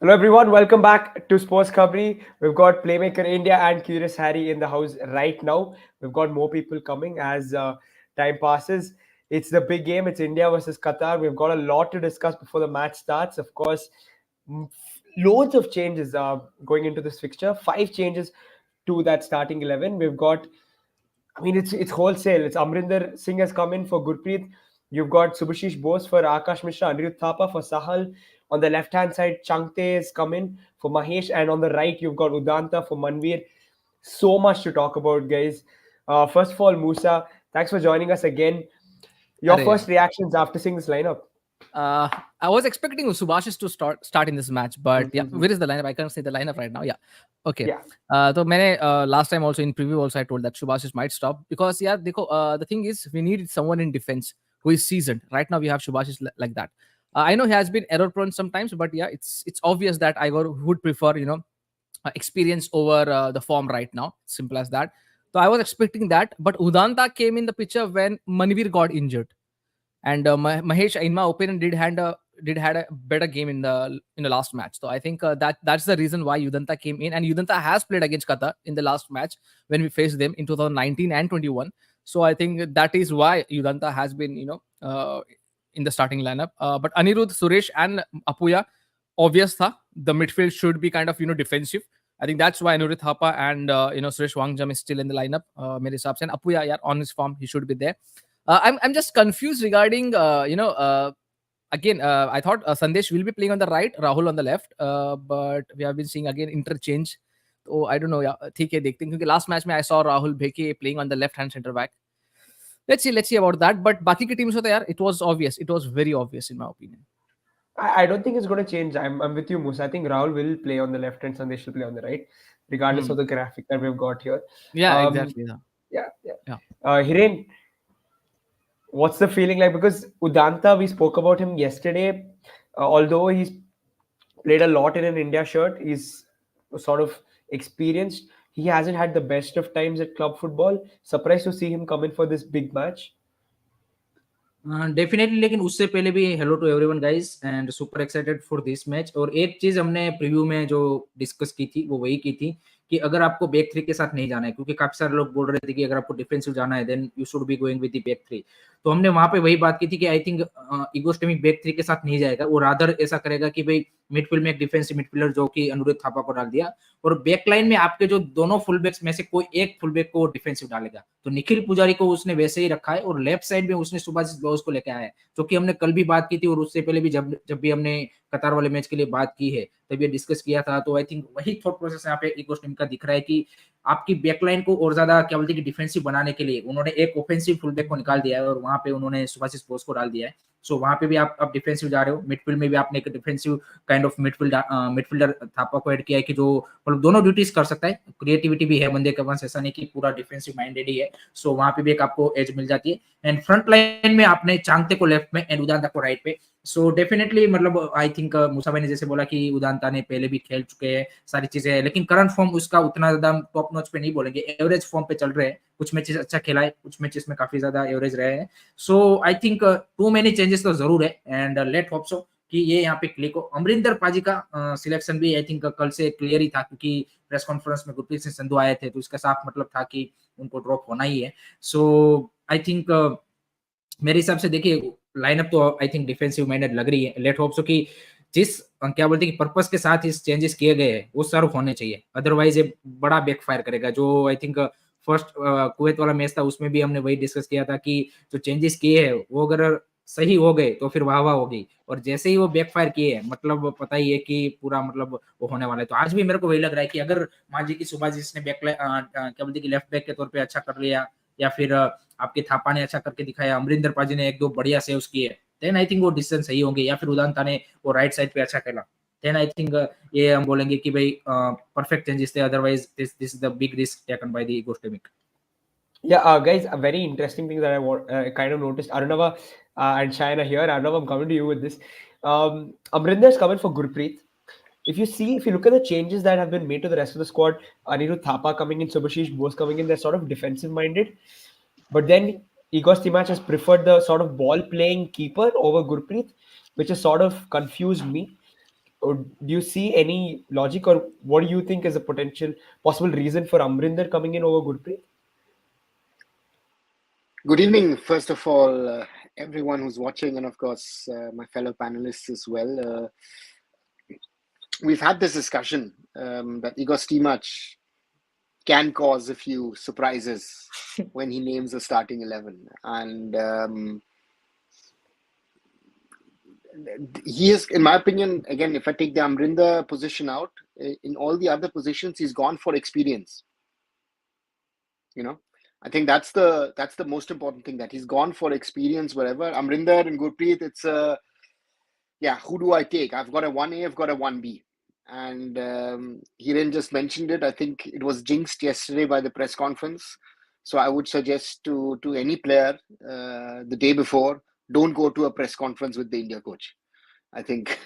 Hello everyone, welcome back to Sports Company. We've got Playmaker India and Curious Harry in the house right now. We've got more people coming as time passes. It's the big game. It's India versus Qatar. We've got a lot to discuss before the match starts. Of course, m- loads of changes going into this fixture. Five changes to that starting 11. We've got it's wholesale. It's Amrinder Singh has come in for Gurpreet. You've got Subhashish Bose for Akash Mishra, Anirudh Thapa for Sahal. On the left hand side, Changte has come in for Mahesh, and on the right, you've got Udanta for Manveer. So much to talk about, guys. First of all, Musa, thanks for joining us again. Your Arey, first reactions after seeing this lineup? uh, I was expecting Subhashis to start in this match, but yeah, Mhm. where is the lineup? I can't see the lineup right now. Yeah, okay. Yeah, So मैंने last time also in preview also I told that Subhashis might stop because yeah, देखो, the thing is we need someone in defense who is seasoned. Right now we have Subhashis like that. I know he has been error prone sometimes, but yeah, it's obvious that Igor would prefer experience over the form right now. Simple as that. So I was expecting that, but Udanta came in the picture when Manvir got injured. And Mahesh, in my opinion, did had a better game in the last match. So I think that's the reason why Udanta came in, and Udanta has played against Qatar in the last match when we faced them in 2019 and 21. So I think that is why Udanta has been in the starting lineup. But Anirudh, Suresh, and Apuya, obvious tha the midfield should be kind of defensive. I think that's why Anirudh Thapa and Suresh Wangjam is still in the lineup. मेरे हिसाब से, and Apuya, yeah, on his form, he should be there. I'm just confused regarding again. I thought Sandesh will be playing on the right, Rahul on the left, but we have been seeing again interchange. So I don't know. Yeah, ठीक है देखते हैं क्योंकि last match में I saw Rahul Bheke playing on the left hand center back. Let's see about that. But बाकी की teams होता यार, it was obvious. It was very obvious in my opinion. I don't think it's going to change. I'm with you, Musa. I think Rahul will play on the left and Sandesh will play on the right, regardless of Hmm. the graphic that we've got here. Yeah, Um, exactly. Yeah. yeah, yeah. Yeah. Hiren, what's the feeling like? Because Udanta, we spoke about him yesterday. Although he's played a lot in an India shirt, he's sort of experienced. He hasn't had the best of times at club football. Surprised to see him come in for this big match. Definitely, लेकिन उससे पहले भी hello to everyone guys and super excited for this match. और एक चीज हमने preview में जो डिस्कस की थी वो वही की थी कि अगर आपको बैक थ्री के साथ नहीं जाना है, क्योंकि काफी सारे लोग बोल रहे थे कि अगर आपको डिफेंसिव जाना है then you should be going with the back three. तो हमने वहां पे वही बात की थी कि I think Igor Stimac back three के साथ नहीं जाएगा, वो रादर ऐसा करेगा कि भाई मिडफील्ड में एक डिफेंसिव मिडफील्डर जो कि अनुरुद्ध थापा को डाल दिया, और बैक लाइन में आपके जो दोनों फुल बैक्स में से कोई एक फुल बैक को डिफेंसिव डालेगा। तो निखिल पुजारी को उसने वैसे ही रखा है और लेफ्ट साइड में उसने सुभाष बोस को लेकर आया है, जो कि हमने कल भी बात की थी और उससे पहले भी जब जब भी हमने कतार वाले मैच के लिए बात की है तब ये डिस्कस किया था। तो आई थिंक वही थॉट प्रोसेस यहाँ पे इगोस टीम का दिख रहा है कि आपकी बैकलाइन को और ज्यादा क्या बोलते हैं कि डिफेंसिव बनाने के लिए उन्होंने एक ऑफेंसिव फुलबैक को निकाल दिया है और वहां पे उन्होंने सुभाषिस बोस को डाल दिया है। सो वहां पे भी आप डिफेंसिव जा रहे हो, मिडफील्ड में भी आपने एक defensive kind of midfielder Thapa को ऐड किया है कि जो मतलब दोनों ड्यूटीज कर सकता है। क्रिएटिविटी भी है बंदे के पास, ऐसा नहीं कि पूरा डिफेंसिव माइंडेड ही है। सो वहां पे भी एक आपको एज मिल जाती है। एंड फ्रंट लाइन में आपने चांगते को लेफ्ट में एंड उदांता को राइट पे। सो डेफिनेटली मतलब आई थिंक मूसा भाई ने जैसे बोला कि उदांता ने पहले भी खेल चुके हैं सारी चीजें है, लेकिन करंट फॉर्म उसका उतना ज्यादा टॉप नॉच पे नहीं बोलेंगे, एवरेज फॉर्म पे चल रहे हैं। कुछ मैचेस अच्छा खेला है, कुछ मैचेस में काफी ज्यादा एवरेज रहे हैं। So I think too many changes तो जरूर है एंड लेट होप सो कि ये यहाँ पे क्लिक हो। अमरिंदर पाजी का सिलेक्शन भी आई थिंक कल से क्लियर ही था, क्योंकि प्रेस कॉन्फ्रेंस में गुरप्रीत सिंह संधू आए थे तो इसका साफ मतलब था कि उनको ड्रॉप होना ही है। सो आई थिंक मेरे हिसाब से देखिए लाइनअप तो आई थिंक डिफेंसिव माइंडेड लग रही है। लेट होप सो कि जिस क्या बोलते हैं कि पर्पस के साथ इस चेंजेस किए गए हैं वो सर्व होने चाहिए, अदरवाइज ये बड़ा बैकफायर करेगा। जो आई थिंक फर्स्ट कुवैत वाला मैच था उसमें भी हमने वही डिस्कस किया था कि जो चेंजेस किए हैं वो अगर सही हो गए तो फिर वाह वाह होगी, और जैसे ही वो बैकफायर किए हैं मतलब पता ही है कि पूरा मतलब वो होने वाला है। तो आज भी मेरे को वही लग रहा है कि अगर मान लीजिए कि सुभाष जिसने बैक क्या बोलते हैं कि लेफ्ट बैक के तौर पे अच्छा कर लिया, या फिर आपके थापा ने अच्छा करके दिखाया, अमरिंदर पाजी ने एक दो बढ़िया सेव्स किए, देन आई थिंक वो डिसीजन सही होंगे। या फिर उदांता ने वो राइट साइड पे अच्छा खेला, देन आई थिंक ये हम बोलेंगे कि भाई परफेक्ट चेंजेस थे। Otherwise this is the big risk taken by the Igor Stimac. Yeah, guys, a very interesting thing that I kind of noticed. Arunava and Shayan are here. Arunava, I'm coming to you with this. Amrinder is coming for Gurpreet. If you look at the changes that have been made to the rest of the squad, Anirudh Thapa coming in, Subhashish Bose coming in, they're sort of defensive minded. But then Igor Stimac has preferred the sort of ball playing keeper over Gurpreet, which has sort of confused me. do you see any logic, or what do you think is a potential possible reason for Amrinder coming in over Gurpreet? Good evening, first of all, everyone who's watching, and of course, my fellow panelists as well. We've had this discussion that Igor Stimac can cause a few surprises when he names a starting 11. And he is, in my opinion, again, if I take the Amrinder position out, in all the other positions, he's gone for experience. You know, I think that's the most important thing, that he's gone for experience wherever. Amrinder and Gurpreet, it's who do I take? I've got a 1A, I've got a 1B. And Hiren just mentioned it. I think it was jinxed yesterday by the press conference. So I would suggest to any player the day before, don't go to a press conference with the India coach. I think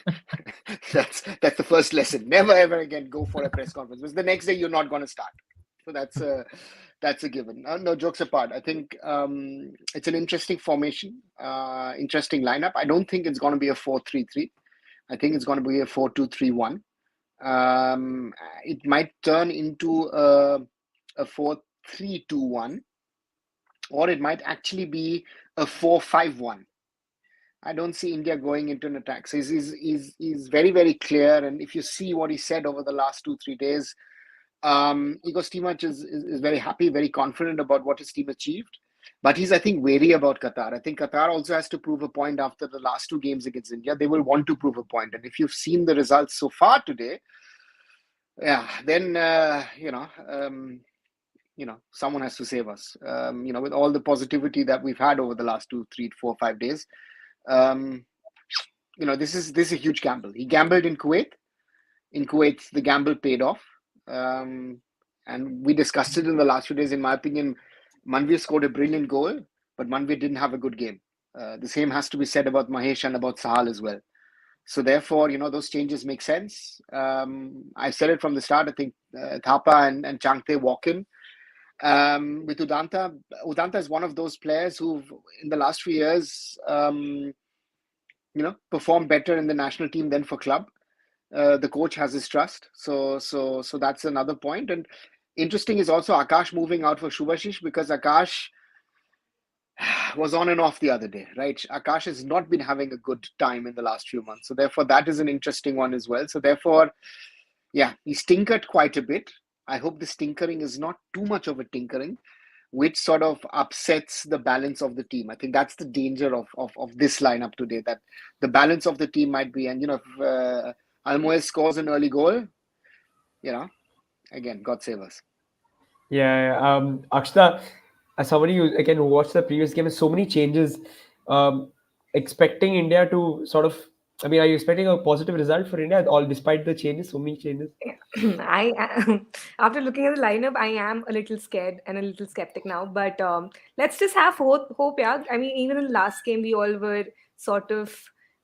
that's the first lesson. Never ever again go for a press conference, because the next day you're not going to start. So that's a given. No, jokes apart, I think it's an interesting formation, interesting lineup. I don't think it's going to be a 4-3-3. I think it's going to be a 4-2-3-1. It might turn into a 4-3-2-1, or it might actually be a 4-5-1. I don't see India going into an attack. So he's very, very clear. And if you see what he said over the last 2-3 days, Igor Stimac is very happy, very confident about what his team achieved. But he's, I think, wary about Qatar. I think Qatar also has to prove a point after the last 2 games against India. They will want to prove a point. And if you've seen the results so far today, then, someone has to save us. With all the positivity that we've had over the last 2, 3, 4, 5 days, this is a huge gamble. He gambled in Kuwait. In Kuwait, the gamble paid off. And we discussed it in the last few days. In my opinion, Manvir scored a brilliant goal, but Manvir didn't have a good game. The same has to be said about Mahesh and about Sahal as well. So therefore, those changes make sense. I said it from the start. I think Thapa and Changte walk in. With Udanta. Udanta is one of those players who've, in the last few years, performed better in the national team than for club. The coach has his trust. So that's another point. And interesting is also Akash moving out for Shubhashish, because Akash was on and off the other day, right? Akash has not been having a good time in the last few months. So therefore, that is an interesting one as well. So therefore, he's tinkered quite a bit. I hope this tinkering is not too much of a tinkering, which sort of upsets the balance of the team. I think that's the danger of this lineup today, that the balance of the team might be, and if Almoez scores an early goal, again, God save us. Yeah. Akshita, as somebody who watched the previous game, so many changes. Expecting India to sort of, are you expecting a positive result for India, all despite the changes, so many changes? After looking at the lineup, I am a little scared and a little skeptic now. But let's just have hope. Yeah, even in the last game, we all were sort of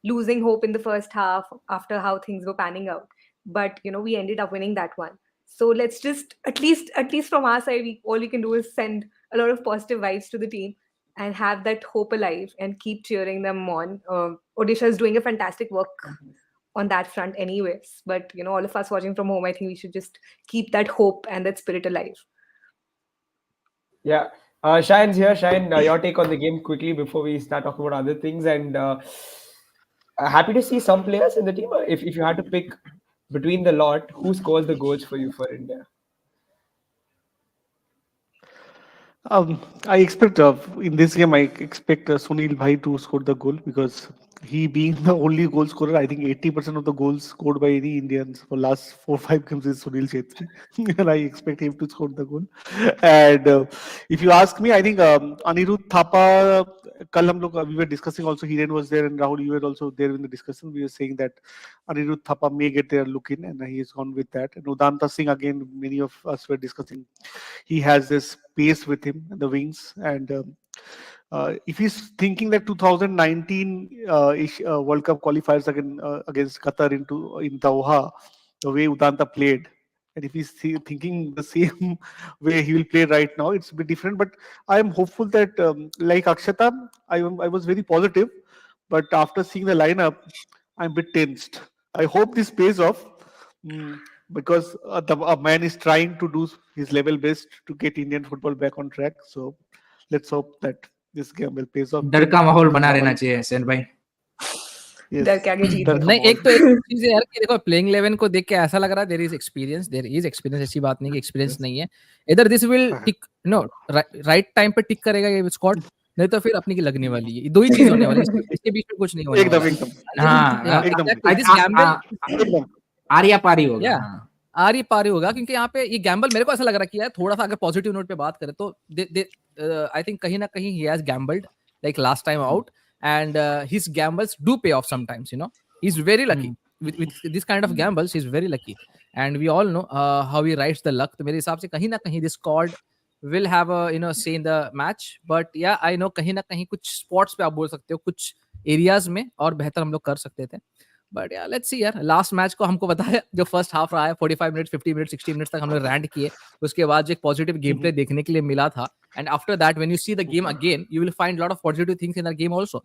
losing hope in the first half after how things were panning out. But we ended up winning that one. So let's just, at least from our side, all we can do is send a lot of positive vibes to the team and have that hope alive and keep cheering them on. Odisha is doing a fantastic work on that front anyways, but all of us watching from home, I think we should just keep that hope and that spirit alive. Yeah. Shayan's here. Shayan, your take on the game quickly before we start talking about other things. And happy to see some players in the team. If you had to pick between the lot, who scores the goals for you for India? I expect in this game, I expect Sunil Bhai to score the goal, because he being the only goal scorer, I think 80% of the goals scored by the Indians for last 4-5 games is Sunil Chetri, and I expect him to score the goal. And if you ask me, I think Anirudh Thapa, we were discussing also, Hiren was there and Rahul, you were also there in the discussion. We were saying that Anirudh Thapa may get their look in, and he has gone with that. And Udanta Singh, again, many of us were discussing. He has this pace with him, the wings, and if he's thinking that 2019 World Cup qualifiers against Qatar in Doha, the way Udanta played, and if he's thinking the same way he will play right now, it's a bit different. But I am hopeful that, like Akshata, I was very positive, but after seeing the lineup, I'm a bit tensed. I hope this pays off. Because a man is trying to do his level best to get Indian football back on track. So let's hope that this game will pays off. डर का माहौल बना रहना चाहिए सेन भाई. Yes. डर के आगे जीत डर है. का नहीं, एक माहौल. तो एक चीज है यार कि देखो प्लेइंग 11 को देख के ऐसा लग रहा है देयर इज एक्सपीरियंस, ऐसी बात नहीं कि एक्सपीरियंस नहीं है. इधर this will tick no right time पे टिक करेगा ये स्क्वाड, नहीं तो फिर अपनी की लगने वाली है. दो ही चीज होने वाली है, इसके बीच में कुछ नहीं होने वाला. एकदम हाँ, एकदम आर्या पारी होगा. या आरी पारी होगा, क्योंकि यहाँ पे ये गैम्बल मेरे को ऐसा लग रहा कि यार थोड़ा सा अगर पॉजिटिव नोट पे बात करें तो आई थिंक कहीं ना कहीं he has gambled like last time out, and his gambles do pay off sometimes, you know. He is very lucky with this kind of gambles. He's very lucky, and we all know how he rides the luck. तो मेरे हिसाब से कहीं ना कहीं this squad will have a say in the match, but yeah I know कहीं ना कहीं कुछ spots पे आप बोल सकते हो, कुछ areas में और बेहतर हम लोग कर सकते थे. बट यार लेट्स सी यार, लास्ट मैच को हमको पता है जो फर्स्ट हाफ रहा है 45 मिनट 50 मिनट 60 मिनट तक हम लोग रैंट किए, उसके बाद जो एक पॉजिटिव गेम प्ले देखने के लिए मिला था, and after that when you see the game again you will find lot of positive things in that game also.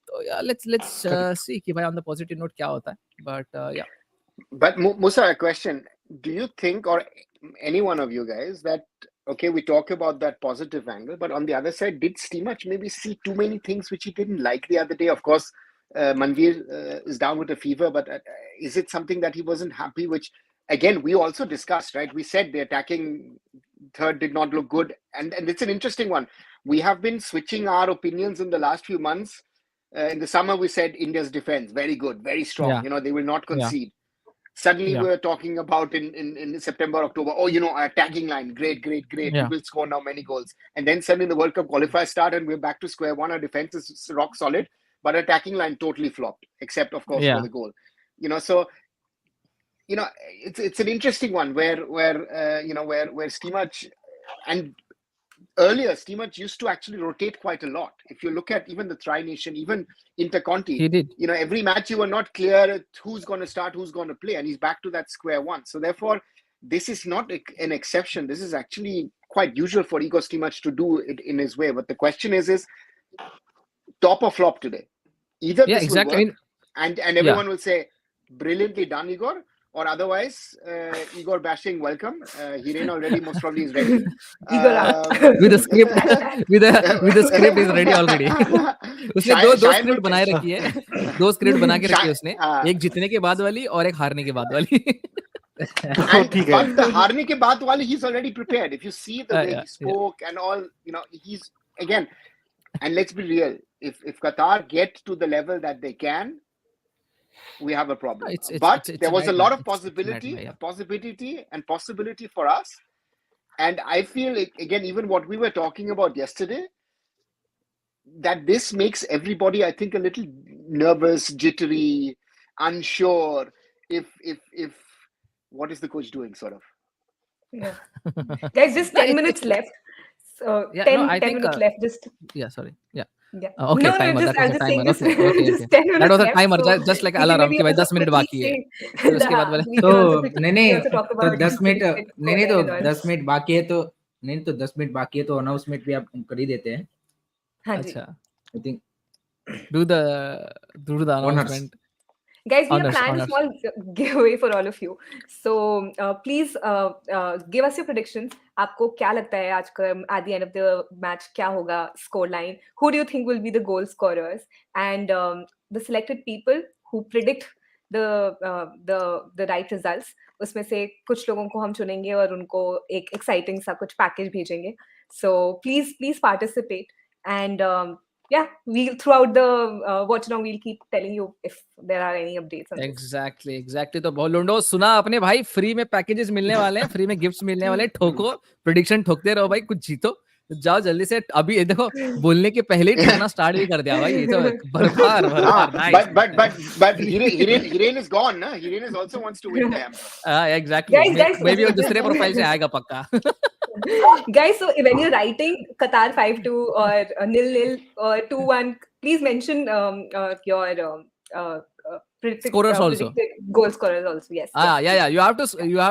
तो यार लेट्स सी कि भाई ऑन द पॉजिटिव नोट क्या होता है. बट या But Musa, a question: do you think, or any one of you guys, that okay, we talk about that positive angle, but on the other side, did Steamach maybe see too many things which he didn't like the other day? Of course, Manveer is down with a fever, but is it something that he wasn't happy? Which again, we also discussed, right? We said the attacking third did not look good, and it's an interesting one. We have been switching our opinions in the last few months. In the summer, we said India's defense very good, very strong. Yeah. You know, they will not concede. Suddenly we were talking about in September, October, oh, you know, our attacking line, great. Yeah. We will score now many goals. And then suddenly the World Cup qualifiers start and we're back to square one. Our defense is rock solid, but attacking line totally flopped, except, of course, for the goal. You know, so, you know, it's an interesting one where Steamach, and earlier Steamach used to actually rotate quite a lot. If you look at even the Tri Nation, even Interconti, he did. You know, every match you were not clear who's going to start, who's going to play, and he's back to that square one. So therefore, this is not an exception. This is actually quite usual for Igor Steamach to do it in his way. But the question is top or flop today? Either this will work, and everyone will say, brilliantly done, Igor. Or otherwise, Igor bashing, welcome. Hiren already most probably is ready. with the script, with the script is ready already. उसने दो script बनाए रखी है, दो script बना के रखी है उसने, एक जीतने के बाद वाली और एक हारने के बाद वाली. But the हारने के बाद वाली he's already prepared. If you see the way he spoke and all, you know, he's again. And let's be real. If Qatar get to the level that they can, we have a problem. But there was a lot of possibility for us. And I feel, again, even what we were talking about yesterday, that this makes everybody, I think, a little nervous, jittery, unsure. If what is the coach doing, sort of? Yeah. There's just 10 minutes left. So 10 minutes left. Just sorry. Yeah. Yeah. Okay, timer. That was a timer. Okay. That was a timer, just like alarm कि भाई 10 minute बाकी है. फिर उसके बाद वाले तो तो 10 मिनट बाकी है तो 10 मिनट बाकी है तो अनाउंसमेंट भी आप कर ही देते हैं. अच्छा. I think do the announcement. Guys, we have planned a small giveaway for all of you. So please give us your predictions. आपको क्या लगता है आज का at the end of the match क्या होगा score line? Who do you think will be the goal scorers? And the selected people who predict the right results. उसमें से कुछ लोगों को हम चुनेंगे और उनको एक exciting सा कुछ package भेजेंगे. So please participate. And yeah, we'll throughout the watch along we'll keep telling you if there are any updates on exactly तो बहुत लोंडो सुना अपने भाई, फ्री में पैकेजेस मिलने वाले हैं, फ्री में गिफ्ट्स मिलने वाले हैं, ठोको प्रेडिक्शन ठोकते रहो भाई, कुछ जीतो, जाओ जल्दी से. अभी देखो बोलने के पहले ही ठोकना स्टार्ट भी कर दिया भाई, ये तो भरपार nice. but Hiren is gone, na? Hiren is also wants to win them. Exactly. Maybe वो दूसरे प्रोफाइल से आएगा पक्का. Guys, so when you're writing Qatar 5-2 or 0-0 or 2-1, please mention your scorers also. Goal scorers also. Yes. Yeah. You have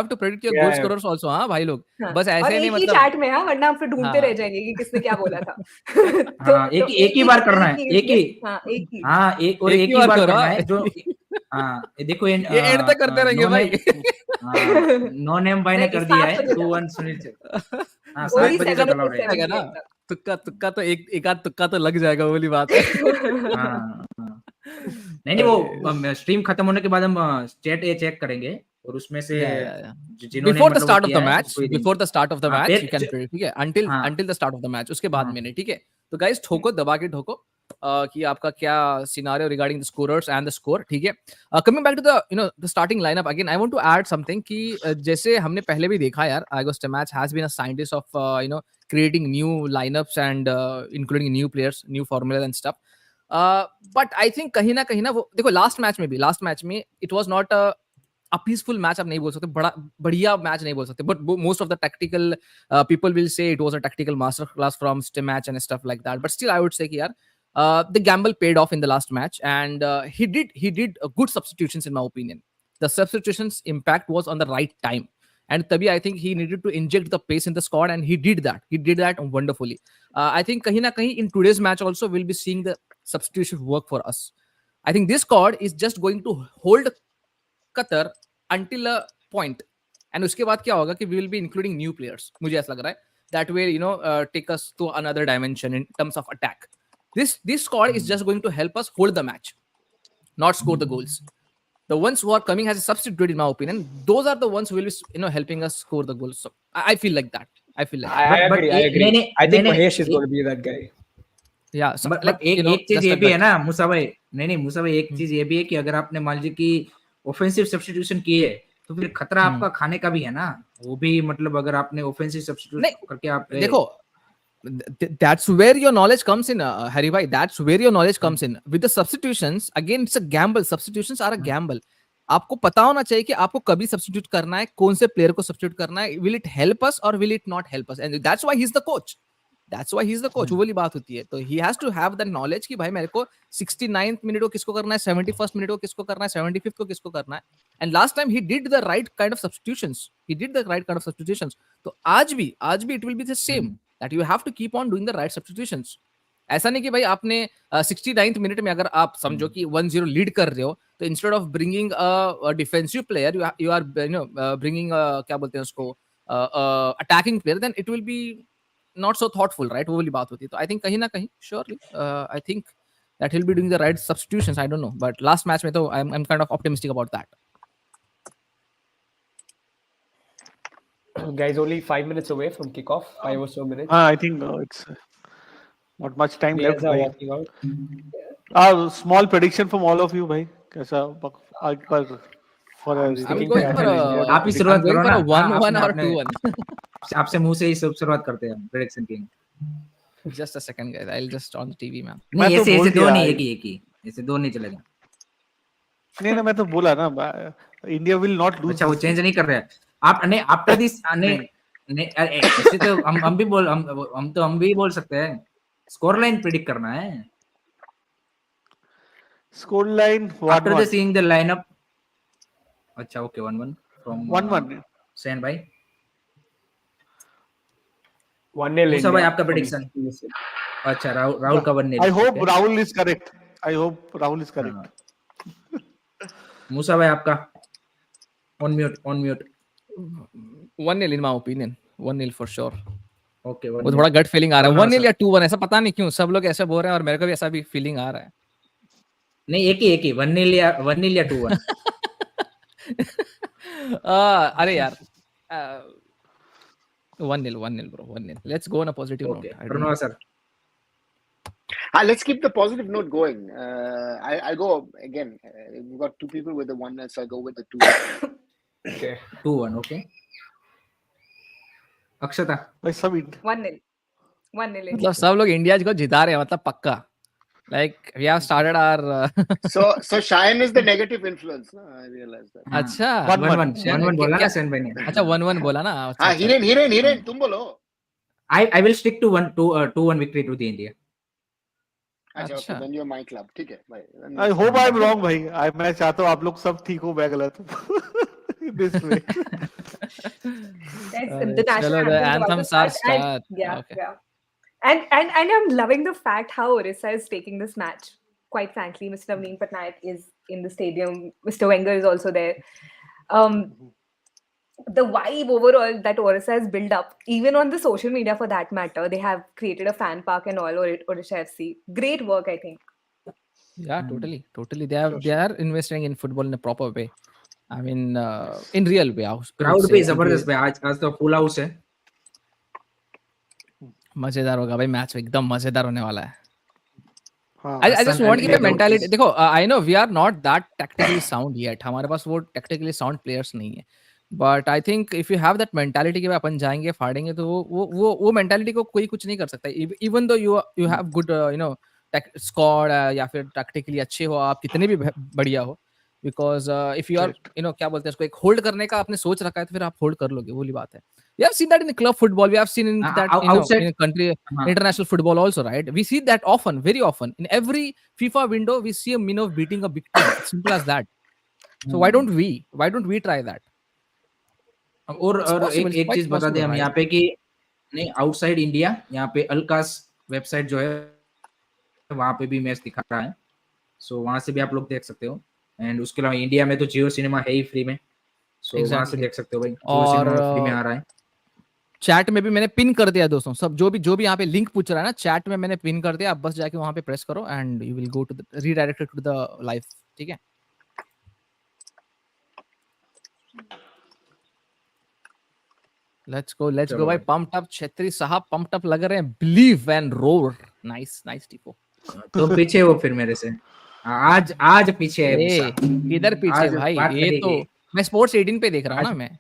to predict your goal scorers also. हाँ भाई लोग. बस ऐसे नहीं मतलब. चैट में वरना हम फिर ढूंढते रह जाएंगे कि किसने क्या बोला था. एक ही बार करना है. एक ही बार करना है. हाँ ये देखो ये ये एंड तक करते रहेंगे भाई। नो नेम भाई ने नहीं, कर दिया 7 है बजे 2-1 सुनील छेत्री। हाँ वही 7 बजे 7 तक अलाउड बजे, है। जाएगा 7 ना, PM तक। तुक्का तो एक आध तुक्का तो लग जाएगा, वो वाली बात है। हाँ नहीं वो स्ट्रीम खत्म होने के बाद हम चैट ये चेक करेंगे और उसमें से Yeah. जिन्होंने Before the मतलब वो start of किया the है match, उसको ही देंगे। before the start of the हाँ match, फिर you can predict, ठीक है, until हाँ until the start of the match, उसके बाद हाँ में नहीं, ठीक है। तो गाइस ठोको, दबा के ठोको कि आपका क्या scenario regarding the scorers and the score, ठीक है। Coming back to the the starting lineup again, I want to add something कि जैसे हमने पहले भी देखा यार, August match has been a scientist of creating new lineups and including new players, new formulas and stuff. But I think कहीं ना वो देखो लास्ट मैच में it was not a peaceful match आप नहीं बोल सकते, बड़ा बढ़िया मैच नहीं बोल सकते, but most of the tactical people will say it was a tactical master class from Steam match and stuff like that. But still I would say कि यार the gamble paid off in the last match, and he did good substitutions in my opinion. The substitutions impact was on the right time, and तभी I think he needed to inject the pace in the squad, and he did that wonderfully. I think कहीं ना कहीं in today's match also we'll be seeing the substitution work for us. I think this squad is just going to hold Qatar until a point, and उसके बाद क्या होगा कि we will be including new players. मुझे ऐसा लग रहा है that will take us to another dimension in terms of attack. This squad is just going to help us hold the match, not score the goals. The ones who are coming as a substitute, in my opinion, those are the ones who will be helping us score the goals. So I feel like that. I feel like that. I but agree. I agree. नहीं I think नहीं Mahesh is नहीं going to be that guy. Yeah, so but like एक चीज just ये a भी है gut. ना मूसा भाई, नहीं मूसा भाई एक चीज ये भी है कि अगर आपने मान लीजिए कि ऑफेंसिव सब्स्टिट्यूशन किए तो फिर खतरा आपका खाने का भी है ना, वो भी मतलब अगर आपने ऑफेंसिव सब्स्टिट्यूट नहीं करके आप गए। देखो, that's where your knowledge comes in, Hari bhai. That's where your knowledge comes in. With the substitutions, again, it's a gamble. Substitutions are a gamble. आपको पता होना चाहिए कि आपको कभी सब्स्टिट्यूट करना है, कौन से प्लेयर को सब्स्टिट्यूट करना है, विल इट हेल्प अस और will it not help us, and that's why he is the coach. That's why he is the coach. वो वाली बात होती है. तो he has to have the knowledge कि भाई मेरे को 69th मिनट को किसको करना है, 71st मिनट को किसको करना है, 75th को किसको करना है. And last time he did the right kind of substitutions. He did the right kind of substitutions. तो आज भी it will be the same, that you have to keep on doing the right substitutions. ऐसा नहीं कि भाई आपने 69th minute में अगर आप समझो कि 1-0 लीड कर रहे हो, तो instead of bringing a defensive player you are bringing क्या बोलते हैं उसको, attacking player, then it will be not so thoughtful, right. वो वाली बात होती है. तो आई थिंक कहीं ना कहीं surely I think that will be doing the right substitutions. I don't know, but last match में तो I am kind of optimistic about that. Guys, only 5 minutes away from kickoff. 5 or so minutes. I think it's not much time left. Players are Bhai. walking out. Small prediction from all of you, भाई. कैसा आज का for a I'm sticking going to for India. आप ही I'm शुरुआत going करो for ना। a 1-1 or आपने 2-1. आपसे मुंह से ही शुरुआत करते हैं प्रेडिक्शन की। Just a second, guys. I'll just on the TV, man. मैं नहीं तो ऐसे बोल ऐसे दो दिया। नहीं, एक ही ऐसे दो नहीं चलेगा। नहीं मैं तो बोला ना, इंडिया विल नॉट लूज. अच्छा वो चेंज नहीं कर रहे हैं आप? नहीं आफ्टर दिस नहीं नहीं ऐसे तो हम भी बोल हम भी बोल सकते हैं। स्कोर लाइन प्रेडिक्ट करना है। Score line after the seeing the lineup. अच्छा ओके 1-1 फ्रॉम 1-1 सैन भाई। 1-0 मूसा भाई India. आपका प्रेडिक्शन। अच्छा राहुल का 1-0। I hope Rahul is correct. I hope Rahul is correct. मूसा भाई आपका on mute 1-0 in my opinion. 1-0 for sure. Okay वो थोड़ा गट फीलिंग आ रहा है. हाँ, 1-0 सर। या 2-1, ऐसा पता नहीं क्यों सब लोग ऐसे बोल रहे हैं और मेरे को भी ऐसा भी फीलिंग आ रहा है. नहीं एक ही 1-0 या 2-1। अरे यार 1-0 bro. 1-0. Let's go on a positive okay note. I don't Pranav know. Sir. Let's keep the positive note going. I'll go again. We've got two people with the 1, so I'll go with the 2. Okay. 2-1 okay. अक्षता भाई सब 1-0. 1-0 मतलब सब लोग India को जिता रहे हैं, मतलब पक्का. Like we have started our So Shayan is the negative influence. No? I realize that. अच्छा 1-1 बोला ना सैन भाई ने। अच्छा 1-1 बोला ना. अच्छा, हाँ अच्छा. हिरेन तुम बोलो। I will stick to 2-1 victory to the India। अच्छा अच्छा. okay, then you're my club. ठीक है भाई। I hope I'm wrong भाई. मैं चाहता हूँ आप लोग सब ठीक हो, मैं गलत हूँ. This way. The national चलो, the anthems anthems are about to start. start. Yeah, Okay. yeah. And I'm loving the fact how Orissa is taking this match. Quite frankly, Mr. Naveen Patnaik is in the stadium. Mr. Wenger is also there. The vibe overall that Orissa has built up, even on the social media for that matter, they have created a fan park and all, Odisha FC. Great work, I think. Yeah, totally. They are investing in football in a proper way. I mean, in real way, I would crowd say. भी जबरदस्त भाई, आज तो full house है. मजेदार होगा भाई, match एकदम मजेदार होने वाला है. हाँ, I just want to give a Doubt mentality. is- देखो, I know we are not that tactically sound yet. हमारे पास वो tactically sound players नहीं है. But I think if you have that mentality कि भाई अपन जाएंगे फाड़ेंगे, तो वो mentality को कोई कुछ नहीं कर सकता. Even though you have good squad, या फिर tactically अच्छे हो, आप कितने भी बढ़िया हो, because if you are क्या बोलते हैं उसको, एक hold करने का आपने सोच रखा है, तो फिर आप hold कर लोगे, वो वाली बात है. We have seen that in the club football. We have seen in that outside- in a country हाँ. international football also, right? We see that often, very often. In every FIFA window, we see a Minnow beating a big team. It's simple as that. So why don't we? Why don't we try that? और possible, it's एक quite चीज बता दें possible, हम right? यहाँ पे कि नहीं, आउटसाइड इंडिया यहाँ पे अलकास वेबसाइट जो है वहाँ पे भी मैच दिखा रहा है, सो वहाँ से भी आप लोग देख सकते हो. एंड उसके अलावा इंडिया में तो जियो सिनेमा है ही फ्री में, सो वहाँ से Exactly. देख सकते हो भाई, जियो और सिनेमा फ्री में आ रहा है. चैट में भी मैंने पिन कर दिया दोस्तों, सब जो भी यहाँ पे लिंक पूछ रहा है ना, चैट में मैंने पिन कर दिया. आप बस जाके वहाँ पे प्रेस करो and you will go to the redirected to the live. ठीक है. लेट्स गो भाई. पम्प्ड अप छेत्री साहब, पम्प्ड अप लग रहे हैं. Believe and roar. नाइस टीपो. तो पीछे हो फिर मेरे से, आज पीछे है ए, किधर पीछे आज भाई, बात ये तो करेंगे. मैं स्पोर्ट्स 18 पे देख रहा हूँ ना आज- मैं.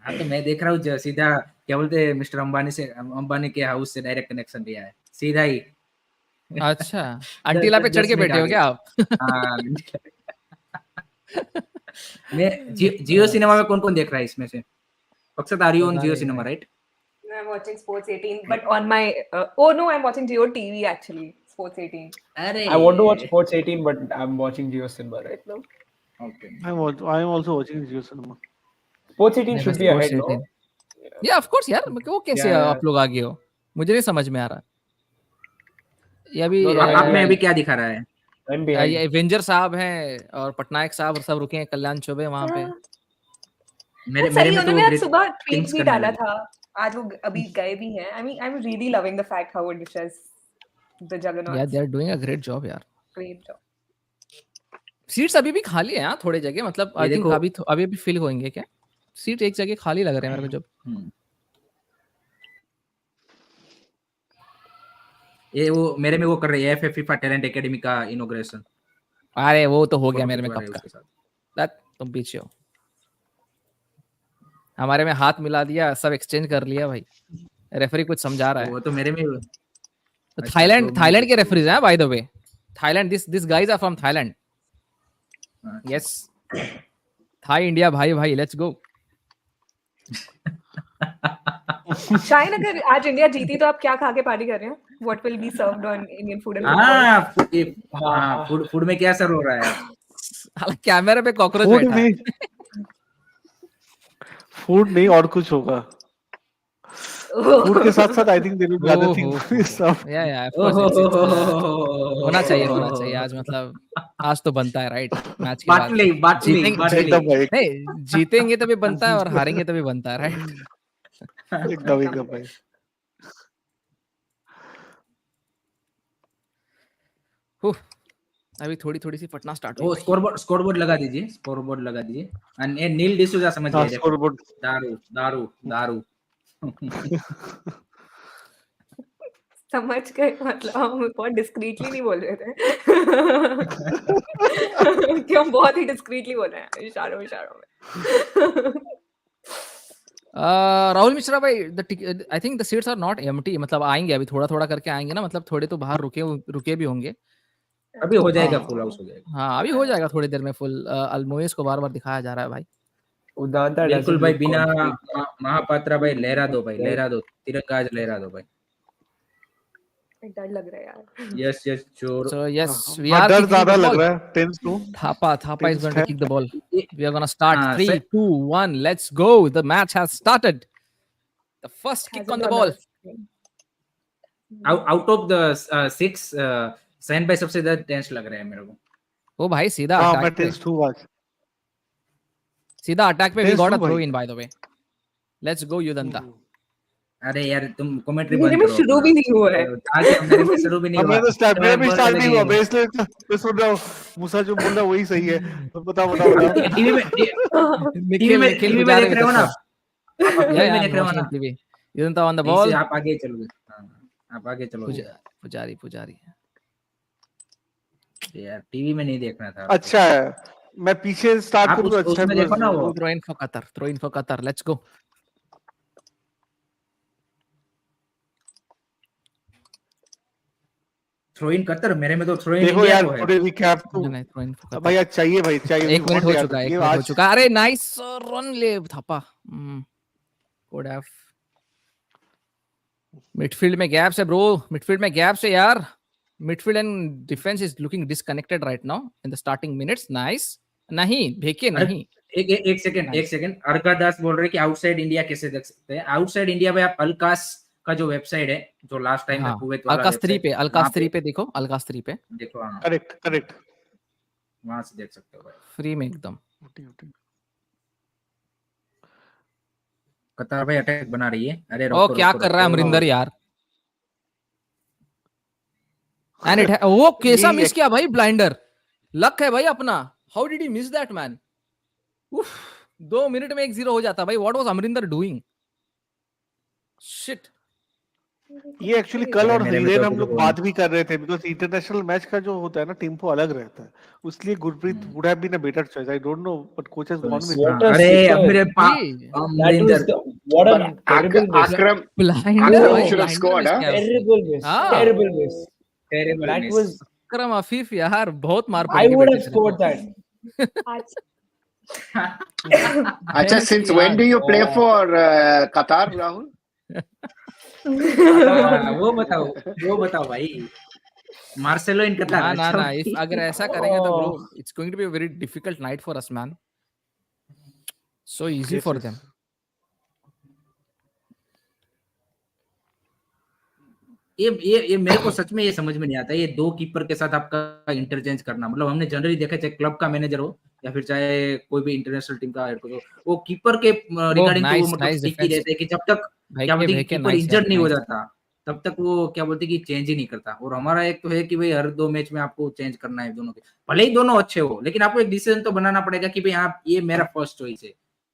हाँ तो मैं देख रहा हूँ सीधा, क्या बोलते हैं, मिस्टर अंबानी के हाउस से डायरेक्ट कनेक्शन लिया है सीधा ही. अच्छा, अंटीला पे चढ़ के 10 मिनट बैठे हो आगे. क्या आप? हाँ. मैं जियो सिनेमा में कौन कौन देख रहा है इसमें से? अक्सर आर यू ऑन पता जियो नहीं सिनेमा, भाई. Right? I'm watching Sports 18, but on my I'm watching Geo TV actually. Sports 18. अरे I want to watch Sports 18, but I'm watching Geo Cinema right now. Okay. I am also watching Jio Cinema. Sports 18 should be Sports ahead, no? 18. Yeah, of course यार, वो कैसे Yeah. आप लोग आगे हो, मुझे नहीं समझ में आ रहा. ये अभी No, no, आप में अभी क्या दिखा रहा है? I'm behind. ये एवेंजर साहब हैं और पटनायक साहब और सब रुके हैं, कल्याण चौबे वहां पे. मेरे सही, में तो उन्होंने आज सुबह Kings ट्वीट भी करने डाला लगे. था. आज वो अभी गए भी हैं. I mean, I'm really loving the fact how Odisha is the juggernaut. Yeah, they are doing a great job यार. Great job. सीट्स अभी भी खाली है यार थोड़े जगह, मतलब आई थिंक देखो- अभी फिल होंगे क्या सीट, एक जगह खाली लग रहे हैं मेरे को. जब ये वो मेरे में वो कर रही है फीफा टैलेंट एकेडमी का इनॉग्रेशन. अरे वो तो हो गया मेरे में कब का. दैट तुम पीछे हो, हमारे में हाथ मिला दिया, सब एक्सचेंज कर लिया भाई. रेफरी कुछ समझा रहा है. वो तो मेरे में थाईलैंड के रेफरीज हैं by the way. Thailand, this guys are from Thailand. Yes, Thai India भाई लेट्स गो. शायन, अगर आज इंडिया जीती तो आप क्या खा के पार्टी कर रहे हैं? What will be served on Indian food and football? Food में क्या सर्व हो रहा है? कैमरा पे कॉकरोच फूड बैठा है. नहीं, फूड नहीं और कुछ होगा. फूड के साथ साथ I think there will be other things. Yeah of course होना चाहिए आज. मतलब आज तो बनता है राइट, मैच के बाद. बाटली. नहीं, जीतेंगे तभी बनता है और हारेंगे तभी बनता है राइट. एकदम भाई. अभी थोड़ी सी फटना स्टार्ट वो हुई. स्कोरबोर्ड लगा दीजिए. एंड नील डिसूजा समझ गए. स्कोरबोर्ड. दारू. समझ गए, मतलब हम बहुत डिस्क्रीटली नहीं बोल रहे थे. कि हम बहुत ही डिस्क्रीटली बोल रहे हैं इशारों में. राहुल मिश्रा भाई, I think the seats are not empty. मतलब आएंगे अभी, थोड़ा करके आएंगे ना, मतलब थोड़े तो बाहर रुके भी होंगे. अभी हो जाएगा, फुल हाउस हो जाएगा. हाँ, अभी हो जाएगा थोड़ी देर में फुल. अल्मोइस को बार दिखाया जा रहा है भाई. Udanta बिल्कुल doesn't भाई, look बिना confident. महापात्रा भाई लहरा दो, तिरंगा आज लहरा दो भाई. डर लग रहा है यार. यस जोर. So yes, we are डर kicking ज्यादा the लग ball. रहा है. Tense too. Thapa is going to kick the ball. We are going to हाँ, start 3, 2, 1. Let's go. The match has started. The first kick on the ball. Out of the 6 Sain भाई सबसे ज्यादा tense लग रहा है मेरे को. ओ भाई सीधा हाँ, अटैक मैं पे, टेस्ट हूँ आज। सीधा अटैक पे वी टेस्ट गॉट हूँ अ थ्रो भाई। In by the way. Let's go युदंता। अरे यार तुम कमेंट्री मेरे बंद में करो शुरू अपना। भी नहीं हुआ है। आगे मेरे में शुरू भी नहीं हुआ तो मेरा मैं भी बहुत स्टार्ट अलग नहीं ही हुआ, हूँ। मैं इसलिए मैं सुन रहा हूँ। मूसा जो बोल रहा है वही सही है। बताओ बताओ बताओ। टीवी में निखिल निखिल टीवी में पुजारी देख विद रहे द हो ना थ्रो। आप या टीवी या में आई देख एम रहे हो वाचिंग ना, टीवी। युदंता ऑन द इसे बॉल। आप आगे चलोगे। हाँ, आप आगे चलोगे पुजारी पुजारी। यार, टीवी में नहीं देखना था आपको। अच्छा है, मैं पीछे स्टार्ट आप करूँ तो अच्छा है, उसमें देखो ना वो throw in for Qatar, throw in for Qatar, let's go. Throw in Qatar, मेरे में तो थ्रो इन देखो इंडिया यार को है। थोड़े रिकैप तो नहीं थ्रो इन फॉर भाई कतर। आज चाहिए, भाई चाहिए। वी 1 मिनट वांट हो यार चुका है, 1 ये मिनट हो आज। चुका है। अरे नाइस रन ले थापा। Good have. मिडफील्ड में गैप्स है ब्रो, मिडफील्ड में गैप्स है यार। Midfield and defence is looking disconnected right now in the starting minutes. Nice. नहीं भेके अरे नहीं। एक सेकंड, एक सेकंड। अर्का दास बोल रहे कि आउटसाइड इंडिया कैसे देख सकते हैं? आउटसाइड इंडिया में आप अलकास का जो वेबसाइट है, जो लास्ट टाइम में हाँ कुवैत वाला अलकास 3 वेबसाइट, पे, वहां अलकास 3 पे देखो, अलकास 3 पे देखो। हाँ, करेक्ट करेक्ट। वहां से देख सकते हो भाई। फ्री में एकदम। कतार भाई अटैक बना रही है। अरे ओ रोको क्या रोको कर रहा है रोको। अमरिंदर यार। एंड इट वो कैसा यही मिस किया भाई, ब्लाइंडर। लक है भाई अपना। How did he miss that man? 2 minute में 1-0 हो जाता भाई। What was Amarinder doing? Shit. ये एक्चुअली कल अरे और मेरे में तो हिरेन अभी हम तो लोग गोल बात भी कर रहे थे, बिकॉज इंटरनेशनल मैच का जो होता है ना टेम्पो अलग रहता है, उसलिए गुरप्रीत नहीं। Would have been a better choice. I don't know but coach has gone with हाँ, What a अरे अब sitter! मेरे जी That was Amrinder. the what But a terrible miss. Blinder Akram भाई, should have blinder scored, miss huh? किया उसने। Terrible miss. हाँ Terrible miss. Terrible That miss. was. Akram Afif यार, बहुत मार I पड़ेगी would बेटे have तेरे को। scored that. Acha, Thanks since when यार। do you play for Qatar, Rahul? वो बताओ भाई। मार्सेलो इन कतार, ना ना अच्छा ना, इफ भाई। अगर ऐसा करेंगे तो bro Oh, it's going to be a very difficult night for us man. So easy Yes, for yes. Them. ये मेरे को सच में ये समझ में नहीं आता, ये दो कीपर के साथ आपका इंटरचेंज करना। मतलब हमने जनरली देखा, चाहे क्लब का मैनेजर हो या फिर चाहे कोई भी इंटरनेशनल टीम का हेड कोच हो, वो कीपर के ओह रिगार्डिंग तो वो नाइस मतलब नाइस स्टिक ही डिफेंस। रहते हैं कि जब तक क्या भेके बोलते हैं कि भेके कीपर नाइस यार, इंजर्ड नहीं हो नाइस। जाता तब तक वो क्या बोलते हैं कि चेंज ही नहीं करता। और हमारा एक तो है कि भाई हर 2 मैच में आपको चेंज करना है दोनों के, भले ही दोनों अच्छे हो, लेकिन आपको एक डिसीजन तो बनाना पड़ेगा कि भाई हाँ ये मेरा फर्स्ट चॉइस है।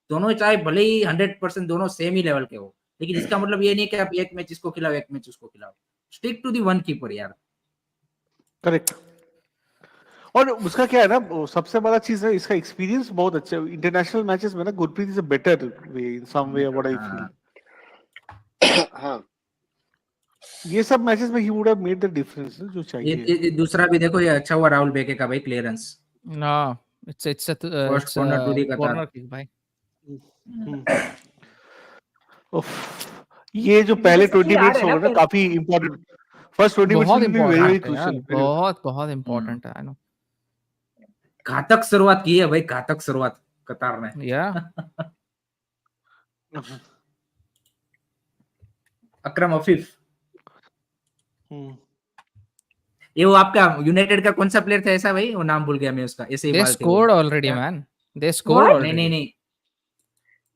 दोनों चाहे भले ही 100% दोनों सेम ही लेवल के हो, लेकिन इसका मतलब ये नहीं कि आप एक मैच इसको खिलाओ एक मैच उसको खिलाओ। Stick to the one keeper यार। करेक्ट। और उसका क्या है ना, वो सबसे बड़ा चीज है इसका एक्सपीरियंस बहुत अच्छा है इंटरनेशनल मैचेस में ना। Gurpreet is a better way in some way, what I feel. हाँ, ये सब मैचेस में he would have made the difference जो चाहिए। ये दूसरा भी देखो, ये अच्छा हुआ राहुल बेके का भाई क्लियरेंस। ना it's first corner to the Qatar. Corner kick भाई। उफ, ये जो ये पहले तो सही 20 आ रहा मिनट्स है हो ना गए ना, पर काफी इंपॉर्टेंट। फर्स्ट 20 मिनट्स बहुत will be very very important है यार, क्रूशियल। बहुत बहुत इंपॉर्टेंट है। I know. घातक शुरुआत की है भाई, घातक शुरुआत कतार ने। या अकरम अफीफ। ये वो आपका यूनाइटेड का कौन सा प्लेयर था ऐसा भाई, वो नाम भूल गया मैं उसका, ऐसे ही दे बाल थे वो। स्कोर्ड ऑलरेडी क्या? Man, they scored what? नहीं नहीं ऑलरेडी, नहीं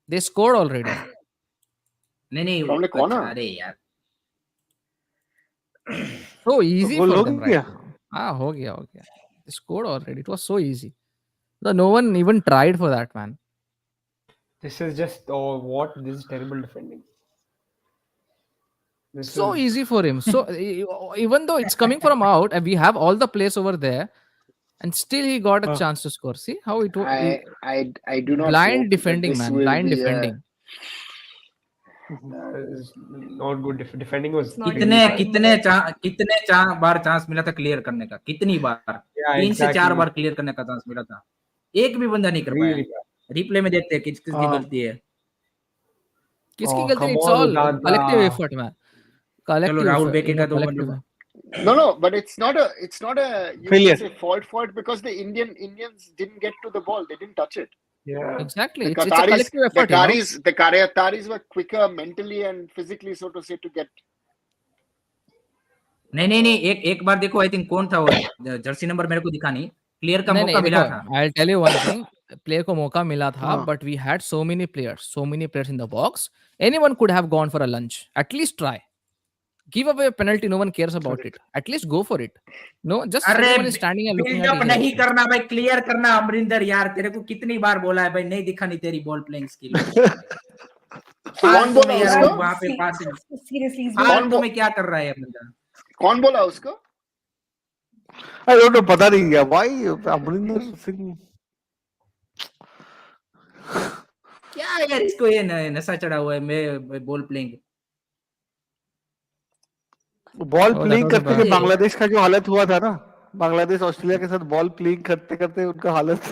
दे स्कोर्ड ऑलरेडी। नहीं नहीं from the corner. अच्छा, अरे यार So easy गोल for हो them right गया। now. हाँ हो गया हो गया। They scored already. It was so easy. No one even tried for that, man. this is just what? This is terrible defending. This So was easy for him. So even though it's coming from out and we have all the place over there, and still he got a chance to score. See how it was I do not blind hope that defending, this man. will Blind be a defending. is not good. Defending was It's not कितने really bad. कितने बार chance मिला था clear करने का, कितनी बार? Yeah, 3 से 4 exactly. बार clear करने का चांस मिला था, एक भी बंदा नहीं कर पाया। Really bad. रिप्ले में देखते हैं किस किसकी गलती है। किसकी Oh, गलती? come It's on, all collective Udanta. effort, man. चलो Collective राहुल effort. बेके का तो Collective. मतलब no, but it's not a you Failure. can say fault because the Indians didn't get to the ball. They didn't touch it. Yeah. Exactly. The It's a collective effort, you know. the Qataris were quicker mentally and physically, so to say, to get. नहीं, एक बार देखो, I think कौन था वो, Jersey number मेरे को दिखा नहीं, क्लियर का नहीं मौका नहीं मिला देखो, था। I will tell you one thing, player को मौका मिला था, हाँ but we had so many players in the box, anyone could have gone for a lunch, at least try, give away penalty, no one cares about it, correct at least go for it, no just अरे everyone is standing and looking at build up each नहीं other. करना भाई, clear करना अमरिंदर यार, तेरे को कितनी बार बोला है भाई, नहीं दिखा नहीं तेरी बॉल प्लेइंग स्किल भाई। कौन फालतू में बोला यार उसको? वहां पे पासिंग, Seriously, he's कौन फालतू बो, में क्या कर रहा है अमरिंदर? कौन बोला उसको? आई डोंट नो, पता नहीं क्या व्हाई अमरिंदर सिंह क्या यार इसको ये नशा चढ़ा हुआ है, मैं ball playing. Ball Oh, that playing was a करते के bad. बांग्लादेश का जो हालत हुआ था ना, बांग्लादेश ऑस्ट्रेलिया के साथ बॉल प्लेइंग करते करते उनका हालत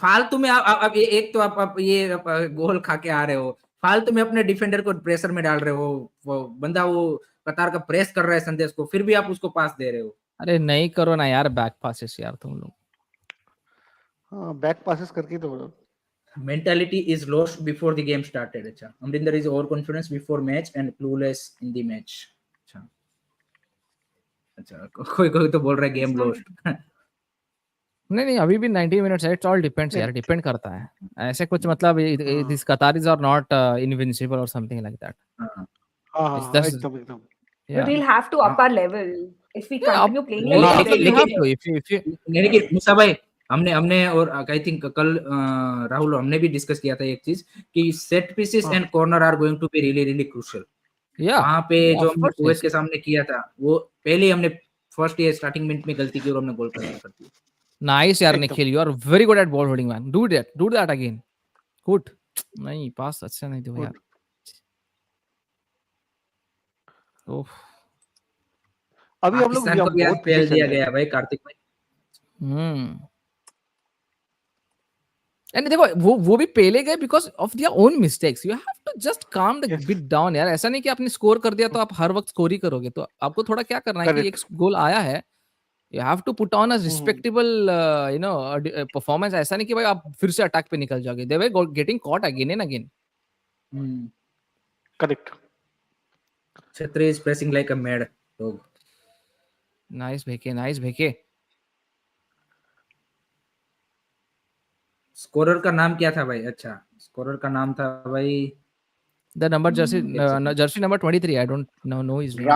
फालतू में आप एक तो आप ये गोल खा के आ रहे हो, फालतू में अपने डिफेंडर को प्रेशर में डाल रहे हो, वो बंदा वो कतार का प्रेस कर रहा है संदेश को, फिर भी आप उसको पास दे रहे हो। अरे नहीं करो ना यार बैक पासेस यार तुम लोग। बैक पासेस करके तो Mentality is lost before the game started. अच्छा, Amrinder is overconfident before match and clueless in the match. अच्छा, अच्छा कोई कोई तो बोल रहा है गेम लोस्ट। नहीं नहीं अभी भी 90 मिनट्स है, इट्स ऑल डिपेंड्स यार, डिपेंड करता है, ऐसे कुछ मतलब दिस कतारीज आर नॉट इनविंसिबल और समथिंग लाइक दैट, इट्स हाँ जस्ट एकदम एकदम But या we'll have to up our level. If we अब continue playing वो like तो this, मतलब then you we have can to get. If you नहीं लेकिन मूसा भाई, हमने और आई थिंक कल राहुल हमने भी डिस्कस किया था एक चीज कि set pieces and corner are going to be really really crucial. या वहां पे जो ऑफ हमने कोर्स कुवैत यस, के सामने किया था, वो पहले ही हमने फर्स्ट ये स्टार्टिंग मिनट में गलती की और हमने गोल कंसीडर कर दिया। नाइस यार एकदम Nikhil, you are very good at ball holding man, do that again, good, नहीं पास अच्छा नहीं दो यार, गुड। ओह अभी हम लोग पाकिस्तान को भी आज बहुत पीछे फेल चल दिया रहे गया हैं। भाई कार्तिक भाई। एंड देखो वो भी पहले गए because of their own mistakes, you have to just calm the Yes, bit down यार, ऐसा नहीं कि आपने स्कोर कर दिया तो आप हर वक्त स्कोर ही करोगे, तो आपको थोड़ा क्या करना है कि एक correct. गोल आया है, you have to put on a respectable you know performance, ऐसा नहीं कि भाई आप फिर से अटैक पे निकल जाओगे, they were getting caught again and again. Correct. Chhatri is pressing like a mad dog. Nice Bheke. Scorer का नाम क्या था भाई? अच्छा, स्कोरर का नाम था भाई द नंबर एक second. Jersey number 23, I don't know his name.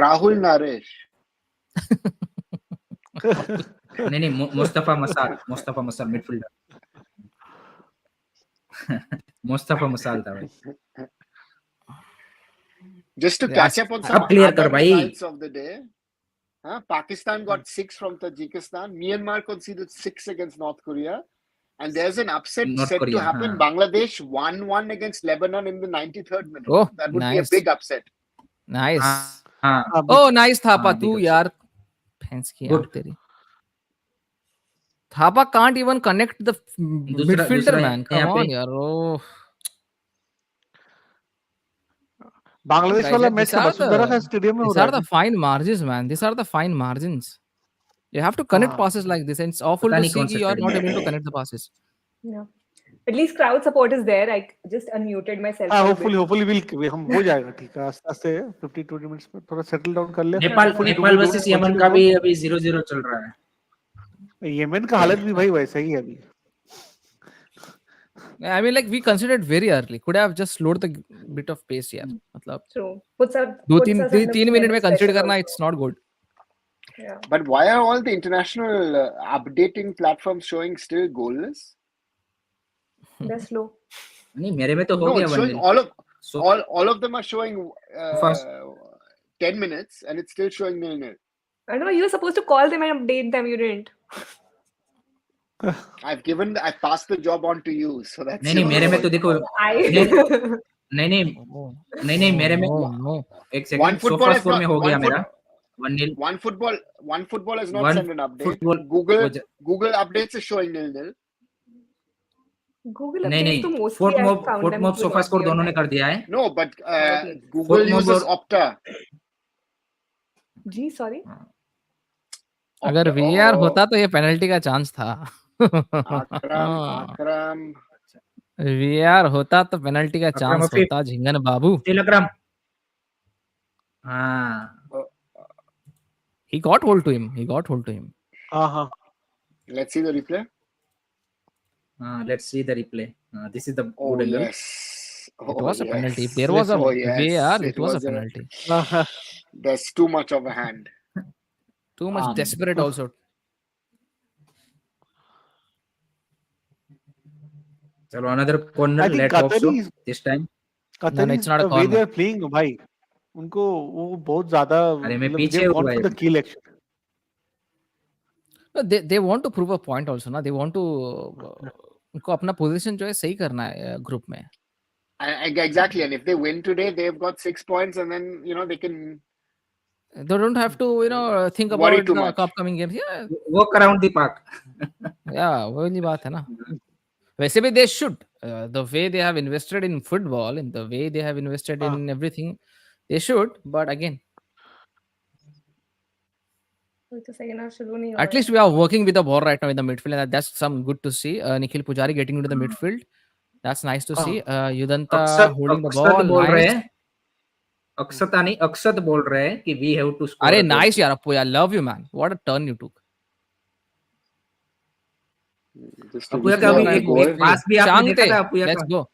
Rahul Naresh. नहीं मुस्तफा मसाल मिडफील्डर। मुस्तफा मसाल था भाई। Just to catch up on some अब clear other कर भाई। results of the day. Pakistan got 6 from Tajikistan. Myanmar conceded 6 against North Korea. And there's an upset North set Korea, to happen. हाँ। Bangladesh 1-1 against Lebanon in the 93rd minute. Oh, that would nice. be a big upset. Nice, हाँ oh nice Thapa, हाँ, तू big यार fans की यार Good. तेरी, Thapa can't even connect the midfielder दूसरा man, come यहाँ पे on यार, oh बांग्लादेश guys, वाला yeah, मैच का वसुंधरा का स्टेडियम में हो these रहा are है the fine margins man, these are the fine margins, you have to connect हाँ। passes like this and it's awful पता to नहीं see कौन कि सा you are not stadium able to है। connect the passes. Yeah. At least crowd support is there. I just unmuted myself. हाँ, for a hopefully bit. Will हम हो जाएगा ठीक है, आस्ते आस्ते 50-20 मिनट्स में थोड़ा सेटल डाउन कर ले। Nepal Hopefully Nepal we don't versus Yemen concede a का goal. भी अभी 0-0 चल रहा है। यमन का हालत भी भाई वैसा ही है अभी। I mean like we considered very early, could have just slowed the bit of pace यार, मतलब True. Puts us तीन under मिनट में immense कंसीडर pressure करना also. it's not good. Yeah. But why are all the international updating platforms showing still goalless? They're slow. नहीं मेरे में तो हो No, गया it's showing 1-0। all of them are showing Fast. 10 minutes and it's still showing 0-0. I don't know. You were supposed to call them and update them. You didn't. I've passed the job on to you, so that's नहीं मेरे में तो देखो नहीं मेरे में No. एक second, sofa score में हो गया मेरा 1-0। One football has not One sent an update. football- Google updates is showing 0-0. Google नहीं updates तो mostly fort I've mob found them to sofa not score be on दोनों ने time. कर दिया है। No, but Okay. Google Football uses or- Opta. Gee, sorry. अगर VAR होता तो ये पेनल्टी का चांस था। Akram. VAR होता तो पेनल्टी का अकरम चांस हफीज। होता झिंगन बाबू। तिलकराम। हाँ He got hold to him. Uh-huh. Let's see the replay. Let's see the replay. This is the Oh good angle. yes. It Oh was a penalty. If there yes. was a Oh yes. VAR, it was a penalty. Uh-huh. There's too much of a hand. Too much desperate also. चलो another corner. I think Let hope so Qataris, this time. It's not a the way they corner. are playing, भाई, उनको वो बहुत ज्यादा अरे मैं मतलब पीछे they've हूँ gone भाई for the अभी. kill action. No, they want to prove a point also ना. They want to उनको अपना position जो है सही करना है group में. Exactly. And if they win today, they've got 6 points, and then they can They don't have to think worry about too the much. upcoming games. Yeah, Walk around the park. yeah, वही बात है ना. वैसे भी they should. The way they have invested in football, in the way they have invested हाँ. in everything, they should. But again, तो second half शुरू नहीं हो at रहा least we are working with the ball right now in the midfield, and that's some good to see. Nikhil Pujari getting into the midfield. That's nice to see. Yudanta holding the Akshat ball. बोल रहे Nice. हैं. अक्षता नहीं, अक्षत बोल रहे हैं कि we have to score. अरे a goal. nice यार Appu, I love you man. What a turn you took. Just to Apuia का restore अभी the एक goal. पास भी आपने देखा चांगते, था अपुया let's का. go.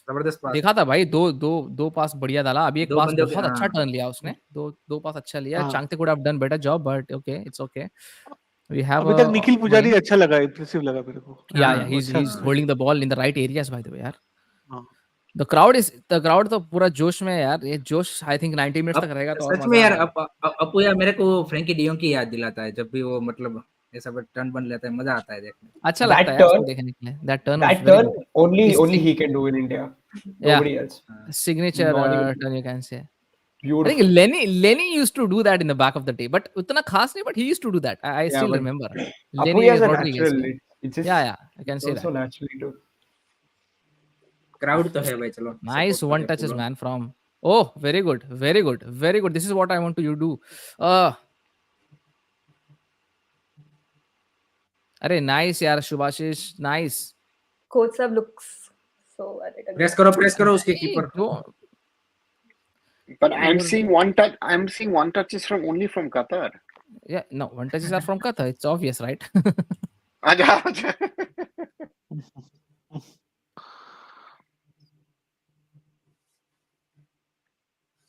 जबरदस्त पास. देखा था भाई, दो पास बढ़िया डाला. अभी एक दो पास बंदों के बहुत अच्छा हाँ. टर्न लिया उसने. दो पास अच्छा लिया. हाँ. Chhangte could have done better job, but okay, it's okay. We have अभी a तक निखिल पुजारी win. अच्छा लगा, impressive लगा मेरे को. Yeah, वो अच्छा he's holding the ball in the right areas by the way यार. हाँ. The crowd तो पूरा जोश में है यार. ये जोश I think 90 minutes तक रहेगा तो और सच में मजा यार आएगा. अपुया मेरे को फ्रैंकी डियोंग की याद दिलाता है. जब भी वो मतलब ऐसा टर्न बन लेता है, मजा आता है देखने. अच्छा लगता है यार उसको देखने के लिए. That turn was that very turn good. only His he can do in India. Yeah, Nobody else. signature Not even turn you can say. I think beautiful. Lenny used to do that in the back of the day, but उतना खास नहीं, but he used to do that. I Yeah, still but remember. Apu Lenny is a Rodriguez. natural. It's just Yeah, I can it's say also that. naturally too. Crowd तो है भाई. चलो Nice support one करते हैं touches पूरा. man from. Oh, very good, very good, very good. This is what I want to you do. अरे nice यार शुभाशीष, nice. coach sab looks so at it again. Press करो उसके नहीं, keeper. जो But I'm you're- seeing one touch. I'm seeing one touches from only from Qatar. yeah, no, one touches are from Qatar. It's obvious, right? Aja.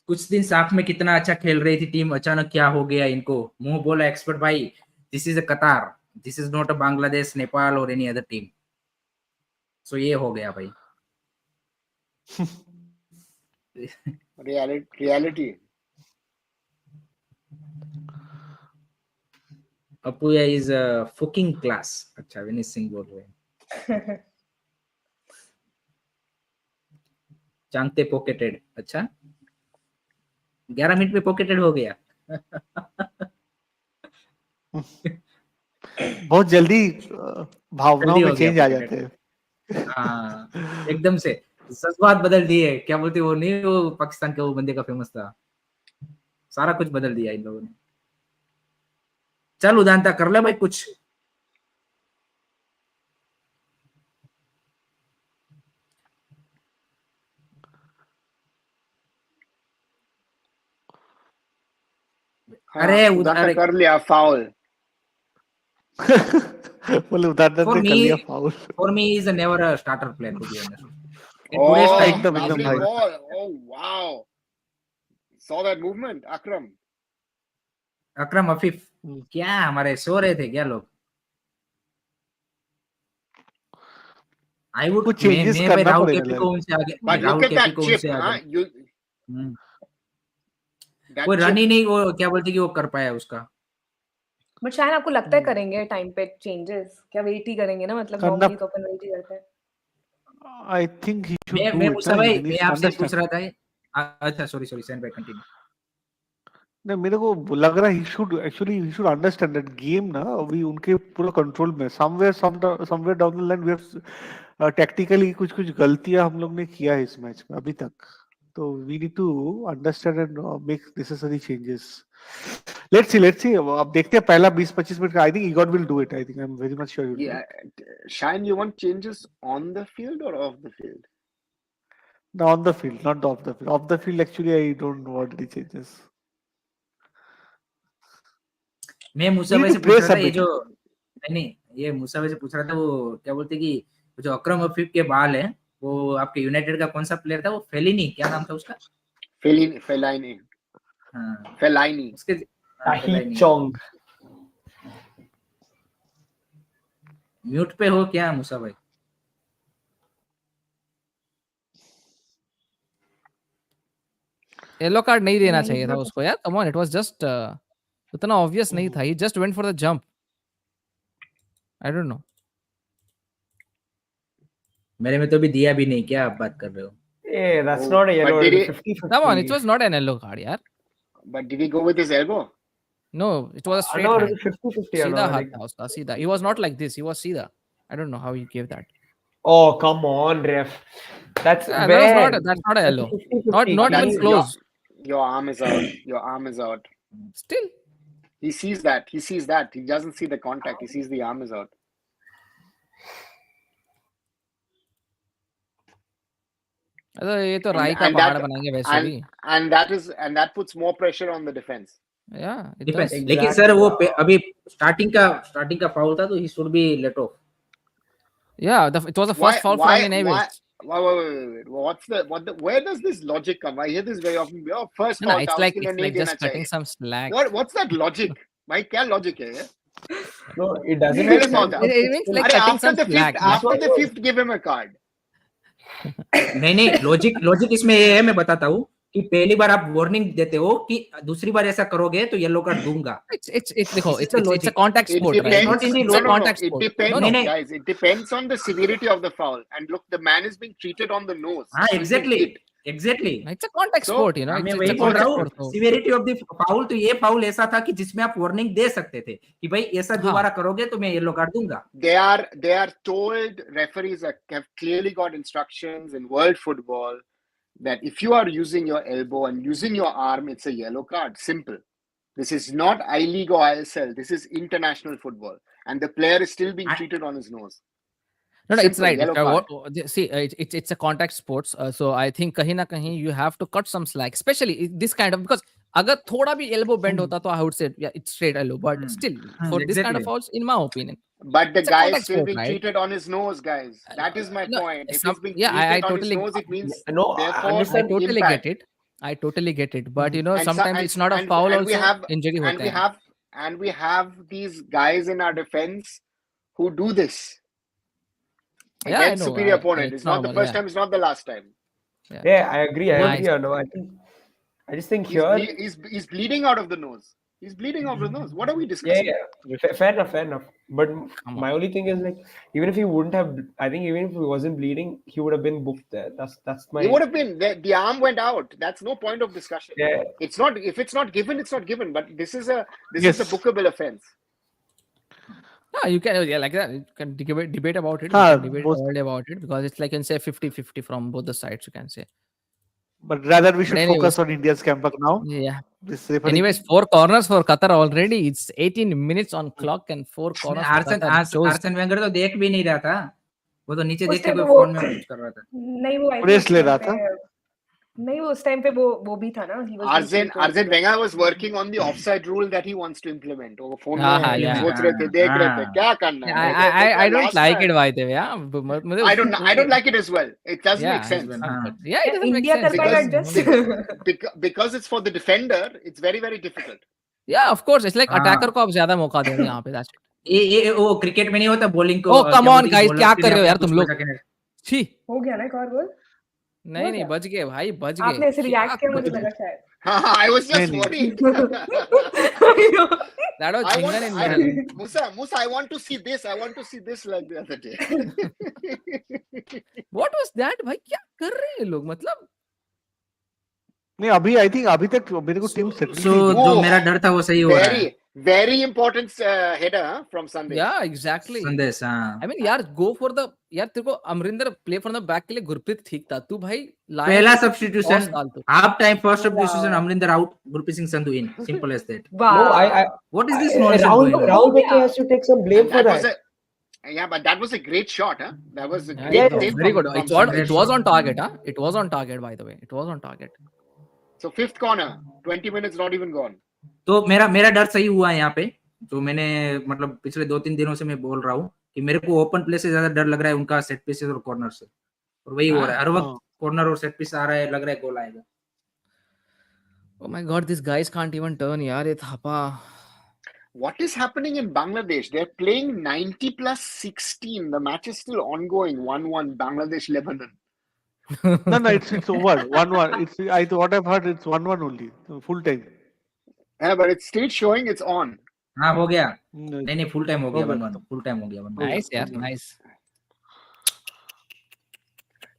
कुछ दिन साथ में कितना अच्छा खेल रही थी टीम, अचानक क्या हो गया इनको. मुंह बोला एक्सपर्ट भाई, दिस इज अ कतार, this is not a Bangladesh, Nepal और एनी अदर टीम. सो ये हो गया भाई. Reality. Apuia is fucking class. अच्छा विनीत सिंह बोल रहे हैं. चांगते पॉकेटेड. अच्छा 11 मिनट में पॉकेटेड हो गया. बहुत जल्दी भावनाओं जल्दी में हो गया चेंज आ pocketed. जाते हैं. हाँ एकदम से जज्बात बदल दिए. क्या बोलते वो नहीं, वो पाकिस्तान के वो बंदे का फेमस था. सारा कुछ बदल दिया इन लोगों ने. चल उदानता कर ले भाई कुछ. अरे उदाहरण कर लिया फाउल. बोले उदाहरण For ने कर me- लिया foul. For me, he is never a starter player to be honest. In Oh, today's time, एकदम lovely भाई. ball. Oh wow. Saw that movement, Akram. Akram Afif क्या हमारे सो रहे थे क्या लोग. आई वुड कुछ changes मैं करना राहुल पड़ेगा केपी को उनसे आगे. But Rahul look at KP that को chip, उनसे huh? आगे. That कोई रन chip. ही नहीं वो क्या बोलते कि वो कर पाया उसका. बट शायद आपको लगता है करेंगे टाइम पे चेंजेस? क्या वेट ही करेंगे ना, मतलब करना- नॉर्मली तो अपन वेट ही करते हैं. I think he should do मैं it. मुसा ना, भाई he मैं needs to आपसे understand. पूछ रहा था. अच्छा सॉरी सेंड बैक कंटिन्यू. नहीं मेरे को लग रहा है he should understand that game ना अभी उनके पूरा कंट्रोल में. somewhere down the line we have tactically कुछ गलतियां हम लोग ने किया है इस मैच में अभी तक. तो we need to understand and make necessary changes. Let's see. अब देखते हैं पहला 20-25 मिनट का. I think Egon will do it. I think I'm very much sure he'll do Yeah. it. Shine, you want changes on the field or off the field? No, on the field, not off the field. Off the field, actually, I don't want any changes. मैं मूसा We भाई need से to पूछ play रहा था ये submit. जो नहीं ये मूसा भाई से पूछ रहा था वो क्या बोलते कि जो अकरम हफीफ के बाल है वो आपके यूनाइटेड का कौन सा प्लेयर था वो फेलिनी क्या नाम था उसका Fellaini. हाँ Fellaini. उसके हाँ, Tahi फेलाइनी Chong. म्यूट पे हो क्या मूसा भाई येलो कार्ड नहीं देना नहीं, चाहिए था वो- उसको यार, come on, it was just उतना ऑब्वियस नहीं था, he just went for the jump, I don't know. मेरे में तो अभी दिया भी नहीं क्या आप बात कर रहे हो Hey, that's Oh, not a yellow. but did It's he? 50-50. Come on, it was not an yellow card यार, But did he go with his elbow? No it was a straight No, hand, it's 50-50. सीधा हाथ Like, था उसका, सीधा, he was not like this, he was सीधा, I don't know how he gave that. oh, come on, ref. That's Yeah, where. that's not a yellow, 50-50. not But even that's close. your arm is out. Your arm is out. Still, He sees that. He sees that. He doesn't see the contact. He sees the arm is out. अरे ये तो And, राई का and पहाड़ that बनाएंगे वैसे भी, and that puts more pressure on the defense. yeah it defence does. लेकिन Exactly. सर वो अभी स्टार्टिंग का फाउल था तो he should be let off Yeah, it was the first foul for him anyways. Wait. Where does this logic come? I hear this very often. Oh, first No, foul it's था, like उसके लिए नहीं देना just cutting चाहिए. some slack. What's that logic? भाई क्या logic है ये? No, it doesn't Tell make him all sense. that. It means like अरे cutting some slack. after the fifth, give him a card. नहीं लॉजिक इसमें ये है, मैं बताता हूँ कि पहली बार आप वार्निंग देते हो कि दूसरी बार ऐसा करोगे तो येलो कार्ड दूंगा. It's देखो, This is the it's a logic. contact It sport, right? depends. Not in the It's a no, contact It sport. depends, No, no. guys. It depends on the severity of the foul. And look, the man is being treated on the nose. हाँ He's been hit. Exactly It's a contact So, sport, you know. मैं It's वही a बोल रहा contact हूँ, sport. So, severity of the foul तो ये foul ऐसा था कि जिसमें आप वार्निंग दे सकते थे कि भाई ऐसा हाँ. दोबारा करोगे तो मैं येलो कार्ड दूंगा. They are told, referees have clearly got instructions in world football that if you are using your elbow and using your arm, it's a yellow card. Simple. This is not I-League or ISL. This is international football. And the player is still being I- treated on his nose. no, it's Simple, right. yellow card. See, it's a contact sports. So I think कहीं ना कहीं you have to cut some slack, especially this kind of, because अगर थोड़ा भी elbow bend होता तो I would say yeah, it's straight elbow. But still, for this kind of exactly. fouls, in my opinion, But the it's a guy is contact still sport, being right? treated on his nose, guys. That is my No, point. If some- he's being yeah, I treated on totally- his nose, it means No, I therefore I understand. totally impact. get it. I totally get it. But you know, And so- sometimes and- it's not a and- foul and we also. have- Injury And होता है. we have these guys in our defense who do this Yeah, I against know. superior opponent. It's It's not the normal, first yeah. time. It's not the last time. Yeah, I agree. I Nice. agree. No, I just think He's, here. he's bleeding out of the nose. He's bleeding out of the nose. What are we Yeah, discussing? fair enough. But Come my only thing is like, even if he wouldn't have, I think even if he wasn't bleeding, he would have been booked there. That's my. It would have been the arm went out. That's no point of discussion. Yeah. It's not if it's not given, it's not given. But this is a Yes. bookable offense. Yeah, you can, yeah, like that. You can debate about it. You हाँ, can debate both- all about it because it's like, you can say 50-50 from both the sides, you can say. But rather we should anyways- focus on India's comeback now. Yeah. This referee- Anyways, 4 corners for Qatar already. It's 18 minutes on clock and 4 corners for Qatar. Shows- arson Wenger तो देख भी नहीं रहा था, वो तो नीचे उस देख के time कोई पे वो- फोन में कुछ कर रहा था. नहीं वो I think Brace उस ले time रहा पे- था। नहीं वो उस टाइम पे वो भी था ना. He was Arsene being told. Wenger was working on the offside rule that he wants to implement. वो फोन हाँ, में yeah. सोच रहे थे, देख रहे थे, हाँ. क्या करना Yeah, है. I don't Last like man. it by the way. Yeah. मुझे- I don't like it as well. It doesn't Yeah, make sense. हाँ. Yeah, it doesn't make India sense. कर पाएगा Because- adjust. Because it's for the defender, it's very, very difficult. Yeah, of course. It's like हाँ. attacker को आप ज्यादा मौका दे रहे हो यहाँ पे. That's it. ये वो क्रिकेट में नहीं होता बॉलिंग को. Oh, come on, guys, क्या कर रहे हो यार तुम लोग? छी. हो गया ना एक और गोल. नहीं, बच गए भाई, बच गए. आपने ऐसे रिएक्ट क्या किया मुझे कर रहे लगा हो? शायद. I was just नहीं, worried. That was I Chingan in want, middle. Musa, I want to see this. I want to see this like the other day. What was that भाई? क्या कर रहे हैं लोग? मतलब नहीं अभी आई थिंक अभी तक मेरे को टीम सेटल सो जो मेरा डर था वो सही हो रहा है. Very, very important header from Sunday. yeah, exactly. संदेश. हाँ. I mean यार go for the, यार तेरे को Amarinder play from the back के लिए गुरप्रीत ठीक था. तू भाई पहला सब्स्टिट्यूशन, डाल तू. Half time first substitution, Amrinder out, Gurpreet Singh Sandhu in. Simple as that. Wow. No, I What is this nonsense Rahul going on? Rahul Beke has to take some blame for That was that. but that was a great shot, huh? That was a Yeah, great yeah, save very from- good. from It was on target, huh? It was on target, by the way. It was on target. So fifth corner, 20 minutes not even gone. तो मेरा डर सही हुआ यहाँ पे. जो मैंने मतलब पिछले 2-3 दिनों से मैं बोल रहा हूँ कि मेरे को ओपन प्ले से ज्यादा डर लग रहा है उनका सेट पीसेस और कॉर्नर से, और वही हो रहा है हर वक्त, कॉर्नर और सेट पीस आ रहा है, लग रहा है गोल आएगा। Oh my god, these guys can't even turn, यार ये Thapa. What is happening in Bangladesh? They're playing 90 plus 16. The match is still ongoing. 1-1 Bangladesh Lebanon. No, it's over. 1-1. What I've heard, it's 1-1 only. Full time. Yeah, but it's still showing it's on. हाँ हो गया, No, नहीं full time हो गया, हो गया 1-1 full time हो गया 1-1। Nice, यार, nice.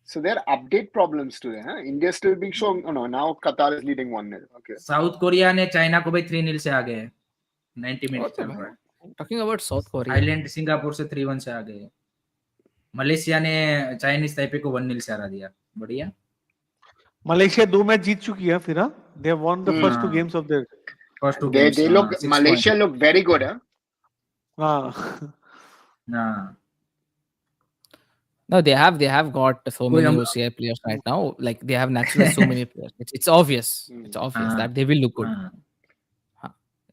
So there are update problems today. Huh? India still being shown. Oh no, now Qatar is leading 1-0. Okay. South Korea ने चाइना को भाई 3-0 से आगे है, 90 मिनट What the चल रहा है। hell? Talking about South Korea. Thailand Singapore से 3-1 से आगे है। मलेशिया ने चाइनीज ताइपे को 1-0 से हरा दिया, बढ़िया। मलेशिया 2 मैच जीत चुकी है फिर, they have won the first 2 हाँ। games of their. First two They games, look 6 Malaysia point. look very good. Huh? हाँ हाँ No, they have got so कोई many हम OCI players right now. Like they have naturalized so many players. It's obvious. It's obvious हाँ that they will look good. हाँ। Huh.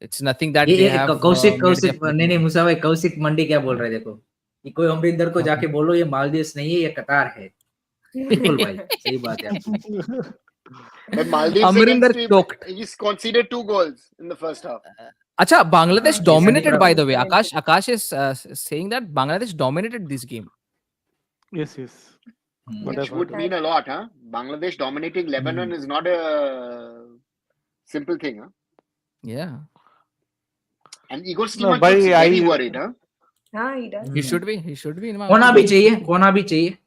It's nothing that ये they ये have Kaushik made Kaushik their नहीं नहीं मुसा भाई, कौशिक मंडी क्या बोल रहे हैं देखो, कि कोई अमरिंदर को जाके बोलो ये मालदीव्स नहीं है ये कतार है। बिल्कुल भाई सही बात है आपकी। But Maldives Amrinder against choked. he's conceded 2 goals in the first half. Acha, Bangladesh हाँ, dominated, ये by the सभी way. Akash is saying that Bangladesh dominated this game. yes what Which I've would heard. mean a lot, huh? Bangladesh dominating Lebanon is not a simple thing, huh? Yeah. And Igor No, Stimac but looks very I worried, huh? हाँ, he does. He should be. He should be. In my होना भी opinion. चाहिए, होना भी चाहिए।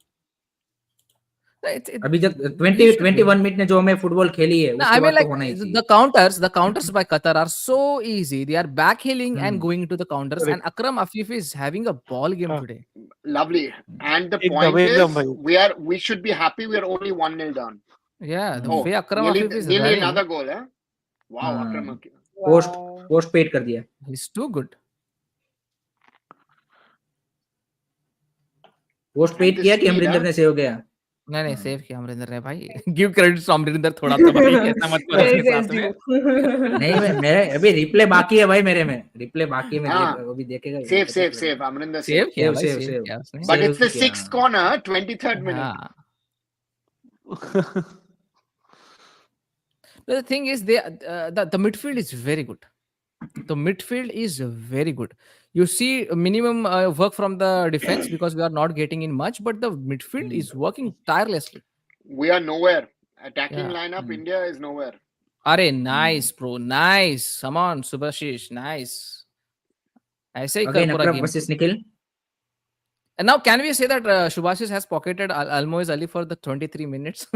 अभी जब 21 minute ने जो हमें फुटबॉल खेली है No, उसके I mean बाद तो like होना ही चाहिए। the counters by Qatar are so easy. They are backheeling and going into the counters. Correct. And Akram Afif is having a ball game हाँ, today. Lovely. And the एकदम point एकदम is, भाई we should be happy we are only 1-0 down. Yeah, the Oh, way Akram nearly, Afif is nearly running, another goal, huh? Wow, हाँ। Akram. Post paid कर दिया। he's too good. Post paid And the किया कि speed, Amarinder huh? ने save गया। नहीं save किया अमरिंदर ने भाई। गिव क्रेडिट टू अमरिंदर थोड़ा तो भाई, ऐसा मत करो Well, उसके there's साथ में। you. नहीं मेरे अभी रिप्ले बाकी है भाई, मेरे में रिप्ले बाकी है, मैं हाँ। अभी देखेगा। Save. Amrinder सेव किया भाई, सेव सेव किया उसने। But Save it's the किया। 6th corner, 23rd minute. हाँ। The thing is, the midfield is very good. The midfield is very good. You see minimum work from the defense because we are not getting in much, but the midfield is working tirelessly. We are nowhere. Attacking Yeah. lineup, India is nowhere. Are nice, bro. Nice. Come on, Subhashish. Nice. ऐसे ही कर again पूरा अकरम game. Versus Nikhil. And now, can we say that Subhashish has pocketed Almoez Ali for the 23 minutes?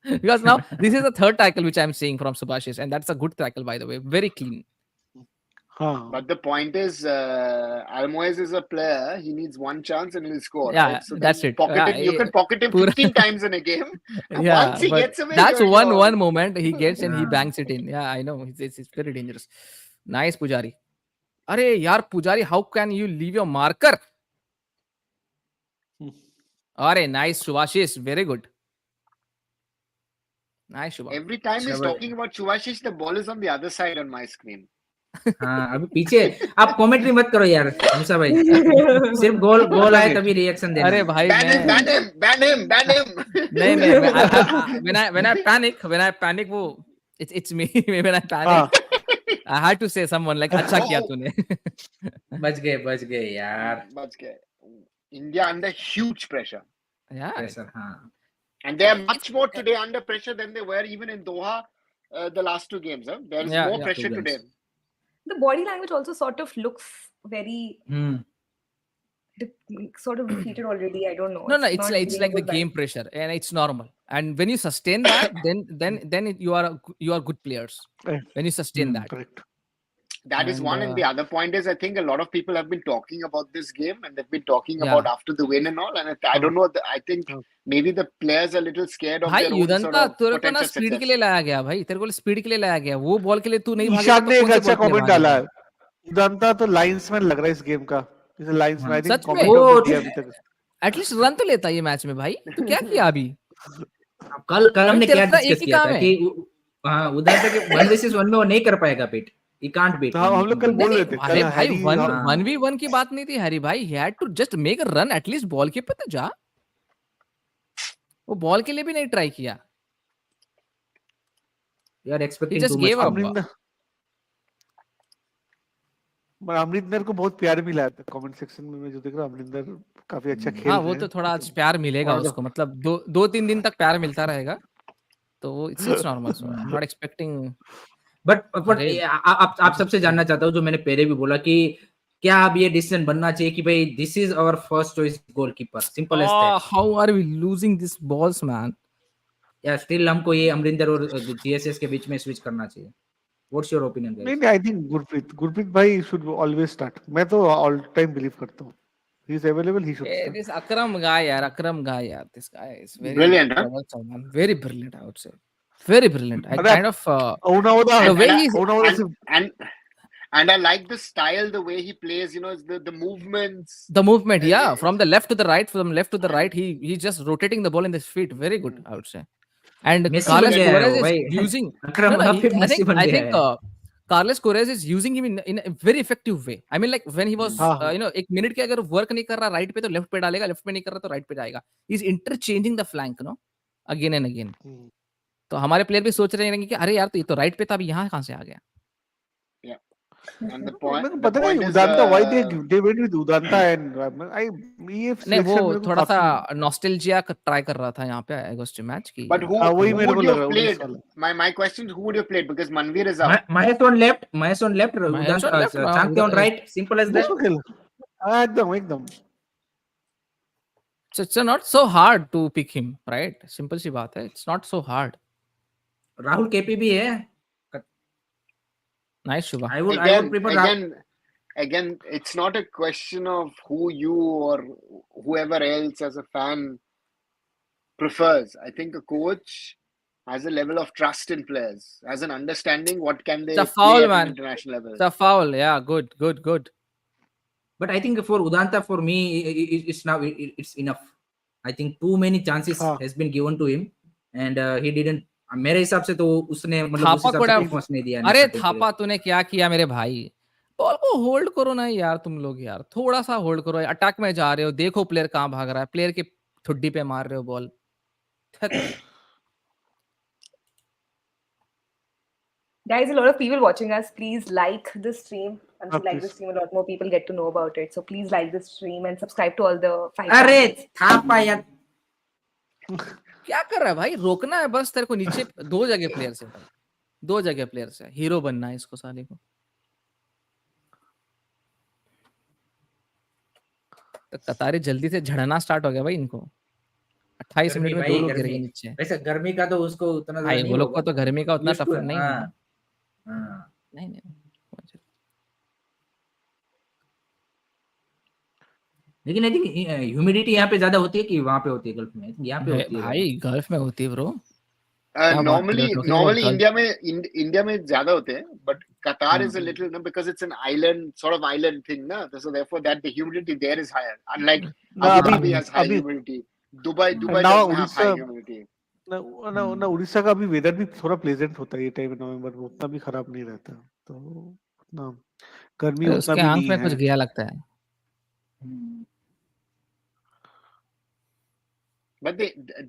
Because now this is the third tackle which I'm seeing from Subhashish, and that's a good tackle, by the way. Very clean. हाँ But the point is, Almoez is a player. He needs one chance and he'll score. Yeah, right? So that's then it. Pocket him, you can pocket him Pura- 15 times in a game. And Yeah, once he but gets away, that's you're one yours. moment he gets and he Yeah. bangs it in. Yeah, I know. It's very dangerous. Nice, Pujari. Arey, yaar, Pujari, how can you leave your marker? Arey, nice, Subhashish. Very good. Nice, Shubha. Every time he's Shabbat. talking about Shubhashish, the ball is on the other side on my screen. हाँ अभी पीछे आप commentary मत करो यार मुसा भाई, सिर्फ गोल आए तभी रिएक्शन देना। अरे भाई Ban him, मैं ban him. नहीं when I panic वो it's me when I panic I had to say someone like अच्छा किया तूने। बच गए यार। But India under huge pressure. Yeah, pressure हाँ। And they are much more today under pressure than they were even in Doha the last 2 games. Huh? There is more pressure 2 games. today. The body language also sort of looks very sort of defeated already. I don't know. no it's not like the giving good game vibes. pressure and it's normal, and when you sustain that then you are good players Right. when you sustain that. correct. That is And, one. And the other point is, I think a lot of people have been talking about this game and they've been talking Yeah. about after the win and all. And I don't know. I think maybe the players are a little scared of भाई their own sort युदंता of तेरे को ना potential speed के success. लिए लाया गया भाई, तेरे को स्पीड के लिए लाया गया, वो बॉल के लिए तू नहीं भागेगा ईशान तो ने एक कौन से अच्छा बॉल के लिए कमेंट डाला है, भागेगा? उदांता तो लाइंसमैन लग रहा है इस गेम का। इसे लाइंसमैन आई थिंक सच में? कमेंट वो ऑफ दिया अभी तक। एटलीस्ट रन तो लेता ये मैच में भाई, तू क्या किया अभी? कल हमने तेरा क्या तो एक डिस्कस ही किया काम था है। कि हाँ उधर तक 1 वर्सेस 1 में वो नहीं कर पाएगा पिट, he can't beat हाँ, him हम लोग in कल one बोल v रहे one. थे अरे कल भाई हैरी वन हाँ। 1v1 की बात नहीं थी हैरी भाई, he had to just make a run at least ball के पे तो जा, वो बॉल के लिए भी नहीं ट्राई किया, You are he expecting just too much gave up. from him. Amarinder को बहुत प्यार मिला है कमेंट सेक्शन में, मैं जो देख रहा हूँ अमरिंदर काफी अच्छा खेल हाँ रहे वो हैं तो थोड़ा आज मतलब प्यार मिलेगा One of the उसको, मतलब 2-3 दिन तक प्यार मिलता रहेगा, तो वो it's normal, so I am not expecting. But अरे आप सबसे जानना चाहता हूँ, जो मैंने पहले भी बोला कि क्या अब ये डिसीजन बनना चाहिए कि भाई this is our first choice goalkeeper, simple as that, how are we losing this balls man. या स्टिल हमको ये अमरिंदर और जीएसएस के बीच में स्विच करना चाहिए? व्हाट्स योर ओपिनियन नहीं गाइस? नहीं आई थिंक गुरप्रीत भाई शुड ऑलवेज स्टार्ट, मैं तो ऑल टाइम बिलीव करता हूँ he is available he should start. This Akram guy यार, this guy is very Brilliant, huh? troublesome man, very brilliant I would say, very brilliant. I अरे kind of ओनाओदा the way And he's ओनाओदा से and I like the style, the way he plays. You know, the movements. the movement, Uh, yeah, it's- from the left to the right, from left to the right, he's just rotating the ball in his feet, very good I would say. And Messi बन Carles गया है Queiroz वो is भाई, using अकरम no अब I Messi think बन गया है। Carles Queiroz is using him in a very effective way. I mean like when he was हाँ हाँ एक मिनट के अगर वर्क नहीं कर रहा राइट पे तो लेफ्ट पे डालेगा, लेफ्ट पे नहीं कर रहा तो राइट पे जाएगा, he's interchanging the flank again and again. तो हमारे प्लेयर भी सोच रहे हैं कि अरे यार तो ये तो राइट पे था, अभी यहाँ कहाँ से आ गया। And the मेरे को point, the पता नहीं point is, Udanta why they went with Udanta and I ये नहीं वो सिलेक्शन मेरे को थोड़ा सा काफी नॉस्टैल्जिया ट्राई कर रहा था यहाँ पे अगस्त मैच की। but हाँ वही who मेरे को would लग you रहा have है 19 played? वाला My question is, who would you have played? Because Manveer is out. Mahesh on left, Mahesh on Udanta, left, Changte on right, simple as that. उसको खेल हाँ एकदम एकदम So it's not so hard to pick him, right? Simple सी बात है, it's not so hard. Rahul KP भी है। Nice Shubha. I would prefer Again, it's not a question of who you or whoever else as a fan prefers. I think a coach has a level of trust in players, has an understanding what can they It's a play foul, at man. an international level. It's a foul, yeah, good. But I think for Udanta, for me, it's now it's enough. I think too many chances हाँ has been given to him, and he didn't. मेरे हिसाब से तो उसने मतलब उस थापा हिसाब को से परफॉर्मेंस नहीं दिया। अरे नेशनल टीम के लिए। थापा तूने क्या किया मेरे भाई, बॉल को होल्ड करो ना यार, तुम लोग यार थोड़ा सा होल्ड करो, अटैक में जा रहे हो, देखो प्लेयर कहाँ भाग रहा है, प्लेयर के ठुड्डी पे मार रहे हो ball. Guys, a lot of people watching us. Please like the stream. Once you like the please stream, a lot more people get to know about it. So please like the stream and subscribe to all the 5 अरे channels. Thapa यार, क्या कर रहा है भाई, रोकना है बस तेरे को, नीचे दो जगह प्लेयर्स है भाई, दो जगह प्लेयर्स है, हीरो बनना है इसको साले को। तो कतारी जल्दी से झड़ना स्टार्ट हो गया भाई इनको, 28 गर्मी मिनट में भाई, 2 लोग गिर गर्मी। गए नीचे। वैसे गर्मी का तो उसको उतना भाई नहीं वो लोग को होगा। तो गर्मी का उतना Used to टफ है, नहीं हाँ, है। हाँ। नहीं लेकिन आई थिंक ह्यूमिडिटी यहाँ पे ज्यादा होती है कि वहाँ पे होती है गल्फ में? यहाँ पे होती है भाई गल्फ में होती है ब्रो, क्या बात कर रहे हो, talking about Normally Gulf? India में ज़्यादा होते हैं, but Qatar is a हाँ। little, no, because it's an island, sort of island thing, na. So therefore that the humidity there is higher. Unlike ना Abu अभी Dhabi has high अभी humidity. Dubai ना doesn't have Orissa high humidity. ना उड़ीसा का भी weather भी थोड़ा pleasant होता है ये टाइम नवंबर में, उतना भी खराब नहीं रहता, तो उतना गर्मी अरे उतना उसके भी आंख नहीं में कुछ है। गया लगता है। But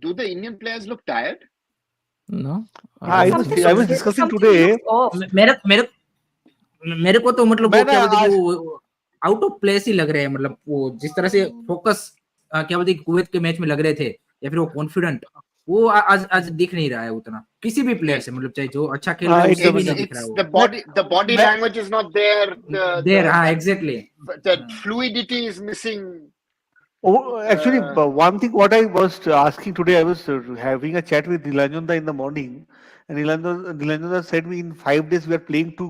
do the Indian players look tired? No, हाँ, I was discussing today. मेरे को तो मतलब वो मैं क्या ना बोलते हैं, वो आउट ऑफ प्लेस ही लग रहे हैं, मतलब वो जिस तरह से फोकस क्या बोलते हैं कुवैत के मैच में लग रहे थे, या फिर वो कॉन्फिडेंट, वो आज दिख नहीं रहा है उतना किसी भी प्लेयर से, मतलब चाहे जो अच्छा खेल रहा है उससे भी नहीं दिख रहा है वो। The body language is not there. हाँ, exactly. The fluidity is missing. Oh, actually, one thing what I was asking today, I was having a chat with Nilanjanda in the morning, and Nilanjanda said me in 5 days we are playing two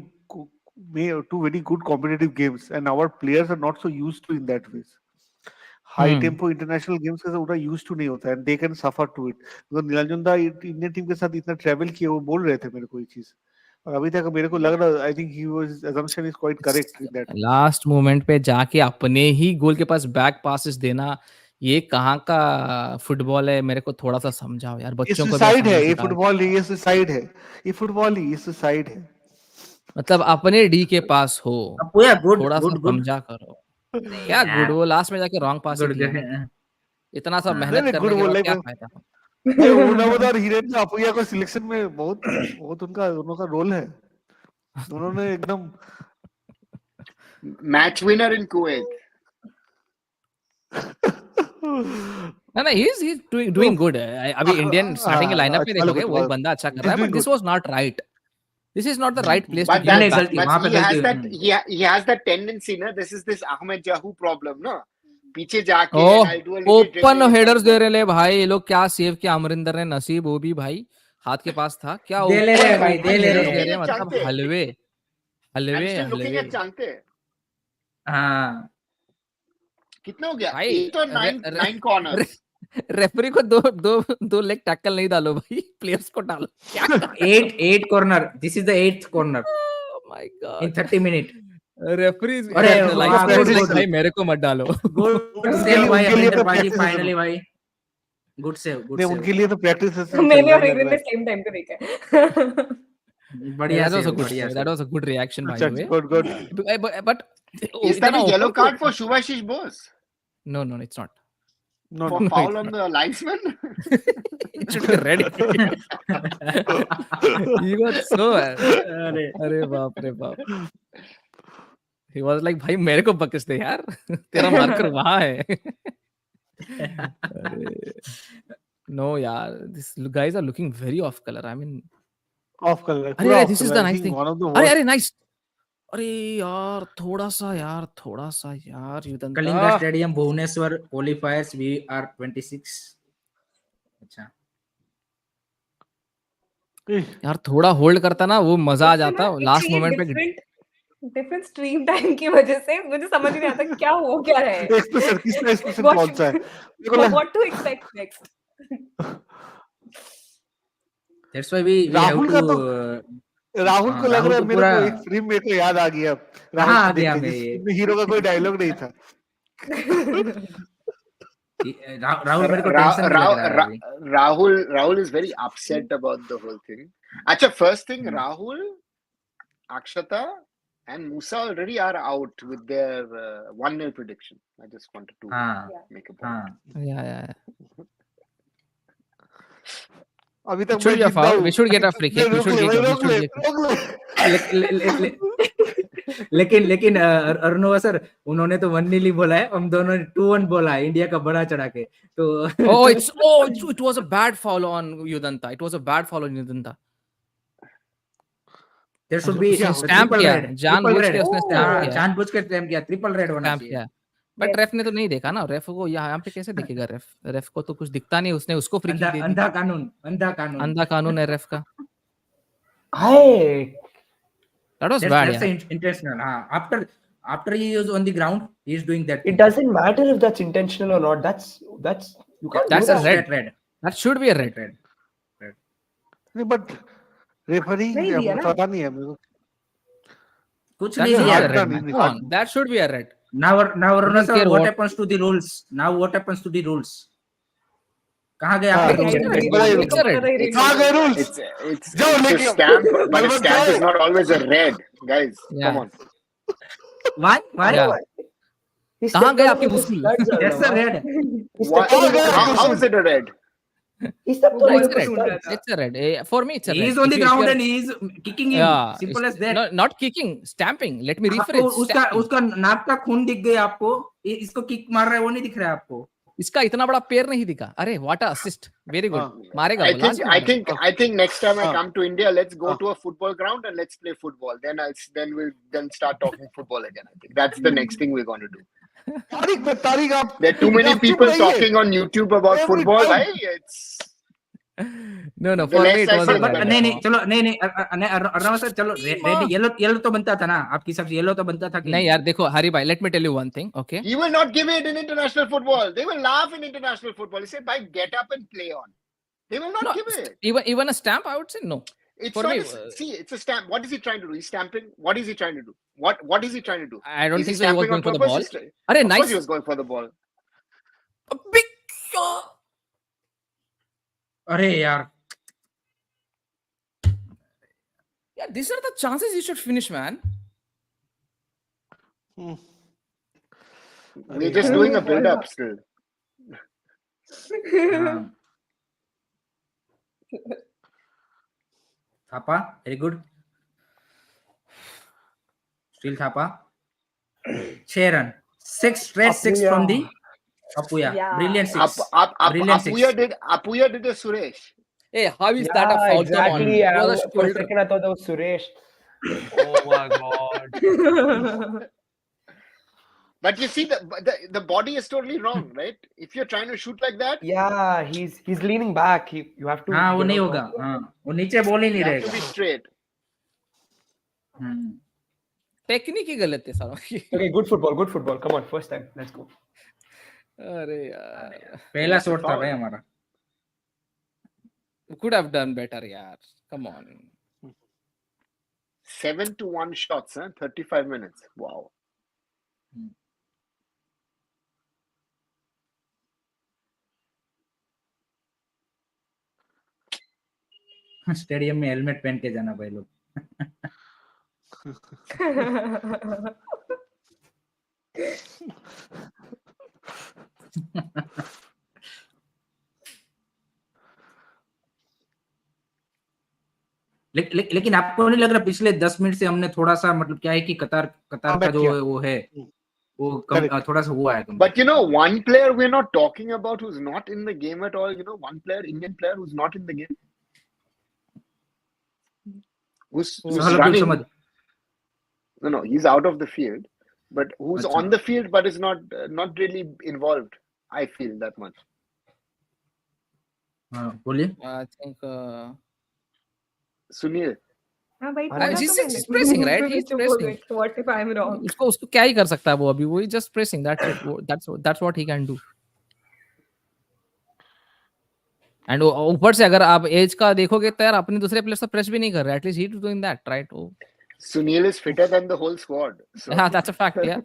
very good competitive games, and our players are not so used to in that ways. High tempo international games का उतना used to नहीं होता है, and they can suffer to it. because Nilanjanda Indian team के साथ इतना travel किया, वो बोल रहे थे मेरे को ये चीज, और अभी तक मेरे को लग रहा, I think his assumption is quite correct in that. Last moment पे जाके अपने ही गोल के पास बैक पासेस देना, ये कहाँ का फुटबॉल है, मेरे को थोड़ा सा समझाओ यार, बच्चों को भी साइड है आसानी ये सिखाओ। फुटबॉल, ये साइड है, ये फुटबॉल ही, ये साइड है। मतलब अपने डी के पास हो, अपुया गुड थोड़ा सा गुड गुड समझा करो। क्या गुड, वो लास्ट में जाके रॉन्ग पास ही गुड दिया ना। इतना सब हाँ। मेहनत नहीं गुड करने के बोल बाद रहे क्या भाई। फायदा। भाई ओनावद और हिरेन ने अपुया को सिलेक्शन में बहुत बहुत उनका दोनों का रोल है। दोनों ने एकदम Match winner in Kuwait. ना ही इज डूइंग गुड। अभी इंडियन स्टार्टिंग के लाइनअप में अच्छा देखोगे गुड वही बंदा अच्छा कर रहा इज है, but doing this good. Was not right. This is not the right place to But give नहीं, इट नहीं, बैक। गलती, but वहाँ पे he गलती has that हुई। he has that tendency, na. This is this Ahmed Jahu problem, na. पीछे जाके ओह, and I'll do a little open dribbling and headers they come रहे ले भाई ये लोग। क्या सेव किया अमरिंदर ने, नसीब वो भी भाई हाथ के पास था। क्या दे ले रहे ओपन भाई, दे ओपन ले हेडर्स रहे दे हैं। रहे हैं, मतलब Chante. हलवे I'm हलवे still looking हलवे at Chante. हाँ, कितना हो गया? भाई। 8 or 9 रे, 9 रे, corners. रेफरी को दो दो दो लेग टैकल नहीं डालो भाई, प्लेयर्स को डालो। क्या कर रहे हो? 8 corner, this is the 8th corner Oh my in God. 30 minutes। Referee अरे लाइक वाह, गुड लाइक गुड भाई मेरे को मत डालो। गुड उनके सेव लिए भाई उनके लिए अमरिंदर तो पाजी, प्रैक्टिस है फाइनली दोनों। भाई, गुड सेव गुड नहीं सेव। उनके लिए तो प्रैक्टिस सेशन चल मैंने रहा और है लग रिविन रहा ने है। सेम टाइम पे देखा है। बढ़िया That was a save, good बढ़िया save. That save. was a good reaction by अच्छा the way. Good good. But Is that इतना a yellow ऊपर क्यों? card for Shubhashish Bose? No, no, it's not. No For no No, foul it's on not. the linesman? It should be red. He was so. अरे अरे बाप रे बाप। He was like भाई मेरे को बकस दे यार, तेरा मार्कर वहाँ है। अरे no यार, these guys are looking very off color. I mean, off colour है अरे पूरा अरे off this is colour the I nice think thing. One of the अरे वर्स्ट। अरे nice. अरे यार थोड़ा सा यार Udanta. Kalinga stadium Bhubaneswar qualifiers we are 26। अच्छा, यार थोड़ा होल्ड करता ना वो मजा आ जाता लास्ट मोमेंट पे। डिफरेंट स्ट्रीम टाइम की वजह से मुझे समझ नहीं आता क्या हो क्या रहा है। एक्सप्रेशन किसका एक्सप्रेशन कौन सा है? मेरे को What to expect next? That's why we have Rahul too. का तो राहुल को लग राहुल रहा है को मेरे पूरा को एक फ्रेम मेरे को याद आ गया राहुल कहाँ आ को देख गया के मैं जिसमें हीरो का कोई डायलॉग नहीं था। राहुल मेरे को टेंशन में लग रहा है अभी। Rahul is very upset about the whole thing. Actually, first thing, Rahul, Akshata, and Musa already are out with their 1-0 prediction. I just wanted to हाँ make a point. हाँ, Yeah. अभी तक It should मैं be a जिंदा foul. हूँ। We should get a free kick. We रोक should ले get. भाई We रोक should ले get. रोक ले। लेकिन अरुणवा सर, उन्होंने तो 1-0 ही बोला है, हम दोनों ने 2-1 बोला है इंडिया का बड़ा चढ़ा के। तो It was a bad foul on Yudanta. It was a bad foul on Yudanta. There should be stamp triple किया, रेड, जानबूझ के उसने स्टैम्प किया। जानबूझ के स्टैम्प किया, ट्रिपल रेड होना स्टैम्प चाहिए। किया। बट रेफ ने तो नहीं देखा ना, रेफ को यहाँ पे कैसे दिखेगा? रेफ को तो कुछ दिखता नहीं, उसने उसको फ्री किक दे दी। अंधा कानून, अंधा कानून, अंधा कानून है रेफ का। Hey, That was bad that's यार। intentional। हाँ, after he is on the ground, he is doing that it doesn't matter if that's intentional or not. That's you can't That's do a that. red. That should be a red. नहीं but referee नहीं दिया ना। पता नहीं है मेरे को। कुछ That नहीं should be दिया। a red. नहीं, Come on, that should be a red. Now Aruna sir, care what what- happens to the rules? Now what happens to the rules? कहाँ गए हाँ, आपके rules rules? नहीं, बताइए It's a red. कहाँ गए रूल्स? It's जाओ a लेके आओ। stamp, but a Balwant stamp जाओ। is not always a red, guys. Yeah. Come on. Why? Yeah. He कहाँ stepped गए on आपके his मुस्कुल? studs, That's a Arnav. red. He Why, stepped on his How how is it a red? He stepped on It's his a red. studs. It's a red. For me, it's a red. He is on If the you- if ground you're- and he is kicking him. Yeah, Simple it's- as that. No, not kicking, stamping. Let me आपको rephrase. उसका Stamping. उसका नाक का खून दिख गया आपको, इसको किक मार रहा है वो नहीं दिख रहा है आपको। इसका इतना बड़ा पैर नहीं दिखा। अरे what a assist, very good. मारेगा वो, लास्ट में मारेगा। I think next time I हाँ. come to India, let's go to a football ground and let's play football. Then we'll start talking football again. I think that's the next thing we're going to do. तारीख आप There are too many आप चुप people रहिए। talking on YouTube about Every football. time. Right? It's No, The for me less it I was say, a the red. better. नहीं चलो नहीं Arunava sir, चलो red yellow तो बनता था ना आपकी हिसाब से, येलो तो बनता था कि नहीं यार देखो हरी भाई, let me tell you one thing, okay? he will not give it in international football. They will laugh in international football. He said, "Bhai, get up and play on." They will not No, give it. even a stamp, I would say no. It's For not. me, See, it's a stamp. What is he trying to do? He's stamping. What is he trying to do? What is he trying to do? I don't Is he think so. He was stamping on going for the purpose? ball. He's try- अरे Of course, nice. he was going for the ball. A big shot. अरे यार Yeah, these are the chances he should finish, man. Hmm. We're just doing a build up still. हाँ. Thapa, very good. Still Thapa. 6 run. 6 straight 6 from the Apuya. Yeah. Brilliant 6. Brilliant 6. Apuya did a Suresh. Hey, how is that a Yeah, foul? exactly. Come on. It was a For a shoulder. second, I thought that was Suresh. Oh my god. But you see, the body is totally wrong, right? If you're trying to shoot like that, Yeah, he's leaning back. You have to. हाँ वो you नहीं know, होगा. हाँ वो नीचे ball ही नहीं you have to रहेगा. be straight. Technique ही गलत है सारा. Okay, good football, good football. Come on, first time. Let's go. अरे यार. पहला शॉट था भाई हमारा. Could have done better, yaar. Come on. 7-1 shots, huh? 35 minutes. Wow. Stadium में हेलमेट पहन के जाना भाई लोग. लेकिन आपको नहीं लग रहा पिछले 10 मिनट से हमने थोड़ा सा मतलब क्या है कि कतार का जो वो है वो कम थोड़ा सा हुआ है. But you know, one player we're not talking about who's not in the game at all. You know, one player, Indian player who's not in the game. Who's running? No, he's out of the field. But who's on the field but is not really involved. I feel that much. बोलिए. I think Sunil. हाँ भाई he's pressing, right? He's pressing. What if I'm wrong? उसको क्या ही कर सकता है वो अभी. वो just pressing. That's what he can do. And ऊपर से अगर आप एज का देखोगे तो यार अपने दूसरे प्लेयर्स तो प्रेस भी नहीं कर रहे. At least he's doing that, right? Sunil is fitter than the whole squad. So. Yeah, that's a fact. Yeah.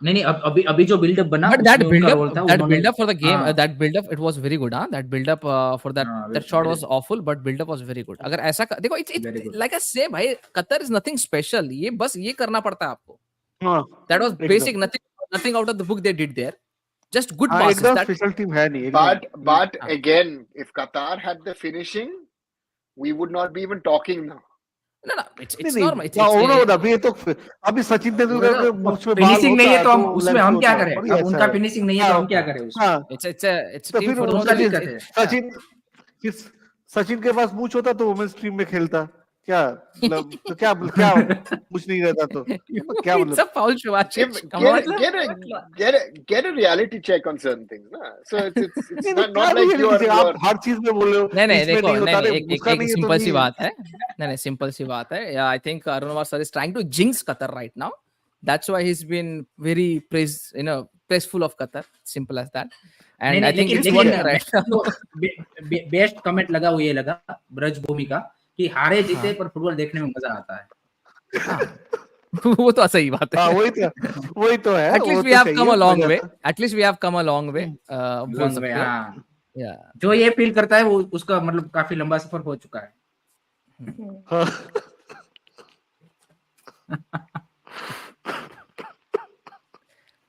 नहीं अभी जो बिल्डअप बना. But that build-up for the game, that build-up it was very good. That build-up for that shot was awful, but build-up was very good. अगर ऐसा देखो, it's like I say, भाई, Qatar is nothing special. ये बस ये करना पड़ता है आपको. That was basic, nothing out of the book they did there. Just good passes. एकदम special team है नहीं. But again, if Qatar had the finishing, we would not be even talking now. No, it's normal. अभी सचिन तेंदुलकर के मुझ में finishing नहीं है तो हम उसमें हम क्या करें. अब उनका फिनिशिंग नहीं है तो हम क्या करें उसमें. It's a team for Sachin के पास मूछ होता तो वुमेन्स टीम में खेलता. क्या मुझ नहीं रहता तो क्या मतलब. It's a foul, Shivaji. Get a reality check on certain things, na? So it's not like you're आप हर चीज में बोल रहे हो. नहीं देखो, एक सिंपल सी बात है. नहीं सिंपल सी बात है. Yeah, I think Arunawar sir is trying to jinx Qatar right now. That's why he's been very praiseful of Qatar. Simple as that. And I think it's working right now. Best comment लगा वो ये लगा ब्रज भूमि का कि हारे जीते पर football देखने में मजा आता है. वो तो सही बात है. वही तो है. At least we have come a long way. At least we have come a long way. जो ये फील करता है वो उसका मतलब काफी लंबा सफर हो चुका है.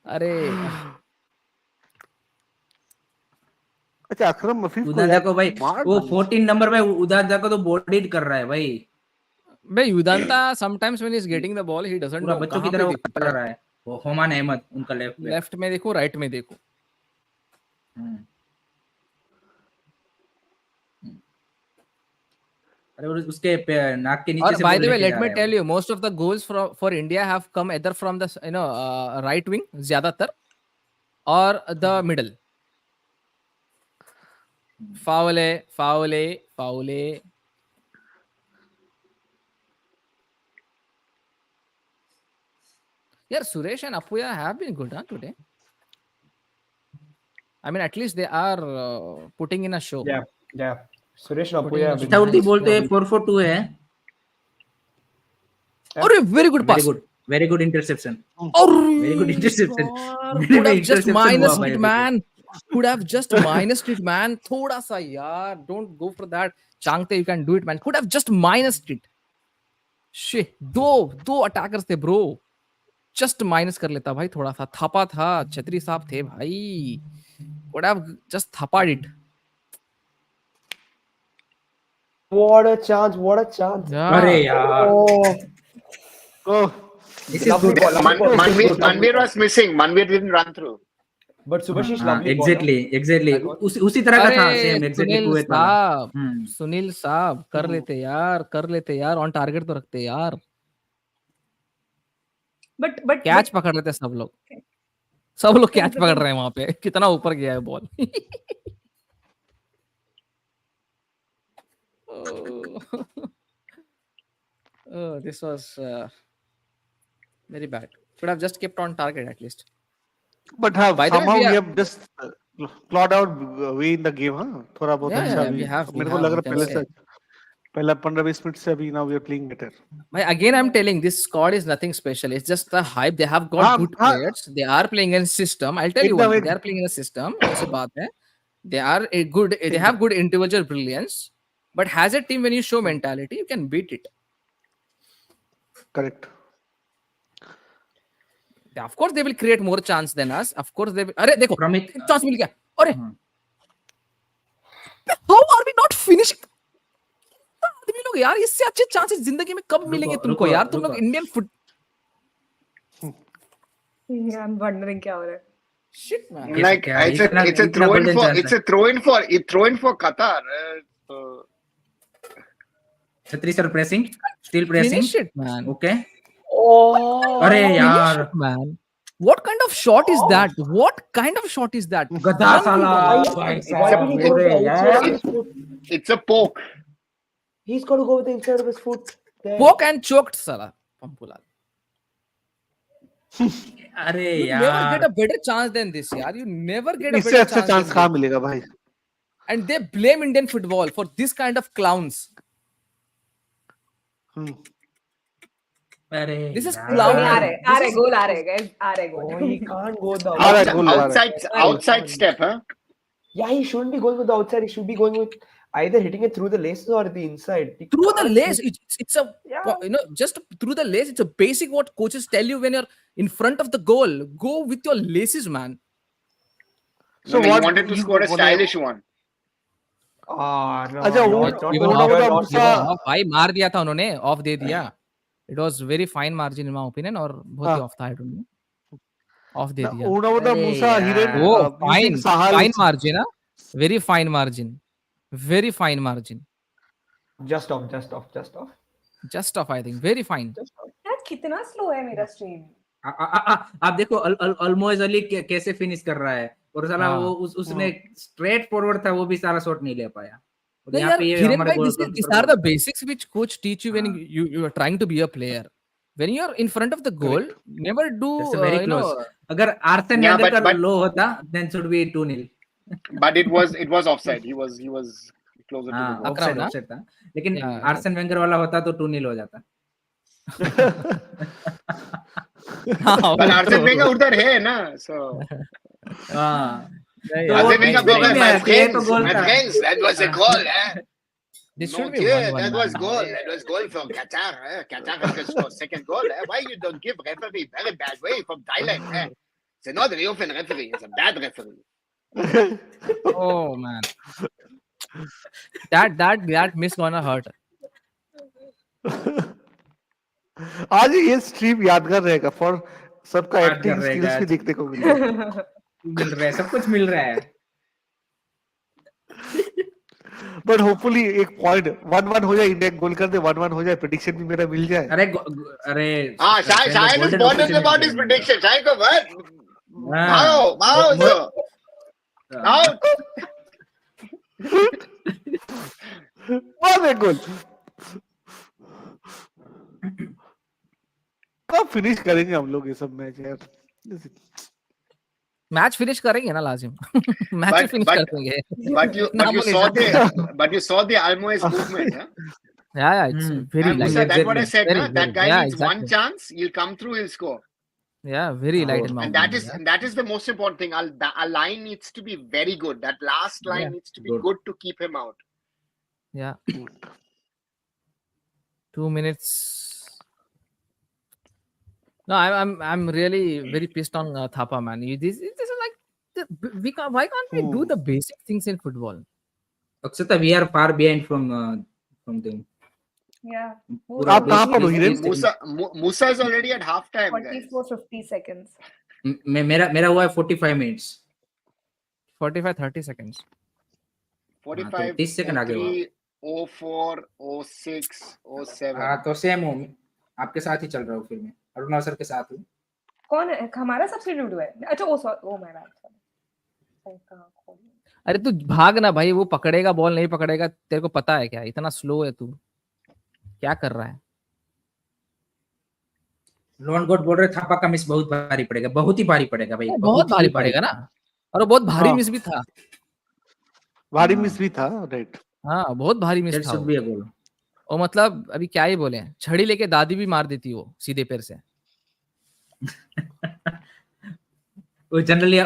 अरे अच्छा अकरम मफीफ उदादा को भाई वो 14 नंबर पे उदादा को तो बॉडी कर रहा है भाई. Udanta sometimes when he's getting the ball he doesn't know. बच्चों की तरह वो कर रहा है. वो होमान अहमद उनका लेफ्ट में देखो, राइट में देखो. अरे उसके नाक के नीचे और से. by the way, let me tell you, most of the goals for India have come either from the right wing ज्यादातर or the middle. Foul. Yeah, Suresh and Apuya have been good today. I mean, at least they are putting in a show. Yeah. Suresh and Apuya. Saudi बोलते हैं 4-4-2 है. और very good pass. Very good interception. Very good interception. Could have just minus it, man. Could have just minus it, man. थोड़ा सा यार. Don't go for that. Changte, you can do it, man. Could have just minused it. Shit, दो attackers थे bro, just minus कर लेता भाई, थोड़ा सा थपा था, छतरी साहब थे भाई, could have just thapad it. What a chance! What a chance! Yeah. अरे यार, Oh, Oh, this is lovely good. ball, lovely ball. Manvir was missing. Manvir didn't run through. But Subhashish, हाँ, lovely ball. exactly. उसी तरह का था, same exactly Sunil Kuwait वाला. साहब, सुनील साहब कर लेते यार, ऑन टारगेट तो रखते यार, But कैच पकड़ लेते सब लोग कैच पकड़ रहे हैं वहां पे, कितना ऊपर गया है ball. Oh, this was very bad. Should have just kept on target at least. but By the way, somehow we we are- have just clawed out way in the game, हाँ? थोड़ा बहुत Yeah, अच्छा yeah, भी. we have, मेरे को लग we रहा can पहले say. से पहला 15-20 मिनट से अभी now we are playing better. Again, I'm telling, this squad is nothing special. It's just the hype. They have got good players. They are playing in a system. I'll tell you one thing. They are playing in a system. ऐसे बात है. They are a good. They have good individual brilliance. But as a team, when you show mentality, you can beat it. Correct. Yeah, of course, they will create more chance than us. Of course, they will. अरे देखो, Pramit, chance मिल गया. अरे, how are we not finishing? आदमी लोग यार, इससे अच्छे chances जिंदगी में कब मिलेंगे तुमको यार? तुम लोग Indian foot. Yeah, I'm wondering क्या हो रहा है. Shit, man. Like it's a throw in for Qatar. छतरी sir pressing, still pressing. Finish it, man. Okay. Oh, अरे Finish यार, it, man. What kind of shot is that? What kind of shot is that? गधा साला. why did he go with the inside of his foot? It's a poke. He's got to go with the inside of his foot. There. Poke and choked, Salah. Pampula. अरे You never यार, get a better chance than this, yaar. You never get a इससे better अच्छा chance. Chance than कहाँ this. मिलेगा भाई? And they blame Indian football for this kind of clowns. अरे This is यार. clown. आ रहे गोल आ रहे guys, आ रहे Oh, goal. he can't go with the आ रहा है, गोल आ रहा है. Outside step, huh? Yeah, he shouldn't be going with the outside. He should be going with either hitting it through the laces or the inside. He Through the can't lace, hit- it's a, just through the lace. It's a basic what coaches tell you when you're in front of the goal. Go with your laces, man. So So he what wanted to you score a wanna- stylish one. Ah, no, अच्छा, no, वो- not- Even वो- not- वो- not- वो- not- वो- भाई मार दिया था उन्होंने, ऑफ दे दिया. It was very fine margin in my opinion, और बहुत ही ऑफ था. I don't know. Off दे दिया. Una with the अरे Musa, he यार. didn't. Oh, using fine, Sahal. fine margin, huh? Very fine margin. Very fine margin. just off, just off, just off. Just off, I think. Very fine. यार कितना slow है मेरा stream. आप देखो अलमोज अली कैसे finish कर रहा है, और साला हाँ. वो उसने स्ट्रेट फॉरवर्ड था, वो भी सारा शॉट नहीं ले पाया. और No, यहाँ यार, पे ये Hiren हमारे bhai, goal these are the basics which coach teach you when you are trying to be a player. When you are in front of the goal, never do. very close. अगर arson Yeah, Wenger का but- लो होता, then should be 2-0. But it was offside. He was closer to the हाँ, goal. Offside ना? Offside था, लेकिन Yeah. Arson Wenger वाला होता तो 2-0 हो जाता. हाँ, But Arsene Wenger उधर है ना, so हाँ, तो Arsene वो Wenger फिर बोला, नहीं my है, तो ये तो friends, गोल my था. friends, that was a goal, eh? This No, should be yeah, 1-1. that was man. goal. That was goal from Qatar. Qatar has to score second goal. Why you don't give referee very bad way from Thailand? It's not a real fan referee. It's a bad referee. Oh man. That miss gonna hurt. आज ये stream यादगार रहेगा for सबका यादगार acting रहेगा skills भी आज. देखने को मिलेगा. मिल रहा है, सब कुछ मिल रहा है. बट होपफुली एक पॉइंट 1-1 हो जाए, इंडिया गोल कर दे, 1-1 हो जाए, प्रेडिक्शन भी मेरा मिल जाए. अरे Shahid is bothered about his prediction. Shahid को what? हाँ. Mao, so. Out. और एक गोल. कब फिनिश करेंगे हम लोग ये सब मैच यार? मैच फिनिश करेंगे ना लाजिम. मैच फिनिश कर देंगे. But you saw the Almoez movement, huh? Yeah, it's very light. Musa, that's what I said. Very, Huh? That guy yeah, needs exactly. one chance. He'll come through. He'll score. Yeah, very light in my And opinion. that is the most important thing. Our line needs to be very good. That last line Yeah. needs to be Good. good to keep him out. Yeah, 2 minutes. No, I'm really very pissed on Thapa, man. This is like we can't. Why can't we do the basic things in football? Akshata, we are far behind from them. Yeah. पूरा आप कहाँ पर हो Hiren? Musa is already at halftime, guys. 44-50 seconds. मेरा हुआ है 45 minutes 45-30 seconds. 45, 30 second आगे हुआ 03, 04, 06, 07. हाँ तो सेम हो, आपके साथ ही चल रहा हूँ फिर मैं अरुणा सर के साथ हूँ। कौन है हमारा सब्स्टिट्यूट हुआ है? अच्छा ओ माय बैड। अरे तू भाग ना भाई, वो पकड़ेगा बॉल नहीं पकड़ेगा तेरे को पता है क्या? इतना स्लो है तू, क्या कर रहा है? लॉन गोड बोल रहे थापा का मिस बहुत भारी पड़ेगा, बहुत ही भारी पड़ेगा भाई, बहुत भारी पड़ेगा ना, और वो बहुत भारी हाँ। मिस भी था। भारी मिस भी था, राइट। हाँ बहुत भारी मिस That था should वो। be a goal. और मतलब अभी क्या ही बोले, छड़ी लेके दादी भी मार देती वो सीधे पैर से। वो जनरली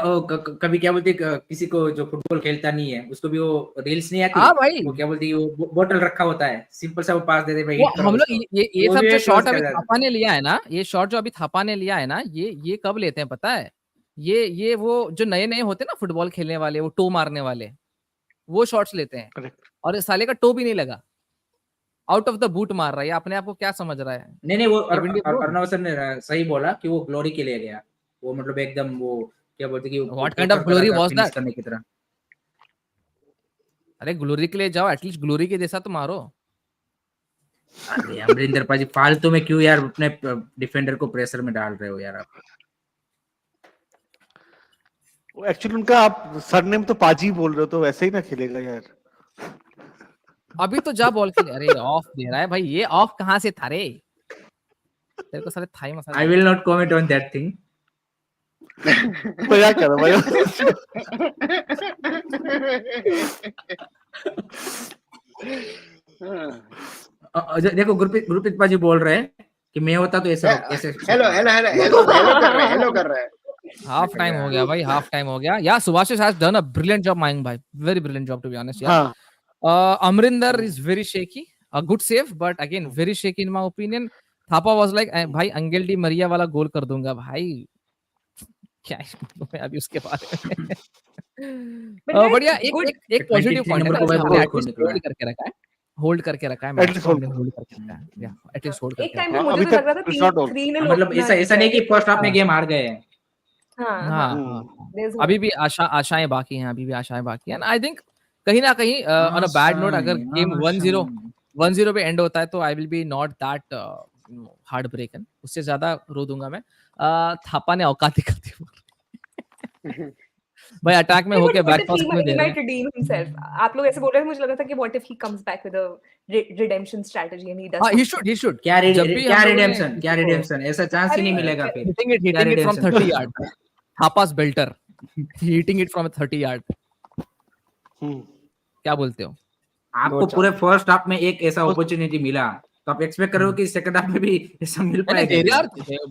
कभी क्या बोलते किसी को जो फुटबॉल खेलता नहीं है उसको भी वो रील्स नहीं आती, हाँ भाई, वो क्या बोलती है वो बोतल रखा होता है, सिंपल सा वो पास दे दे भाई, वो hit करो हम लोग उसको। ये वो सब भी जो एक शॉट close अभी कर जाता है। थापा ने लिया है ना, ये शॉट जो अभी थापा ने लिया है ना, ये कब लेते हैं पता है? ये वो जो नए नए होते हैं ना फुटबॉल खेलने वाले, वो टो मारने वाले, वो शॉट्स लेते हैं। करेक्ट। और इस साले का टो भी नहीं लगा, आउट ऑफ द बूट मार रहा है। ये अपने आप को क्या समझ रहा है? नहीं वो Kevin De Bruyne? Arnav sir ने सही बोला कि वो ग्लोरी के लिए गया, वो मतलब एकदम वो क्या बोलते कि What kind of glory was finish that? करने की तरह। अरे ग्लोरी के लिए जाओ, एटलीस्ट ग्लोरी के जैसा तो मारो। अरे अमरिंदर पाजी फालतू में क्यों यार अपने डिफेंडर को प्रेशर में डाल रहे हो यार आप। एक्चुअली उनका आप सरनेम तो पाजी बोल रहे हो, तो वैसे ही ना खेलेगा यार। अभी तो जा बॉल खेले। अरे ऑफ दे रहा है भाई, ये ऑफ कहाँ से था रे? तेरे को सारे Thai masala. I will not comment on that thing. तो क्या करो भाई? देखो गुरप्रीत पाजी बोल रहे हैं कि मैं होता तो ऐसे ऐसे। हेलो कर रहा है। हाफ टाइम हो गया भाई, हाफ टाइम हो गया। Yeah Subhasish has done a brilliant job माइंग भाई, very brilliant job to be honest यार। Amrinder is very shaky, a good save but again very shaky in my opinion. Thapa was like भाई अंगेल Di Maria वाला गोल कर दूंगा भाई, क्या मैं अभी उसके बारे में। बढ़िया एक पॉजिटिव पॉइंट है, होल्ड करके रखा है, होल्ड करके रखा है मैच को, हमने होल्ड करके रखा है या एटलीस्ट होल्ड करके। एक टाइम पे मुझे तो लग रहा था 3-3 मतलब ऐसा नहीं कि फर्स्ट हाफ में गेम हार गए हैं। हाँ अभी भी आशाएं बाकी हैं, अभी भी आशाएं बाकी हैं। आई थिंक कहीं ना कहीं ऑन अ बैड नोट अगर गेम 1-0 पे एंड होता है तो I will be not that heart ब्रेकन, उससे ज्यादा रो दूंगा मैं। थापा ने औकात दिखा दी भाई, अटैक में होके बैक पास क्यों दे रहे हैं? redeem himself. आप लोग ऐसे बोल रहे थे, मुझे लगा था कि what if he comes back with a redemption strategy and he does he should क्या रिडेम्पशन ऐसा चांस ही नहीं मिलेगा फिर। hitting it from 30 yards, Thapa's belter hitting it from 30 yards। क्या बोलते हो? आपको पूरे फर्स्ट हाफ में एक ऐसा अपॉर्चुनिटी मिला तो आप एक्सपेक्ट कर रहे हो कि सेकंड हाफ में भी ऐसा मिल पाएगा?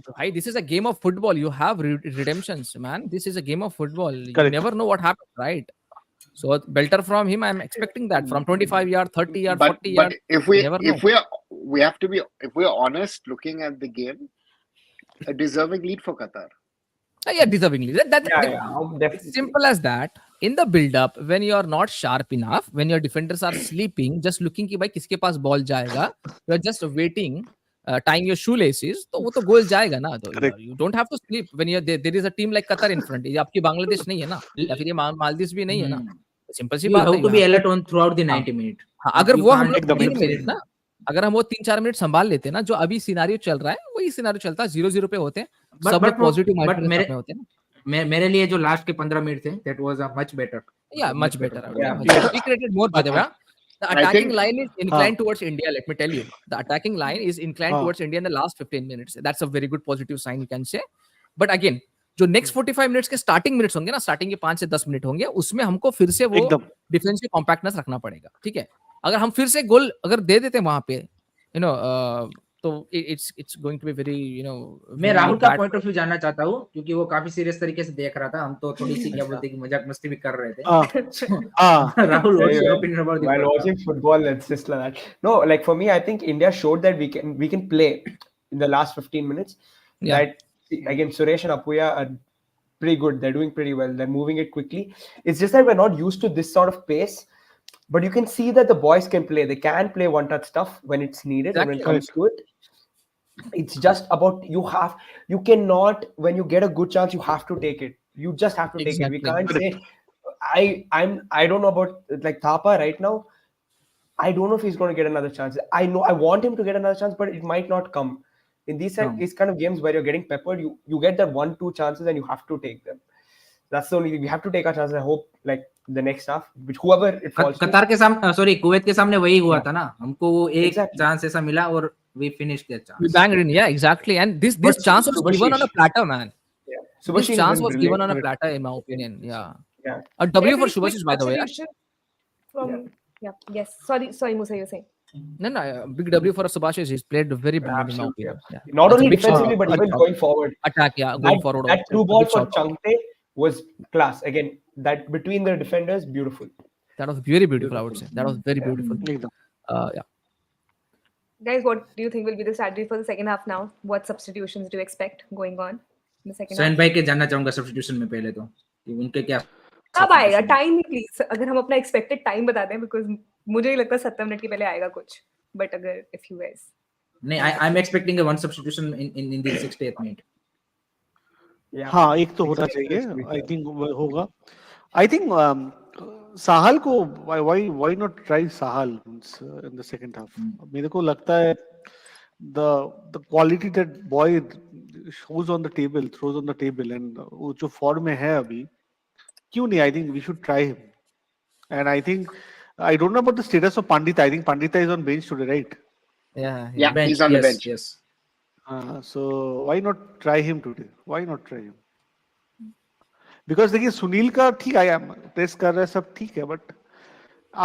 भाई this is a game of football, you have redemptions man, this is a game of football, you never know what happens, right? So belter from him, I'm expecting that from 25 yard, 30 yard, 40 yard. But if we have to be, if we're honest, looking at the game, a deserving lead for Qatar. Yeah, deservingly. It's simple as that. In the build-up, when you are not sharp enough, when your defenders are sleeping, just looking कि भाई किसके पास ball जाएगा, you are just waiting, tying your shoelaces, तो वो तो गोल जाएगा ना। तो you don't have to sleep when there is a team like Qatar in front. ये आपकी बांग्लादेश नहीं है ना, या फिर ये मालदीव्स भी नहीं है ना। सिंपल सी बात है। You have to be alert on throughout the 90 minutes. हाँ, अगर वो हम लोग 3 मिनट ना, अगर हम वो 3-4 मिनट संभाल लेते ना, जो अभी सिनेरियो चल रहा है वही सिनेरियो चलता, 0-0 पे होते हैं, सब लोग पॉजिटिव माइंड में होते हैं ना। मेरे लिए जो लास्ट के 15 मिनट थे, that was a much better. Yeah, much better. We created more, by the way. The attacking line is inclined towards India, let me tell you. The attacking line is inclined towards India in the last 15 minutes. That's a very good positive sign, you can say. But again, जो next 45 minutes के starting minutes होंगे ना, starting के 5 से 10 minute होंगे, उसमें हमको फिर से वो डिफेंसिव कॉम्पैक्टनेस रखना पड़ेगा, ठीक है? अगर हम फिर से गोल अगर दे देते हैं वहां पे, तो it's going to be very मैं very राहुल का bad. पॉइंट ऑफ व्यू जानना चाहता हूँ क्योंकि वो काफी सीरियस तरीके से देख रहा था, हम तो थोड़ी सी क्या बोलते हैं कि मजाक मस्ती भी कर रहे थे। Rahul, what's your opinion about the While World Cup? watching football, it's just like that. No, like for me, I think India showed that we can play in the last 15 minutes. Yeah. That again, Suresh and Apuya are pretty good. They're doing pretty well. They're moving it quickly. It's just that we're not used to this sort of pace. But you can see that the boys can play. They can play one-touch stuff when it's needed and when it comes to it. It's just about you cannot, when you get a good chance, you have to take it. You just have to take it. We can't say I don't know about like Thapa right now. I don't know if he's going to get another chance. I know I want him to get another chance, but it might not come. In these kind of games where you're getting peppered, you get that 1-2 chances and you have to take them. That's the only thing. We have to take our chances. I hope like the next half, which whoever it falls to. कतार के सामने sorry Kuwait के सामने वही हुआ था ना, हमको वो एक चांस ऐसा मिला और we finished that chance. We banged in, yeah, exactly. And this chance was given on a platter, man. Yeah. This chance was given on a platter, in my opinion. Yeah. A W for Subhashish, by the way. Yes. Sorry, Musa, you're saying. No, big W for Subhashish. He's played very brilliant in my opinion. Yeah. Not only defensively, but even going forward. Attack, yeah, going forward. That through ball for Changte was class. Again, that between the defenders, beautiful. That was very beautiful, I would say. That was very beautiful. Yeah. Guys, what do you think will be the strategy for the second half now? What substitutions do you expect going on in the second half? Sain भाई के जानना चाहूंगा substitution में पहले तो कि उनके क्या कब आएगा टाइम ही प्लीज, अगर हम अपना एक्सपेक्टेड टाइम बता दें, बिकॉज़ मुझे नहीं लगता 70 मिनट के पहले आएगा कुछ, बट अगर इफ यू गाइस नहीं, I am expecting a one substitution in the 68th minute. हाँ, एक तो होना चाहिए, आई थिंक होगा। आई थिंक साहल को why not try Sahal in the second half? मेरे को लगता है the quality that boy shows on the table, throws on the table, and वो जो फॉर्म में है अभी, क्यों नहीं? I think we should try him. And I think I don't know about the status of Pandita. I think Pandita is on bench today, right? Yeah, bench, he's on the bench. Yes. So why not try him today? Why not try him? Because देखिए सुनील का ठीक है, press कर रहा है, सब ठीक है, but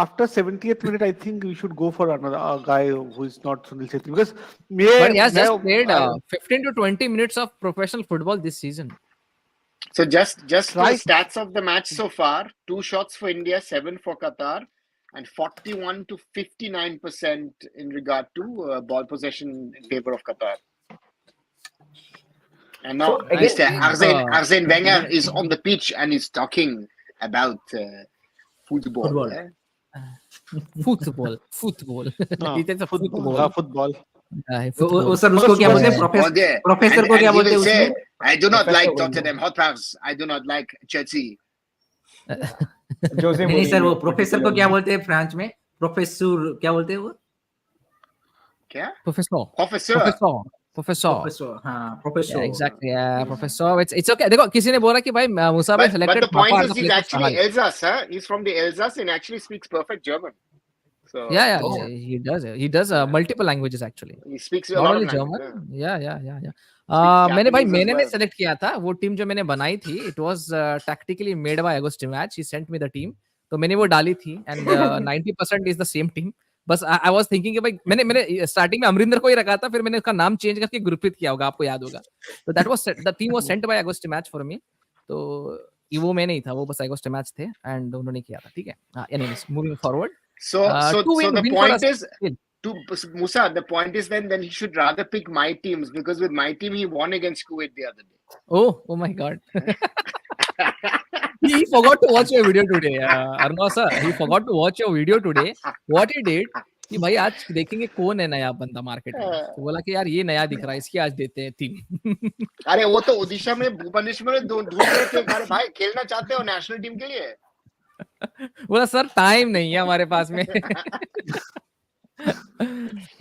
after 70th minute I think we should go for another guy who is not Sunil Chhetri, because but he has just played 15 to 20 minutes of professional football this season. So just the stats of the match so far: 2 shots for India, 7 for Qatar, and 41 to 59% in regard to ball possession in favor of Qatar. And now Arsene Wenger is on the pitch and is talking about football. Football. He says football. Football. वो sir उसको क्या बोलते हैं? Professor को क्या बोलते हैं उसमें? I do not like Tottenham Hotspurs. I do not like Chelsea. नहीं सर, वो प्रोफेसर को क्या बोलते हैं फ्रांस में? प्रोफेसर क्या बोलते हैं वो? क्या? Professor. हाँ, professor. Yeah, exactly. Yeah, professor. It's okay. देखो किसी ने बोला कि भाई मुसा भाई selected. But the point is he's actually Alsace, huh? He's from the Alsace and actually speaks perfect German. So yeah, he does. He does multiple languages actually. He speaks a Not lot only of German. Yeah. Yeah. मैंने select किया था वो team जो मैंने बनाई थी. It was tactically made by Agosti Match. He sent me the team. तो मैंने वो डाली थी and 90% is the same team. बस आई वाज थिंकिंग कि भाई मैंने स्टार्टिंग में अमरिंदर को ही रखा था, फिर मैंने उसका नाम चेंज करके गुरप्रीत किया होगा, आपको याद होगा। तो that was the team was sent by August match for me. तो वो मैं नहीं था, वो बस अगस्त मैच थे एंड उन्होंने किया था, ठीक है। Anyways moving forward, so the point is to Musa, the point is then he should rather pick my teams, because with my team he won against Kuwait the other day. Oh my god. He forgot to watch your video today, Arnav sir. He forgot to watch your video today. What he did कि भाई आज देखेंगे कौन है नया बंदा market में, तो बोला कि यार ये नया दिख रहा है, इसकी आज देते हैं टीम। अरे वो तो ओडिशा में भुवनेश्वर में ढूंढ रहे थे, अरे भाई खेलना चाहते हो नेशनल टीम के लिए? बोला सर टाइम नहीं है हमारे पास में।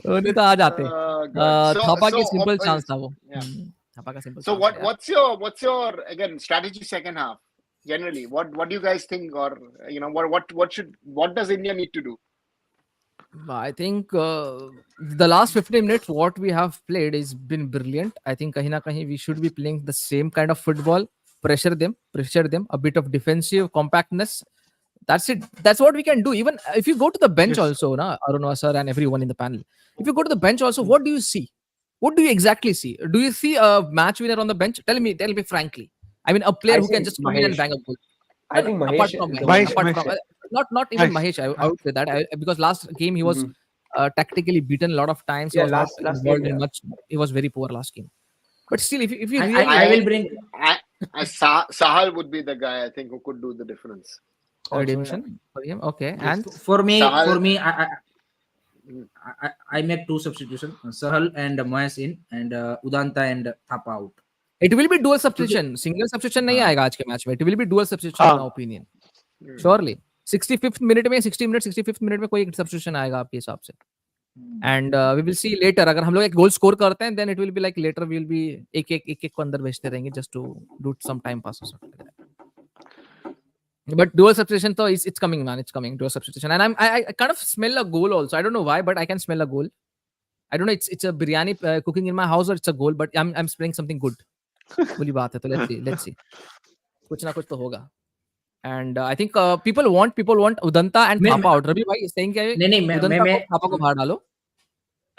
उन्हें तो आ जाते। थापा की सिंपल चांस था वो। थापा का simple. So what's your again strategy second half? Generally, what do you guys think, or what does India need to do? I think the last 15 minutes what we have played has been brilliant. I think kahin na kahin we should be playing the same kind of football, pressure them, a bit of defensive compactness. That's it. That's what we can do. Even if you go to the bench also, na Aruna sir and everyone in the panel, if you go to the bench also, what do you see? What do you exactly see? Do you see a match winner on the bench? Tell me frankly. I mean, a player I who can see just come in and Mahesh. bang a goal. I No, no, think apart Mahesh. from me, Mahesh, apart Mahesh. from not even Mahesh. Mahesh, I would say that because last game he was Mhm. tactically beaten a lot of times. He Yeah, was not last involved game. in Yeah. much. He was very poor last game. But still, if you I, really I, I like will bring. Sahal would be the guy I think who could do the difference. Also, yeah. redemption for him, okay, Yes. and For me, Sahal, I make two substitutions: Sahal and Moyes in, and Udanta and Thapa out. it will be dual क्योंकि substitution. Single substitution नहीं हाँ आएगा आज के match में. It will be dual substitution in my हाँ opinion. Hmm. Surely 65th minute में 65th minute में कोई एक substitution आएगा आपके हिसाब से. And we will see later. अगर हम लोग एक गोल स्कोर करते हैं, then it will be like later we will be एक को अंदर भेजते रहेंगे just to do some time pass or something like that. But dual substitution, though, it's coming, man. It's coming. Dual substitution, and I kind of smell a goal also. I don't know why, but I can smell a goal. I don't know. It's a biryani cooking in my house or it's a goal, but I'm smelling something good. बोली बात है तो let's see. कुछ ना कुछ तो होगा. And I think people want Udanta and मैं Thapa out. रवि भाई saying क्या है? नहीं Udanta को Thapa को बाहर डालो.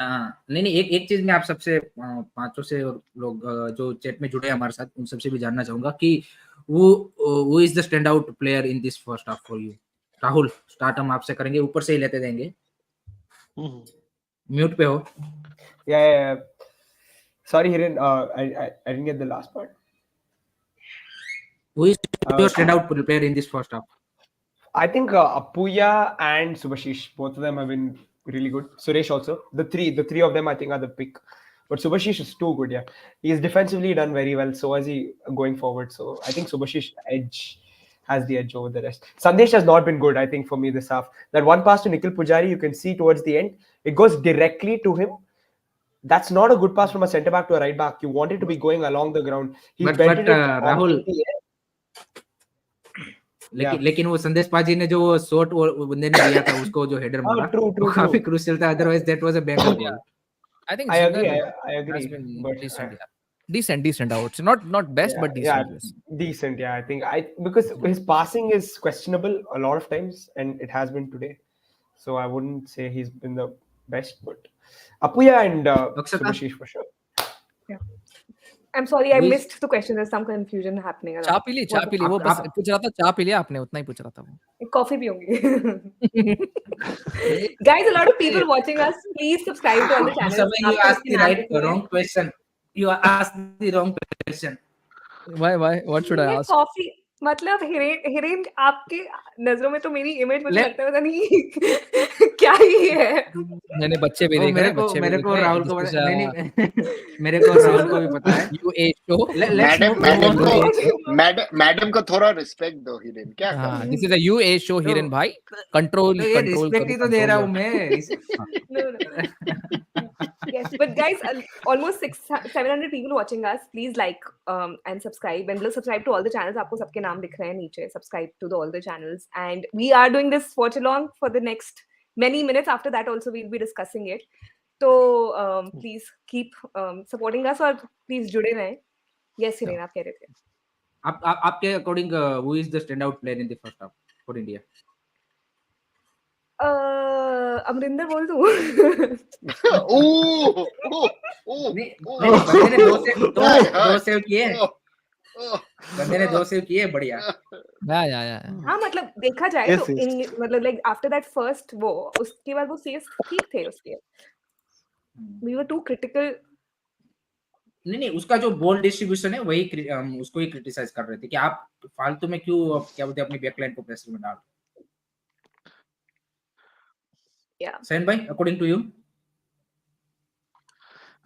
नहीं एक चीज मैं आप सबसे पांचों से लोग जो चैट में जुड़े हैं हमारे साथ उन सबसे भी जानना चाहूंगा कि वो is the stand out player in this first half for you. Rahul, start हम आपसे करेंगे, ऊपर से ही लेते देंगे. म्यूट पे हो. Yeah. Sorry, Hiren. I didn't get the last part. Who is your stand out player in this first half? I think Apuya and Subhashish, both of them have been really good. Suresh also. The three of them I think are the pick. But Subhashish is too good, yeah. He's defensively done very well. So is he going forward. So I think Subhashish has the edge over the rest. Sandesh has not been good, I think, for me this half. That one pass to Nikhil Pujari, you can see towards the end, it goes directly to him. That's not a good pass from a centre back to a right back. You want it to be going along the ground. He belted it Rahul, in the air. लेकिन वो संदेश पाजी ने जो shot वो बंदे ने दिया था उसको जो हेडर मारा वो काफी क्रूशियल था. Otherwise that was a banger goal. I think I agree. But decent. I would say not best, but decent. Yeah, decent. Yeah, I think because his passing is questionable a lot of times, and it has been today. So I wouldn't say he's been the best, but Apuya and Subhashish for sure. Yeah. I'm sorry, I missed the question. There's some confusion happening. चाय P ली वो बस पूछ रहा था चाय P लिया आपने उतना ही पूछ रहा था वो. Coffee पीऊंगी. Guys, a lot of people watching us. Please subscribe to all the channels. You asked the wrong question. You asked the wrong question. Why? What should I ask? Coffee. मतलब हिरेन आपके नजरों में तो मेरी इमेज मुझे लगता है पता नहीं क्या ही है. मैंने बच्चे भी देख रहे हैं. मेरे को राहुल को मेरे को राहुल को भी पता है. You a show. मैडम को थोड़ा रिस्पेक्ट दो हिरेन. क्या कर रहे हैं? This is a you a show Hiren भाई. कंट्रोल रिस्पेक्ट ही तो दे रहा हूँ मैं. Yes, but guys, almost 700 people watching us. Please like and subscribe, and subscribe to all the channels. आपको सबके नाम दिख रहे हैं नीचे. Subscribe to all the channels, and we are doing this watch along for the next many minutes. After that, also we'll be discussing it. So please keep supporting us, और please जुड़े रहें. Yes, Hiren, आप कह रहे थे. आपके according who is the standout player in the first half for India? Amarinder बोल दूं. बंदे ने दो सेव किए. बंदे ने 2 सेव किए. बढ़िया. हाँ मतलब देखा जाए तो मतलब like after that first वो उसके बाद वो सेव्स ठीक थे उसके. We were too critical. नहीं उसका जो बॉल डिस्ट्रीब्यूशन है वही उसको ही क्रिटिसाइज कर रहे थे कि आप फालतू में क्यों क्या बोलते हैं अपनी बैकलाइन को प्रेशर में डाल. Yeah. Sain bhai, according to you?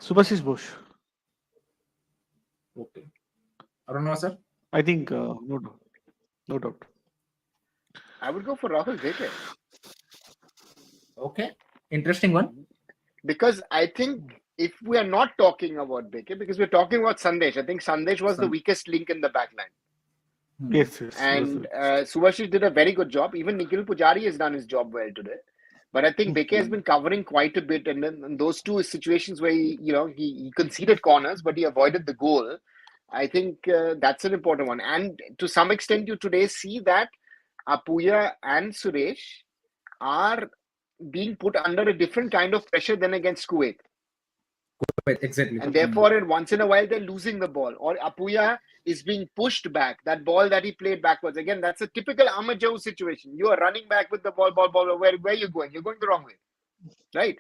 Subhashish Bose. Okay. Arunava sir? I think no doubt. I would go for Rahul Beke. Okay. Interesting one. Because I think if we are not talking about Beke, because we're talking about Sandesh, I think Sandesh was the weakest link in the backline. Yes. And Subhashish did a very good job. Even Nikhil Pujari has done his job well today. But I think Beke has been covering quite a bit, and then in those two situations where he conceded corners, but he avoided the goal. I think that's an important one. And to some extent, you today see that Apuya and Suresh are being put under a different kind of pressure than against Kuwait. Exactly. And therefore, once in a while, they're losing the ball. Or Apuya is being pushed back. That ball that he played backwards. Again, that's a typical Ahmed Joe situation. You are running back with the ball. Where are you going? You're going the wrong way. Right?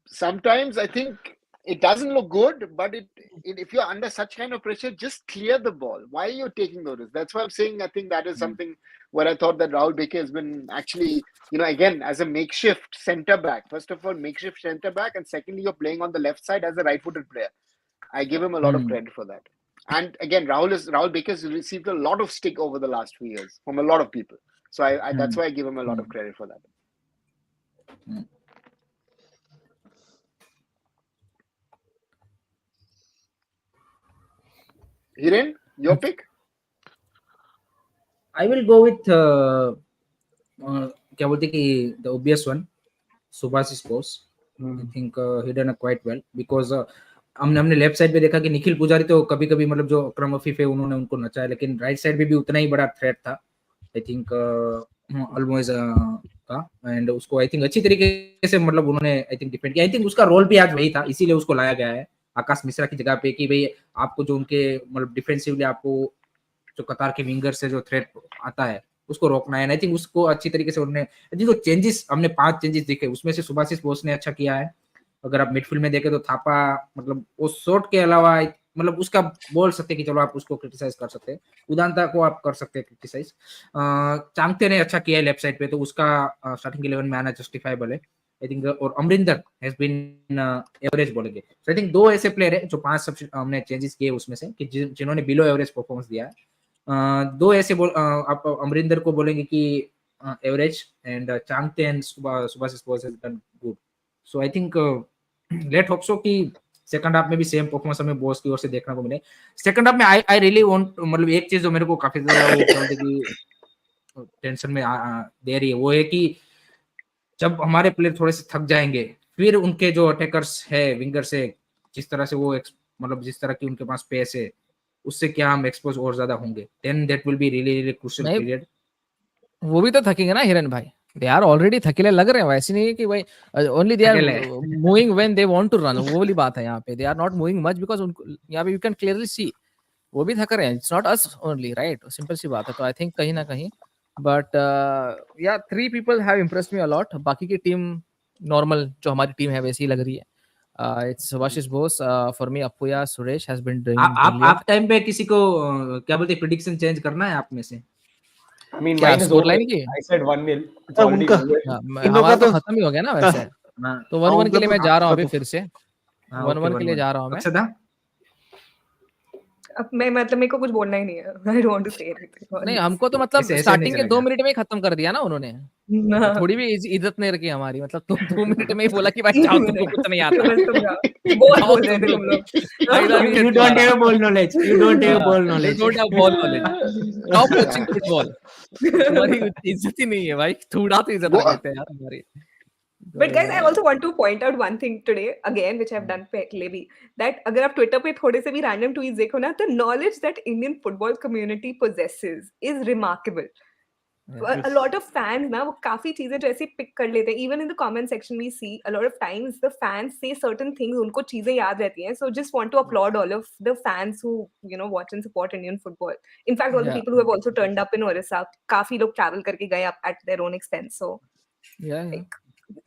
Sometimes I think it doesn't look good, but if you're under such kind of pressure, just clear the ball. Why are you taking those risks? That's why I'm saying I think that is something where I thought that Rahul Baker has been actually, again, as a makeshift centre back. First of all, makeshift centre back, and secondly, you're playing on the left side as a right-footed player. I give him a lot of credit for that. And again, Rahul Baker has received a lot of stick over the last few years from a lot of people. So that's why I give him a lot of credit for that. Hiren, your pick? I will go with क्या बोलते कि the obvious one, Subhasish Bose. I think he done quite well because हमने left side पे देखा कि निखिल पुजारी तो कभी कभी मतलब जो अकरम अफीफ है उन्होंने उनको नचाया, लेकिन राइट साइड पे भी उतना ही बड़ा थ्रेट था आई थिंक ऑलमोस्ट का, एंड उसको आई थिंक अच्छी तरीके से मतलब उन्होंने आई थिंक डिफेंड किया. आई थिंक उसका रोल भी आज वही था, इसीलिए उसको लाया गया है आकाश मिश्रा की जगह पे कि भाई आपको जो उनके मतलब डिफेंसिवली आपको जो कतार के विंगर से जो थ्रेट आता है उसको रोकना है. आई थिंक उसको अच्छी तरीके से उन्होंने जो चेंजेस हमने 5 चेंजेस देखे उसमें से सुभाषिस बोस ने अच्छा किया है. अगर आप मिडफील्ड में देखें तो थापा मतलब वो शॉट के अलावा मतलब उसका बोल सकते कि चलो आप उसको क्रिटिसाइज कर सकते हैं, उदानता को आप कर सकते हैं क्रिटिसाइज. चांगते ने अच्छा किया है लेफ्ट साइड पे तो उसका स्टार्टिंग 11 में आना जस्टिफाइबल है आई थिंक. और अमरिंदर हैज बीन एवरेज बोलेंगे. सो आई थिंक 2 ऐसे प्लेयर है जो 5 हमने चेंजेस किए उसमें से कि जिन्होंने बिलो एवरेज परफॉर्मेंस दिया है. 2 ऐसे आप अमरिंदर को बोलेंगे कि average and Chhangte and Subhasish Bose has done good. So I think let hope so कि सेकंड हाफ में भी सेम परफॉर्मेंस हमें बॉस की ओर से देखने को मिले. सेकंड हाफ में आई रियली वांट मतलब एक चीज जो मेरे को काफी ज्यादा वो बोलते कि टेंशन में दे रही है वो है कि जब हमारे प्लेयर थोड़े से थक जाएंगे फिर उनके जो अटैकर्स है विंगर से जिस तरह से वो मतलब जिस तरह की उनके पास पेस है उससे क्या हम एक्सपोज और ज्यादा होंगे. Then that will be really really crucial period. वो भी तो थकेंगे ना हिरन भाई, दे आर ऑलरेडी थकेले लग रहे हैं. वैसे नहीं है कि भाई only they are moving when they want to run, वो वाली बात है यहाँ पे. They are not moving much because यहाँ पे यू कैन क्लियरली सी वो भी थक रहे हैं. It's not us only, right? Simple सी बात है. तो आई थिंक कहीं ना कहीं बट या 3 people have impressed me a lot. बाकी की टीम नॉर्मल जो हमारी टीम है वैसी ही लग रही है. It's Subhasish Bose for me. Apuia Suresh has been doing brilliant. आप टाइम पे किसी को क्या बोलते हैं प्रेडिक्शन चेंज करना है आप में से? I mean, क्या mine is score over. Line की? I said 1-0. It's already उनका over. हमारा तो खत्म ही हो गया ना वैसे. तो 1-1 उनका के लिए तो मैं जा रहा हूँ अभी खत्म. फिर से. 1-1 के लिए जा रहा हूँ मैं. अच्छा था. अब मैं मतलब मेरे को कुछ बोलना ही नहीं है. I don't want to say anything. नहीं हमको तो मतलब ऐसे स्टार्टिंग नहीं के 2 चलेगा. मिनट में ही खत्म कर दिया ना उन्होंने. हाँ. थोड़ी भी इज्जत नहीं रखी हमारी. मतलब तुम 2 मिनट में ही बोला कि भाई जाओ तुमको कुछ नहीं आता. बस तुम जाओ. बहुत जाओ बोल रहे थे तुम तुम लोग. फायदा नहीं है You don't तुम्हारा. have ball knowledge. You don't have ball You knowledge. don't have ball knowledge. Stop watching football. तुम्हारी इज्जत ही नहीं है भाई. थोड़ा तो इज्जत रखते हैं यार हमारी. But guys, I also want to point out one thing today again, which I've done पहले भी, that अगर आप Twitter पे थोड़े से भी random tweets देखो ना, the knowledge that Indian football community possesses is remarkable. A lot of fans ना वो काफी चीजें जो ऐसे pick कर लेते हैं. Even in the comment section we see a lot of times the fans say certain things, उनको चीजें याद रहती हैं. So just want to applaud all of the fans who watch and support Indian football. In fact, all the people who have also turned up in Orissa, काफी लोग travel करके गए at their own expense. So like,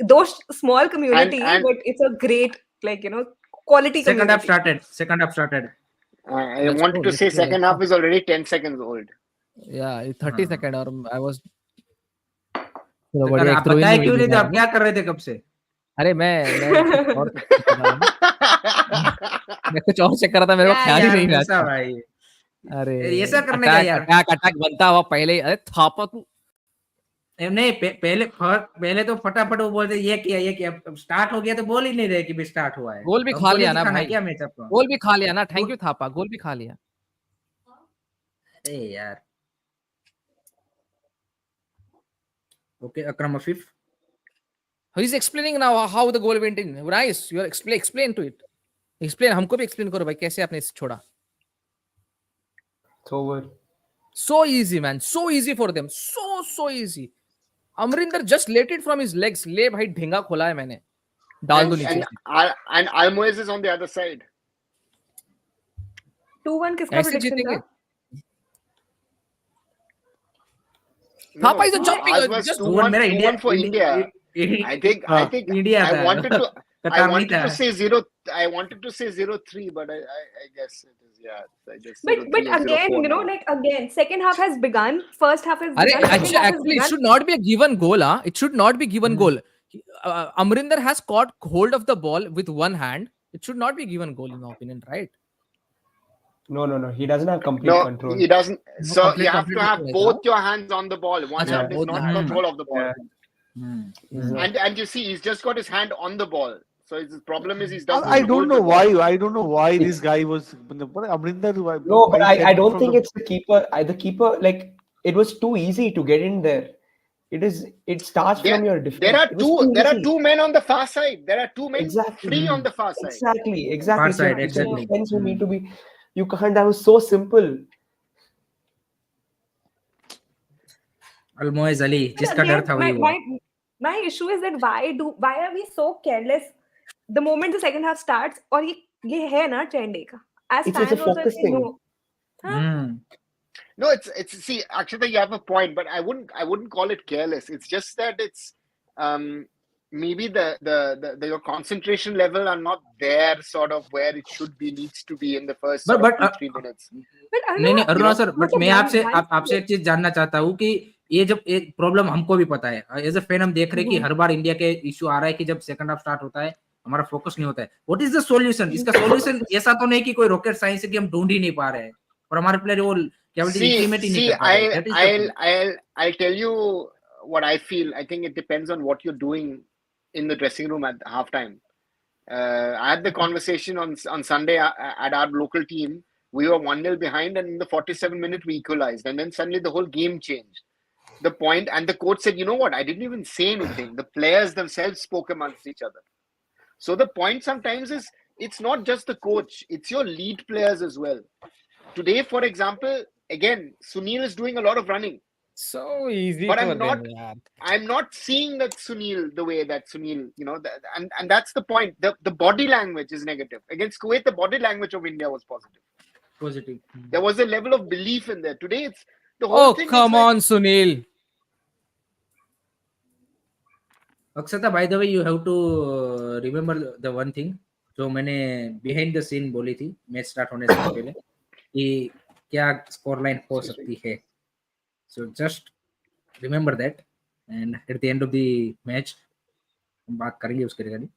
those small community, And but it's a great quality Second half community. started. I Let's wanted go, to let's say go, second let's half is already 10 seconds old. Yeah, 30 second और I was आप बढ़िया. एक throw in बताए भी क्यों नहीं थे? दिया आप क्या कर रहे थे कब से? अरे मैं और चेक कर रहा था. मैं कुछ और चेक कर रहा था. मेरे को क्या ख्याल ही यार नहीं मैच मूसा का. भाई, अरे ऐसा करने का यार. अटैक बनता हुआ पहले. अरे थापा तू. नहीं पहले तो फटाफट वो बोलते ये किया अब स्टार्ट हो गया तो बोल ही नहीं रहे कि भी स्टार्ट हुआ है. गोल भी हमको खा नहीं लिया ना दिखाना है भाई. क्या मैच आपको? गोल भी खा लिया ना. Thank you Thapa. गोल भी खा लिया. अरे यार. Okay Akram Afif. He is explaining now how the goal went in. Nice. You are explain to it. Explain. हमको भी explain करो भाई कैसे आपने इसे छोड़ा. It's over. So easy man. So easy for them. So easy. Amarinder just let it from his legs. ले भाई ढेंगा खोला है मैंने. डाल दो And नीचे and Almoez is on the other side. 2-1 किसका ऐसे prediction जीतेंगे था? No, Thapa is a jumping ours was just 2-1 मेरा 2-1 for India. I think India I था wanted to कतार नहीं था say 0. I wanted to say 0-3, but I guess it is, yeah. I guess But 0-3 or again, 0-4 you know, now. like again, second half has begun. First half has अरे begun. Second actually, half has actually it begun. should not be a given goal. It should not be given goal. Amrinder has caught hold of the ball with one hand. It should not be given goal in my opinion, right? No. He doesn't have complete No, control. he doesn't. No, So you have complete to have control both है your hands on the ball. One अच्छा, hand is both not hands. control of the ball. Yeah. He's not. And you see, he's just got his hand on the ball. So his problem is he doesn't I don't hold know the ball. why. I don't know why this guy was. Amrinder, No, but I said don't from think the- it's the keeper. The keeper, like, it was too easy to get in there. It starts from your defense. There are It was too there are easy. two men on the far side. There are two men Exactly. free on the far side. Exactly. Far It's side, your exactly. defense who need to be. You can't. That was so simple. Almoez Ali But जिसका डर again, था वही हुआ my issue is that why are we so careless the moment the second half starts? और ये है ना trend का. As It's fans a also focus we thing. know. Huh? No, it's see, actually you have a point, but I wouldn't call it careless. It's just that it's maybe the your concentration level are not there sort of where it should be, needs to be in the first sort But- of but, 2-3 minutes. But I नहीं know, Aruna sir but मैं आपसे blind आपसे एक चीज जानना चाहता हूँ कि ये जब एक प्रॉब्लम हमको भी पता है एज अ फैन हम देख रहे हैं कि हर बार इंडिया के इशू आ रहा है कि जब सेकंड हाफ स्टार्ट होता है हमारा फोकस नहीं होता है व्हाट इज द सॉल्यूशन इसका सॉल्यूशन ऐसा तो नहीं कि कोई रॉकेट साइंस है कि हम ढूंढ ही नहीं पा रहे हैं और हमारे प्लेयर वो क्या बोलते हैं इंप्लीमेंट ही नहीं कर पा रहे that is the I'll tell you what I feel. I think it depends on what you're doing in the dressing room at halftime. I had the conversation on Sunday at our local team. We were 1-0 behind, and in the 47th minute we equalized, and then suddenly the whole game changed. The point, and the coach said, "You know what? I didn't even say anything. The players themselves spoke amongst each other." So the point sometimes is it's not just the coach; it's your lead players as well. Today, for example, again, Sunil is doing a lot of running. So easy But for I'm them, not yaar. I'm not seeing that Sunil the way that Sunil, you know, and that's the point. The body language is negative. Against Kuwait, the body language of India was positive. Positive There was a level of belief in there. Today, it's the whole Oh thing. come on, Sunil. Akshata by the way you have to remember the one thing जो मैंने behind the scene बोली थी match start होने से पहले कि क्या score line हो सकती है so just remember that and at the end of the match हम बात करेंगे उसके regarding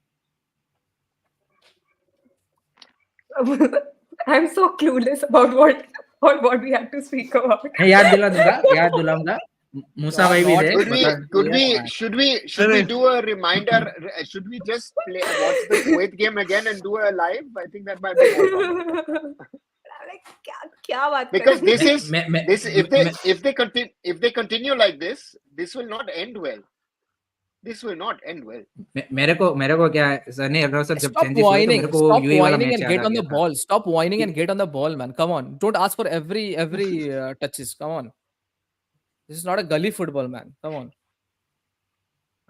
I'm so clueless about what we had to speak about. मैं याद दिलाऊंगा मूसा भाई भी थे Should we do a reminder? Should we just watch the Kuwait game again and do a live? I think that might be more fun. Like क्या बात कर Because रहे this हैं? is if they continue like this will not end well. This will not end well. मेरे को क्या है नहीं अगर सर जब Stop चेंजेस हुए तो whining. मेरे को Stop यूएई वाला whining मैच and याद get आ on गया the था ball. Stop whining and get on the ball, man. Come on. Don't ask for every touches. Come on. This is not a gully football, man. Come on.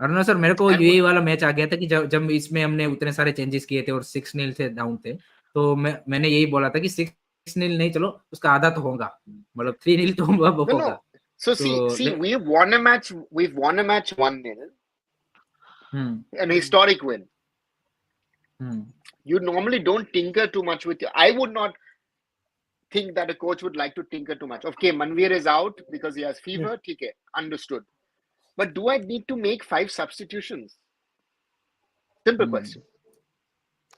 Aruna sir मेरे को And UAE वाला match आ गया था कि जब इसमें हमने उतने सारे चेंजेस किए थे और 6-0 से डाउन थे तो मैंने यही बोला था कि 6-0 नहीं चलो उसका आधा तो होगा मतलब 3-0 तो अब होगा no. So see, we've won a match 1-0, an historic win. You normally don't tinker too much with I would not think that a coach would like to tinker too much. Okay, Manveer is out because he has fever. Okay, understood. But do I need to make 5 substitutions? Simple question.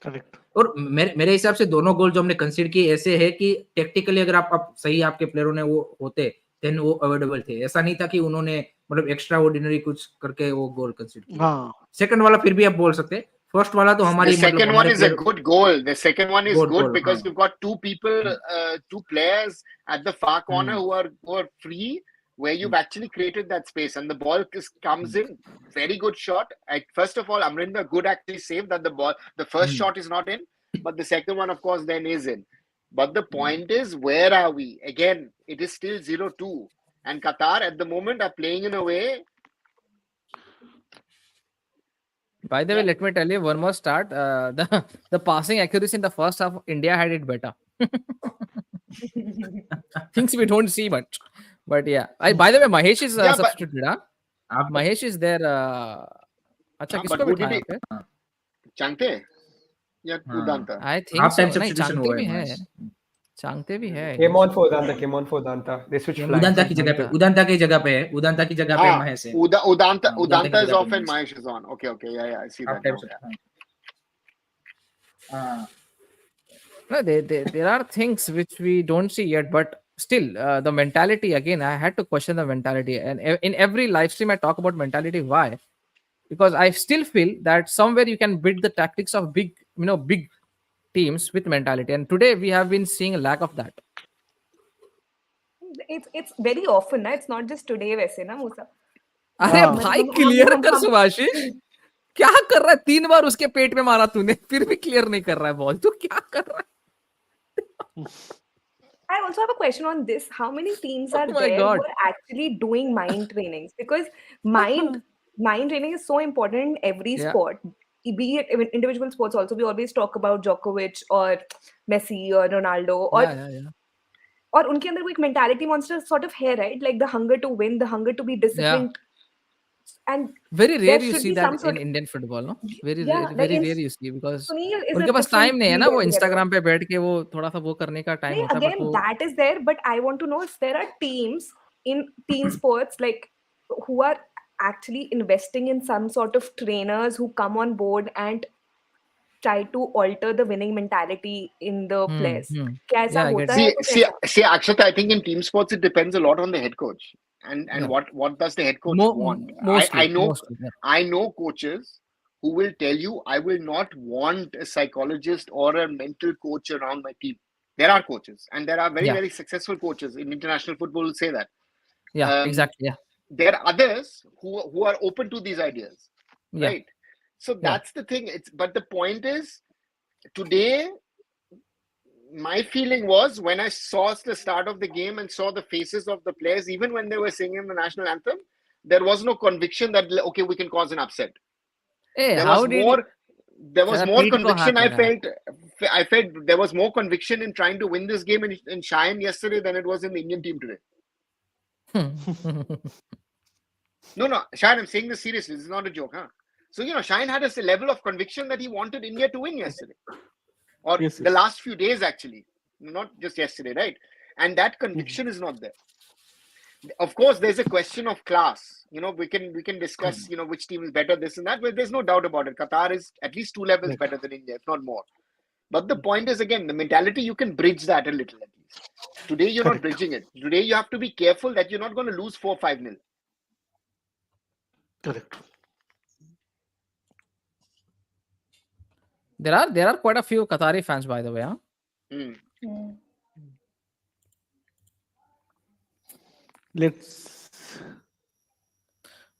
Correct. और मेरे हिसाब से दोनों गोल जो हमने consider किए ऐसे है कि टेक्टिकली अगर आप सही आपके प्लेयरों ने वो होते देन वो अवेलेबल थे ऐसा नहीं था कि उन्होंने मतलब एक्स्ट्रा ऑर्डिनरी कुछ करके वो गोल कंसीडर किया सेकंड वाला फिर भी आप बोल सकते फर्स्ट वाला तो हमारी The second one is a good goal. The second one is good because you've got two players at the far corner who are free, where you've actually created that space and the ball comes in. Very good shot. First of all, Amrinder good actually saved that the first shot is not in, but the second one, of course, then is in. But the point is, where are we? Again, it is still 0-2. And Qatar at the moment are playing in a way. By the way, let me tell you one more start. The passing accuracy in the first half, India had it better. Things we don't see much, but yeah. By the way, Mahesh is Yeah, but substituted. Huh? आप Mahesh is there. अच्छा, but किसको who did बिठाया he? यहाँ पे? Changte? Yeah, हाँ Udanta. I think half so. Time नहीं, substitution Chhangte हुआ भी है है. महेश चांगते भी है. I Came guess. on for Danta. Came on for Danta. They switched flanks. Udanta की जगह पे Udanta. उदांता की जगह पे है उदांता की जगह पे Ah, महेश है Udanta हाँ, उदांता की is जगह पे off and Mahesh Mahesh is on. Okay, yeah, I see half that time now. Yeah. हाँ No, there are things which we don't see yet, but still, the mentality again. I had to question the mentality, and in every live stream, I talk about mentality. Why? Because I still feel that somewhere you can build the tactics of big teams with mentality, and today we have been seeing a lack of that. It's very often, na? It's not just today, वैसे ना मूसा. अरे हाँ भाई clear कर हम सुभाषिश क्या कर रहा है 3 बार उसके पेट में मारा तूने फिर भी क्लियर नहीं कर रहा है बॉल तू क्या कर रहा I also have a question on this. How many teams है are oh my there who god are actually doing mind trainings? Because mind training is so important in every yeah sport. Be it in individual sports also, we always talk about Djokovic or Messi or Ronaldo yeah or उनके अंदर वो एक mentality monster sort of है, right? Like the hunger to win, the hunger to be yeah disciplined, and very there rare you should see be that some in sort. Indian football no very Yeah, rare like very in rare you see because Sunil is a उनके पास different time नहीं है ना breed वो altogether. Instagram पे बैठ के वो थोड़ा सा वो करने का टाइम Nee, होता है बट again, वो that is there, but I want to know if there are teams in teen sports like who are actually investing in some sort of trainers who come on board and try to alter the winning mentality in the players. क्या ऐसा yeah I get होता it है See, कुछ see, ऐसा? see, Akshat, I think in team sports it depends a lot on the head coach and yeah what does the head coach want. I mostly know yeah. I know coaches who will tell you I will not want a psychologist or a mental coach around my team. There are coaches, and there are very Yeah very successful coaches in international football who say that. yeah Um, exactly yeah there are others who are open to these ideas, yeah right? So yeah that's the thing. But the point is today my feeling was when I saw the start of the game and saw the faces of the players, even when they were singing the national anthem, there was no conviction that okay, we can cause an upset. hey There how was did you more पीठ को conviction. हाथ I लगाया felt there was more conviction in trying to win this game in Cheyenne yesterday than it was in the Indian team today. No, Cheyenne, I'm saying this seriously. This is not a joke, huh? So Cheyenne had a level of conviction that he wanted India to win yesterday. Or Yes, the yes. last few days actually, not just yesterday, right? And that conviction is not there. Of course, there's a question of class. We can discuss, which team is better, this and that, but there's no doubt about it. Qatar is at least 2 levels Right. better than India, if not more. But the point is, again, the mentality, you can bridge that a little at least. Today, you're not Correct. bridging it. Today, you have to be careful that you're not going to lose 4-5 nil. Correct. there are quite a few Qatari fans by the way huh? Hmm. Let's.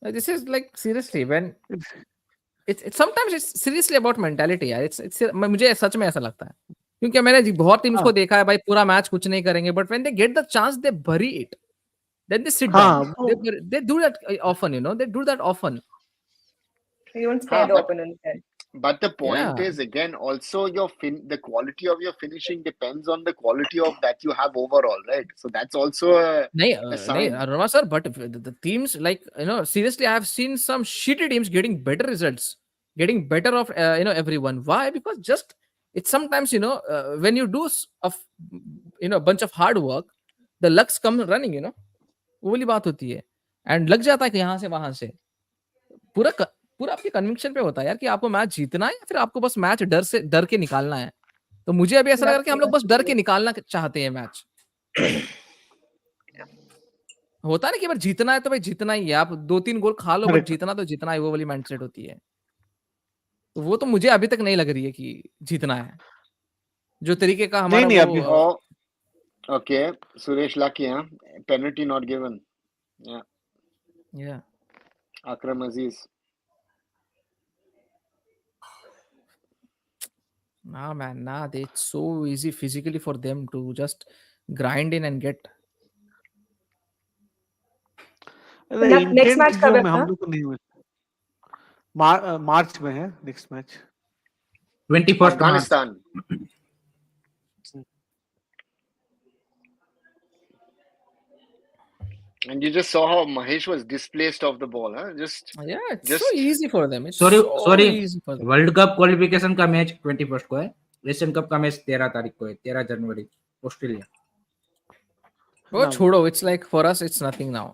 This is like seriously when it's sometimes it's seriously about mentality यार it's मुझे सच में ऐसा लगता है क्योंकि मैंने बहुत teams को हाँ देखा है भाई पूरा मैच कुछ नहीं करेंगे but when they get the chance they bury it then they sit हाँ down वो they do that often they do that often You don't spare the opponent then. But the point yeah is, again, also the quality of your finishing depends on the quality of that you have overall, right? So that's also a नहीं sign. Aruna sir but the teams like seriously I have seen some shitty teams getting better results getting better of everyone why because just it's sometimes when you do bunch of hard work the lucks come running वो वाली बात होती है and लग जाता है कि यहाँ से वहां से पूरा पूरा आपके कन्विक्शन पे होता है यार कि आपको मैच जीतना है या फिर आपको बस मैच डर के निकालना है तो मुझे अभी ऐसा लग रहा है कि हम लोग बस डर के निकालना चाहते हैं मैच होता है ना कि अगर जीतना है तो भाई जीतना ही है आप 2-3 गोल खा लो बट Correct. जीतना तो जीतना है वो वाली माइंडसेट होती है तो वो तो मुझे अभी तक नहीं लग रही है कि जीतना है जो तरीके का नहीं हमारा नहीं वो अभी Oh, okay. Suresh lucky, huh? Penalty not given. Yeah. yeah Akram Aziz. nah man nah it's so easy physically for them to just grind in and get the Next intent match जो कब है हम अपना? लोग को नहीं हुआ मार्च में है next match 21st March. Afghanistan. And you just saw how Mahesh was displaced off the ball, huh? Yeah, it's just so easy for them. It's Sorry, so sorry. easy for them. World cup qualification का match 21st को है, Asian cup का match 13 तारीख को है, 13 जनवरी Australia. वो ना. छोड़ो, it's like for us it's nothing now.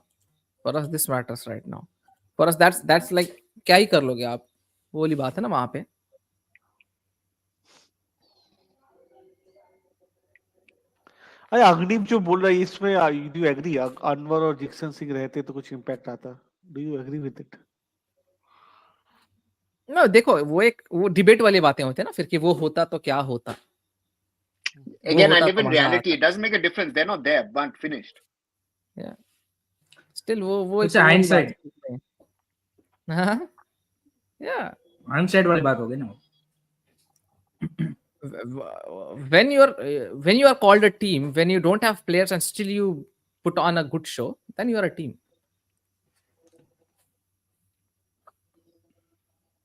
For us this matters right now. For us that's like क्या ही कर लोगे आप, वो वाली बात है ना वहां पे. अरे अग्निप जो बोल रहा है इसमें डू यू एग्री अनवर और जिक्सन सिंह रहते तो कुछ इम्पैक्ट आता? Do you agree with it? ना देखो, वो डिबेट वाली बातें होती है ना फिर कि वो होता तो क्या होता. again, I होता live तो in मजा reality. आता. It doesn't make a difference. They're not there, but finished. Yeah. Still वो It's a hindsight. हाँ. Yeah. hindsight वाली बात होगी ना. When you are called a team, when you don't have players and still you put on a good show, then you are a team.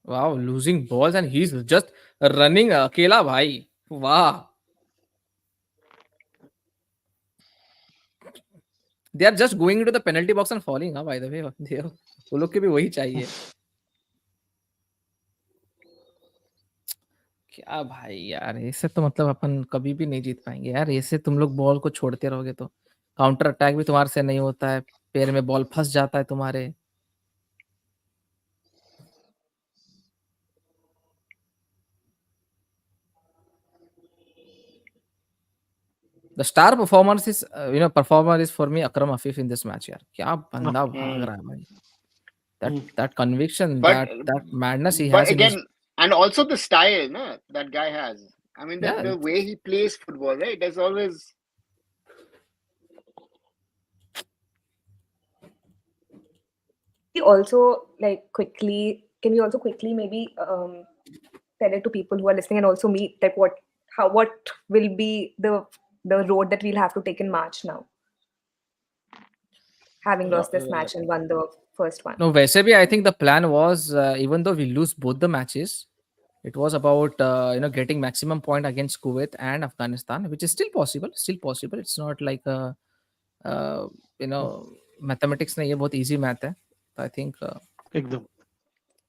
Wow, losing balls and he's just running अकेला भाई. Wow. They are just going into the penalty box and falling. हाँ by the way, वो लोग के भी वही चाहिए. क्या भाई यार, ऐसे तो मतलब अपन कभी भी नहीं जीत पाएंगे यार. ऐसे तुम लोग बॉल को छोड़ते रहोगे तो काउंटर अटैक भी तुम्हारे से नहीं होता है, पैर में बॉल फंस जाता है तुम्हारे. The star performance is performer is for me Akram Afif in this match यार. क्या बंदा भाग रहा है भाई. That conviction, But that madness he but has in his. again, and also the style, no, that guy has. I mean, Yeah, the way he plays football, right? There's always. Can we also quickly maybe tell it to people who are listening and also me, like what will be the road that we'll have to take in March now, having lost this match and won the first one? No, वैसे भी I think the plan was even though we lose both the matches, it was about getting maximum point against Kuwait and Afghanistan, which is still possible. It's not like mathematics नहीं, ये बहुत easy math है. So I think एकदम.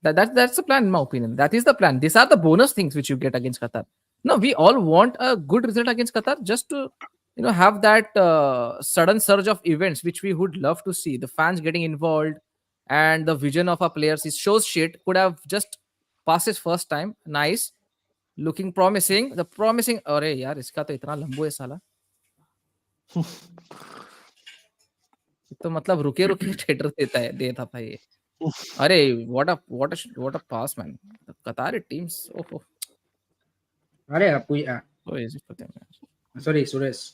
that's the plan in my opinion. That is the plan. These are the bonus things which you get against Qatar. No, we all want a good result against Qatar just to have that sudden surge of events which we would love to see. The fans getting involved and the vision of our players is shows shit. Could have just passed his first time. Nice. Looking promising. The promising. अरे यार इसका तो इतना लंबू है साला. तो मतलब रुके थिएटर देता था ये. अरे what a pass man. The Qatari teams. Oh. अरे आपको So easy for them. sorry Suresh.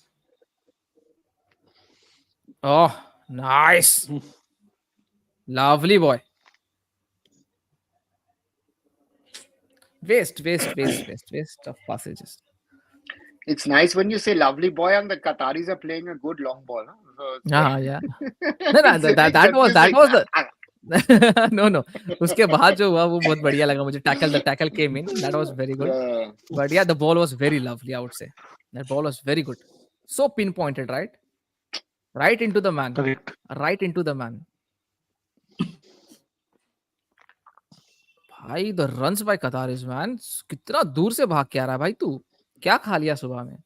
Oh, nice. Lovely boy. Waste of passages. It's nice when you say lovely boy and the Qataris are playing a good long ball. Huh? So it's Yeah. No, that was the no. उसके बाद जो हुआ वो बहुत बढ़िया लगा मुझे. The tackle came in. That was very good. But yeah, the ball was very lovely, I would say. That ball was very good. So pinpointed, right? Right into the man. Correct. Right into the man. भाई the runs by Qatar is man. कितना दूर से भाग के आ रहा है भाई तू. क्या खा लिया सुबह में?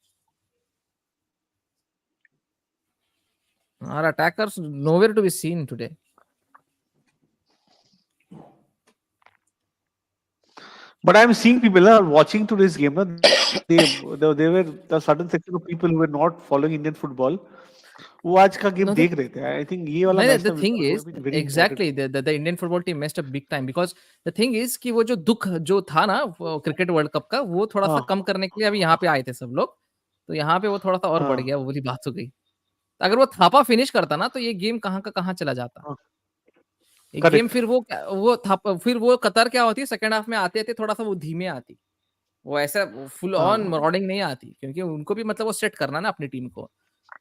Our attackers nowhere to be seen today. But I'm seeing people watching today's game. They were a certain section of people who were not following Indian football. वो आज का गेम देख रहे थे. I think ये वाला match the thing is exactly the Indian football team messed up big time because the thing is कि वो जो दुख जो था ना क्रिकेट वर्ल्ड कप का वो थोड़ा सा कम करने के लिए अभी यहाँ पे आए थे सब लोग. तो यहाँ पे वो थोड़ा सा और बढ़ गया. वो वाली बात हो गई. अगर वो थापा फिनिश करता ना तो ये गेम कहाँ का कहाँ चला जाता. एक गेम फिर वो कतर क्या होती है सेकंड हाफ में आते थोड़ा सा वो धीमे आती. वो ऐसा फुल ऑन मराउडिंग नहीं आती क्योंकि उनको भी मतलब वो सेट करना ना अपनी टीम को.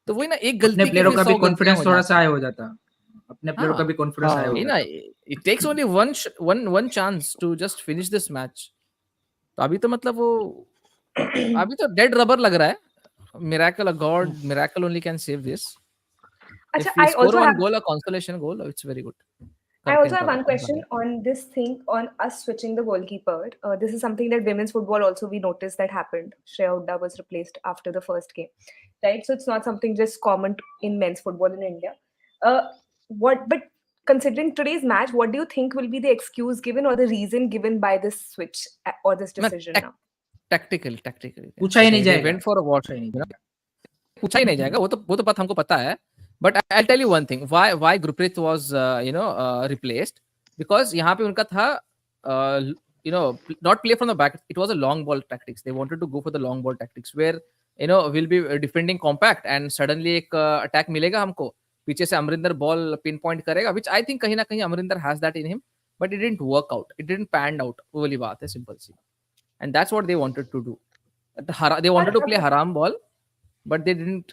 तो वही ना एक गलती प्लेयरों का भी कॉन्फिडेंस थोड़ा सा हाई हो जाता. अपने प्लेयर का भी कॉन्फिडेंस हाँ। आया ये होगा ना, तब। it takes only one chance to just finish this match. तो अभी तो मतलब वो अभी तो डेड रबर लग रहा है. Miracle, a god, miracle only can save this. Acha, If we I score also one have goal, a consolation goal, it's very good. I करते also हैं have तो one question on this thing on us switching the goalkeeper. This is something that women's football also we noticed that happened. Shreya Udda was replaced after the first game, right? So it's not something just common in men's football in India. But considering today's match, what do you think will be the excuse given or the reason given by this switch or this मैं decision now? tactically पूछा ही नहीं they जाएगा, went for a what, पूछा ही नहीं जाएगा। पूछा ही नहीं जाएगा, वो तो हमको पता है. But I tell you one thing, why Gurpreet was replaced, because यहाँ पे उनका था not play from the back. It was a long ball tactics. They wanted to go for the long ball tactics where we'll be defending compact and suddenly एक attack मिलेगा हमको, पीछे से Amarinder ball pin point करेगा, which I think कहीं ना कहीं Amarinder has that in him, but it didn't work out, it didn't pan out. वो वाली बात है सिंपल सी. And that's what they wanted to do. They wanted to play haram ball, but they didn't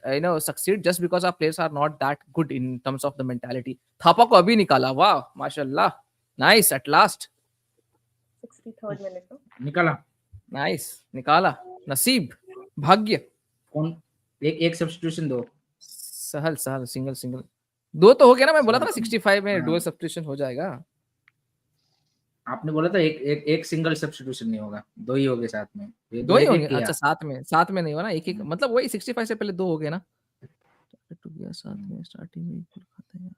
succeed just because our players are not that good in terms of the mentality. Thapa को अभी निकाला, वाह माशाल्लाह, nice at last, 63rd minute. No? निकाला nice, निकाला, नसीब, भाग्य, कौन, एक सब्स्टिट्यूशन दो, सहल सहल, सिंगल दो तो हो गया ना. मैं बोला था ना 65 में हाँ। डुअल सब्स्टिट्यूशन हो जाएगा. आपने बोला था एक सिंगल सब्स्टिट्यूशन नहीं होगा, दो ही होंगे साथ में, ये दो ही एक-एक होंगे. किया। अच्छा, साथ में नहीं हुआ ना, एक मतलब वही 65 से पहले दो हो गए ना. टू गया साथ में, स्टार्टिंग में गोल खाता है.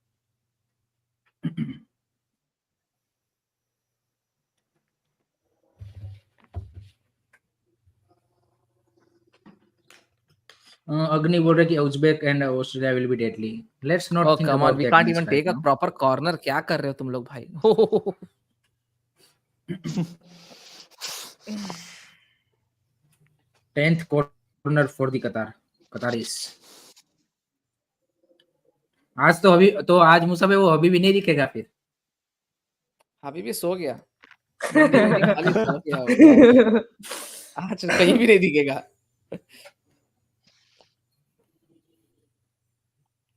अग्नि बोल रहे कि Uzbek and Australia will be deadly, let's not Oh think come on, about we that can't match even right take a now. proper corner. क्या कर रहे हो तुम लोग भाई? 10th corner for the कतारीस। आज मुसाफे वो अभी भी नहीं दिखेगा फिर। अभी भी सो गया, मंडी खाली सो गया वो. आज कहीं भी नहीं दिखेगा.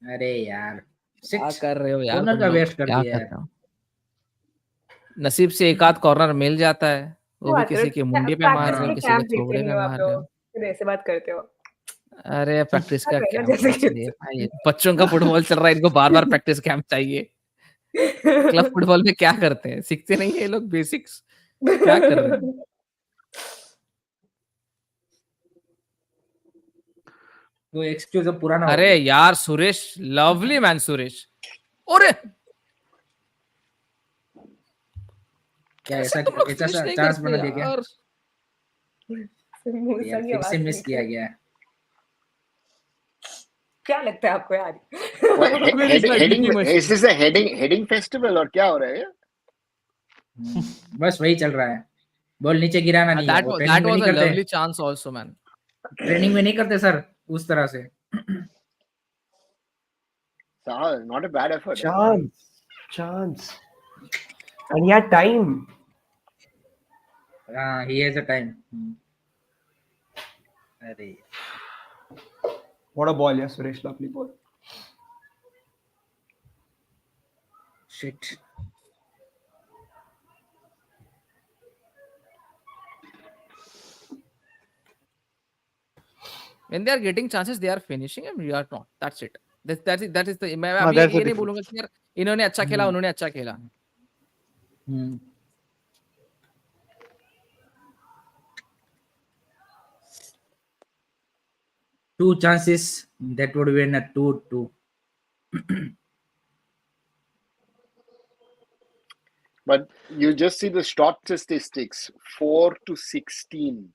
अरे यार, क्या कर रहे हो यार कॉर्नर तुम का लोग? वेस्ट कर क्या दिया कर यार। रहे हो? नसीब से एक आध कॉर्नर मिल जाता है, वो भी बात करो, किसी के मुंडी पे मार प्रैक्टिस रहे हो, के किसी कैंप के देखते थोबड़े नहीं पे हो आप मार रहे लोग, हो. फिर ऐसे बात करते हो। अरे प्रैक्टिस का कर रहे हो ना कैंप जैसे कि- है भाई, बच्चों का फुटबॉल चल रहा है, इनको बार बार प्रैक्टिस कैंप चाहिए. क्लब फुटबॉल में क्या करते हैं, सीखते नहीं है ये लोग बेसिक्स. क्या कर रहे हैं? वो एक्सक्यूज अब पुराना हो अरे गया। यार सुरेश, लवली मैन सुरेश. अरे क्या कैसे ऐसा तुम लोग ऐसा फिनिश नहीं चांस करते बना दिया क्या? यार? मूसा यार की फिर से आवाज मिस सुन किया के। गया। क्या लगता है आपको यार? Where is my BP machine? Is this a heading festival और क्या हो रहा है? बस वही चल रहा है, बॉल नीचे गिराना नहीं है, That वो was ट्रेनिंग में नहीं a करते, lovely chance also, man. Training में नहीं करते सर उस तरह से। Not a bad effort. Chance. And he had time. हाँ, he has a time. अरे What a ball, yeah, Suresh. Lovely ball. Shit. When they are getting chances, they are finishing and we are not. That's it. That is the. मैं हाँ, अभी that's the ये नहीं difference. बोलूंगा कि यार इन्होंने अच्छा खेला, उन्होंने अच्छा खेला. Two chances that would win a 2-2. But you just see the shot statistics, 4-16.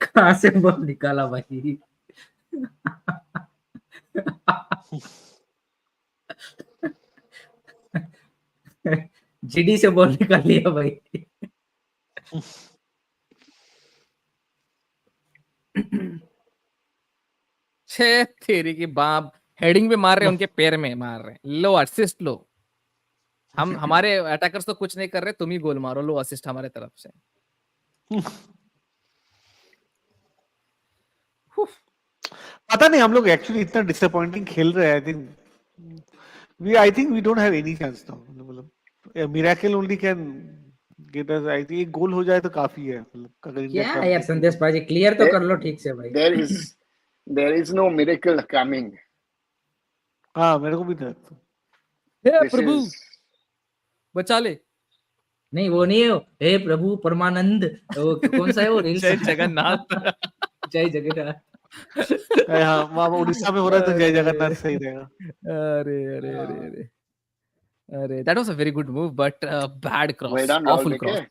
कहाँ से बॉल निकाला भाई? जीडी से बॉल निकाल लिया भाई। छे तेरी की बाप, हेडिंग पे मार रहे हैं, उनके पैर में मार रहे हैं, लो असिस्ट लो। हम हमारे अटैकर्स तो कुछ नहीं कर रहे, तुम ही गोल मारो, लो असिस्ट हमारे तरफ से। पता नहीं हम लोग एक्चुअली इतना डिसअपॉइंटिंग खेल रहे हैं। I think we don't have any chance now. मतलब miracle only can get us. I think एक गोल हो जाए तो काफी है। मतलब अगर इंडिया क्या यार संदेश भाई, क्लियर तो कर लो ठीक से भाई। there is no miracle coming. हाँ मेरे को भी था। हे This प्रभु is बचा ले। नहीं वो नहीं है, हे प्रभु परमानंद, वो कौन सा है वो रील्स? जय जगन्नाथ। जय जगन्नाथ। हाँ वहाँ उड़ीसा में हो रहा है तो जय जगन्नाथ सही रहेगा। अरे अरे अरे अरे अरे, that was a very good move, but bad well cross, done, Rahul awful Beke. cross.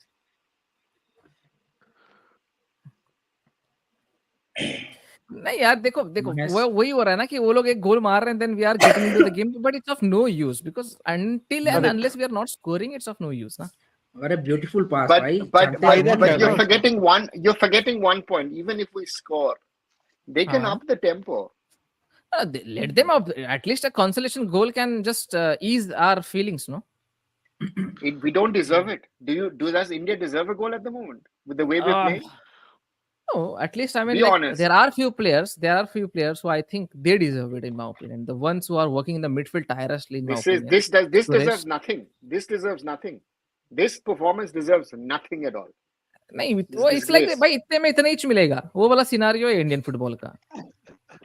नहीं यार देखो देखो Yes. वो वही हो रहा है ना कि वो लोग एक गोल मार रहे हैं, then we are getting into the game, but it's of no use because until and Correct. unless we are not scoring, it's of no use ना। अरे ब्यूटीफुल पास But भाई, but जानते but, हैं that कौन but guy, है? you're forgetting one point. Even if we score, they can हाँ। up the tempo. Let them up. At least a consolation goal can just ease our feelings, no? We don't deserve it. Does India deserve a goal at the moment with the way we're Uh, playing? No, at least I mean, Be like honest. there are few players who I think they deserve it in my opinion. The ones who are working in the midfield tirelessly, in my opinion. This Suresh. deserves nothing. This deserves nothing. This performance deserves nothing at all. नहीं This वो it's like disgrace. भाई इतने में इतना ही मिलेगा, वो वाला scenario है इंडियन फुटबॉल का,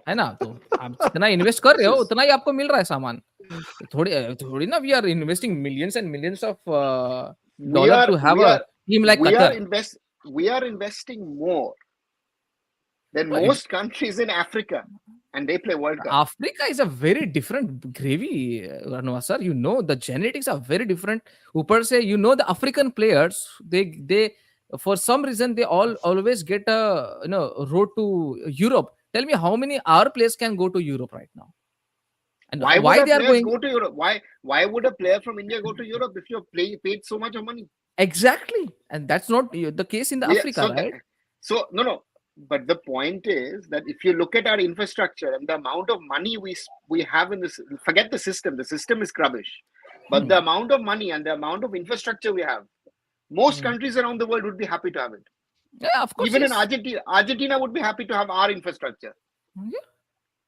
है ना? तो आप जितना इन्वेस्ट कर रहे हो उतना ही आपको मिल रहा है सामान। थोड़ी ना we are investing millions and millions of dollar to have a team like Qatar. We are investing more than But most countries in Africa, and they play World Cup. Africa is a very different gravy, Ranwa sir. You know the genetics are very different. ऊपर से you know the African players, they for some reason they always get a road to Europe. Tell me how many our players can go to Europe right now, and Why would why our they are players going go to Europe? Why would a player from India go to Europe if you're paid so much of money? exactly, and that's not the case in the Yeah, Africa, right? So no. But the point is that if you look at our infrastructure and the amount of money we have in this, forget the system. The system is rubbish. But the amount of money and the amount of infrastructure we have, most countries around the world would be happy to have it. Yeah, of course. Even yes. in Argentina would be happy to have our infrastructure.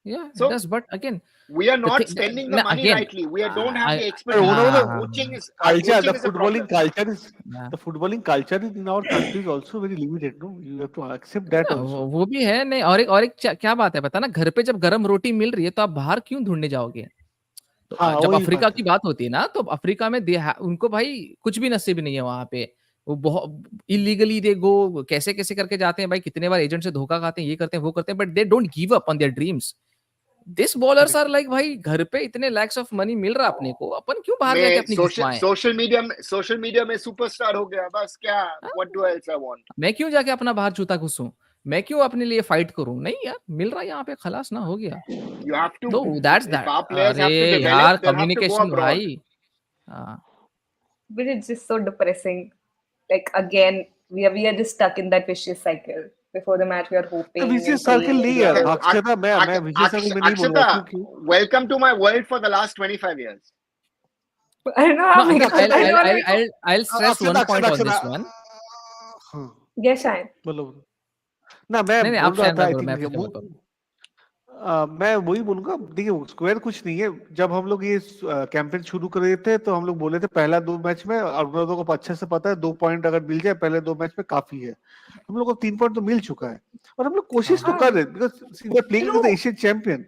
Yeah, So- it does. But again, We are not thing- spending the no, money again, rightly. We don't have the But expertise. one of the Our coaching is culture, the a problem. footballing culture is Yeah. the footballing culture in our country is also very limited. No, you have to accept that हाँ, also. वो भी है नहीं। और एक क्या बात है पता ना, घर पे जब गरम रोटी मिल रही है तो आप बाहर क्यों ढूंढने जाओगे? तो हाँ, जब वही अफ्रीका बात की है। बात होती है ना, तो अफ्रीका में उनको भाई कुछ भी नसीब नहीं है वहां पे। वो बहुत इलीगली दे गो, कैसे कैसे करके जाते हैं भाई, कितने बार एजेंट से धोखा खाते हैं, ये करते हैं वो करते हैं, but they don't give up on their dreams. This bowlers are like भाई घर पे इतने लैक्स ऑफ मनी मिल रहा है अपने को, अपन क्यों बाहर जाके मैं अपनी घिसवाएं? सोशल मीडिया में सुपरस्टार हो गया बस क्या what do else I want मैं क्यों जाके अपना बाहर जूता घुसूं? मैं क्यों अपने लिए फाइट करूं? नहीं यार, मिल रहा है यहाँ पे, खलास ना हो गया। You have to No, that's if that. our players have to अरे develop यार, they'll have to go communication abroad भाई। हाँ, But it's just so depressing. Like again, we are just stuck in that vicious cycle. Before the match, we are hoping विशेष and सर्कल praying. नहीं है अक्षता। मैं विशेष circle में नहीं बोलूंगा क्योंकि welcome to my world for the last 25 years. I don't know no, how many. I don't know. I'll stress one point on this one. हाँ Yes, Shine. बोलो ना। मैं नहीं, बोल आप रहा शायद था आई बोलो, मैं थिंक फिर जवाब दूँ। मैं वही बोलूंगा। देखिए स्क्वायर कुछ नहीं है। जब हम लोग ये कैंपेन शुरू कर रहे थे तो हम लोग बोले थे पहला 2 मैच में, और हम लोगों को अच्छे से पता है 2 पॉइंट अगर मिल जाए पहले 2 मैच में काफी है। हम लोग को 3 पॉइंट तो मिल चुका है और हम लोग कोशिश तो कर रहे हैं because we are playing with the Asian champion.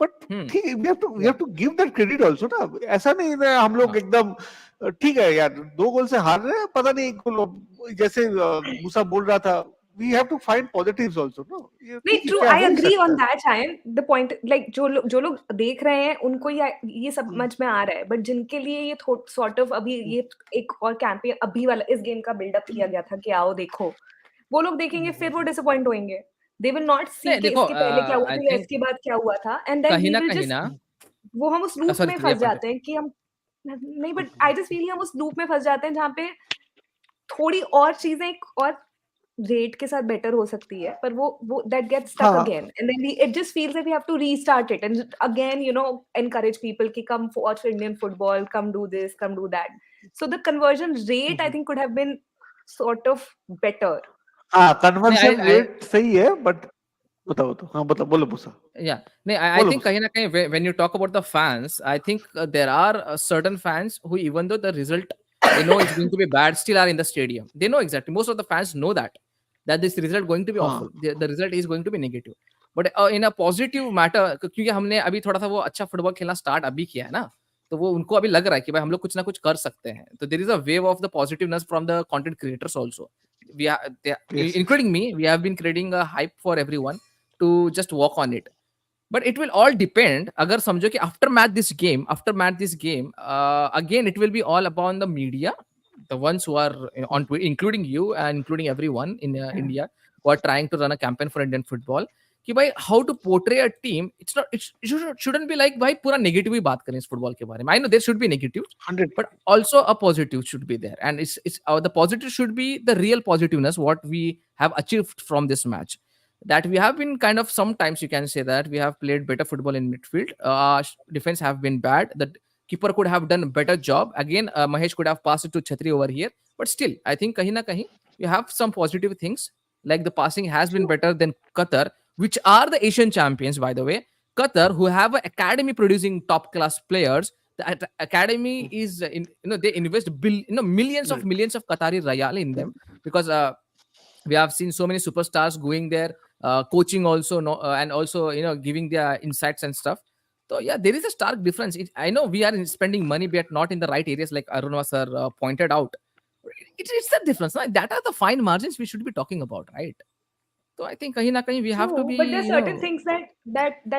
But ठीक है, we have to give that credit also ना। ऐसा नहीं है हम लोग एकदम ठीक है यार 2 गोल से हार रहे हैं, पता नहीं 1 गोल जैसे मूसा बोल रहा था। We have to find positives also, no? नहीं, true. I agree on that, Shayan. The point, like जो लोग देख रहे हैं उनको ये समझ में आ रहा है, but जिनके लिए ये sort of अभी ये एक और कैंपेन अभी वाला इस गेम का बिल्डअप किया गया था कि आओ देखो, वो लोग देखेंगे फिर वो डिसअपॉइंट होंगे। They will not see नहीं कि देखो, इसके पहले क्या हुआ I था या think इसके बाद क्या हुआ था, and then कहीं we ना will कहीं just ना, वो हम उस लूप sorry, में sorry, फंस जाते हैं कि हम नहीं, but I just feel हम उस लूप में फंस जाते हैं जहाँ पे थोड़ी और चीजें और rate के साथ better हो सकती है, पर वो that gets stuck हाँ again, and then it just feels like we have to restart it and again, encourage people कि come watch Indian football, come do this, come do that. So the conversion rate I think could have been sort of better. हाँ नहीं, conversion rate सही है but बताओ तो हाँ बताओ बोलो पूछा yeah, no, I बोलो think kahin na kahin, when you talk about the fans, I think there are certain fans who, even though the result they know it's going to be bad, still are in the stadium. They know exactly. Most of the fans know that this result going to be awful. हाँ The result is going to be negative. But in a positive matter, क्योंकि हमने अभी थोड़ा सा वो अच्छा football खेलना start अभी किया है ना, तो वो उनको अभी लग रहा है कि भाई हम लोग कुछ ना कुछ कर सकते हैं. तो there is a wave of the positiveness from the content creators also. yes Including me, we have been creating a hype for everyone to just walk on it. But it will all depend. अगर समझो कि after match this game, again it will be all upon the media, the ones who are on Twitter, including you and including everyone in India who are trying to run a campaign for Indian football. कि भाई how to portray a team. Shouldn't be like भाई पूरा negative ही बात करें इस football के बारे में. I know there should be negative, 100 but also a positive should be there, and the positive should be the real positiveness what we have achieved from this match. That we have been kind of, sometimes you can say that we have played better football in midfield. Defense have been bad. The keeper could have done a better job. Again, Mahesh could have passed it to Chhatri over here. But still, I think kahin na kahin, you have some positive things. Like the passing has been better than Qatar, which are the Asian champions, by the way. Qatar, who have an academy producing top class players. The academy is, they invest millions of Qatari Riyal in them, because we have seen so many superstars going there, coaching also, and also giving their insights and stuff. So yeah, there is a stark difference. I know we are spending money, but not in the right areas, like Arunva sir pointed out. It's the difference. Right? That are the fine margins we should be talking about, right? So I think kahin na kahin we have to True, be, but there's certain things that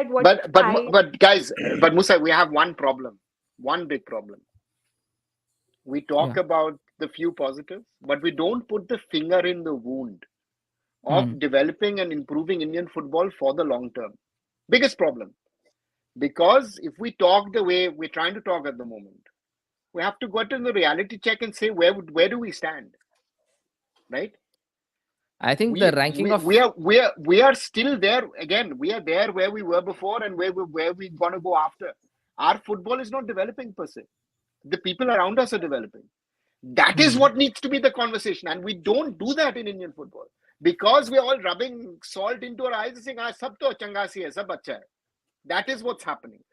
what But I but guys, but Musa, we have one problem, one big problem. We talk yeah. about the few positives, but we don't put the finger in the wound of developing and improving Indian football for the long term. Biggest problem. Because if we talk the way we're trying to talk at the moment, we have to go to the reality check and say where do we stand, right? I think the ranking of We are still there again. We are there where we were before and where we're gonna go after. Our football is not developing per se. The people around us are developing. That is what needs to be the conversation, and we don't do that in Indian football because we're all rubbing salt into our eyes and saying, "Ah, sab to changa si hai, sab acha hai." That is what's happening.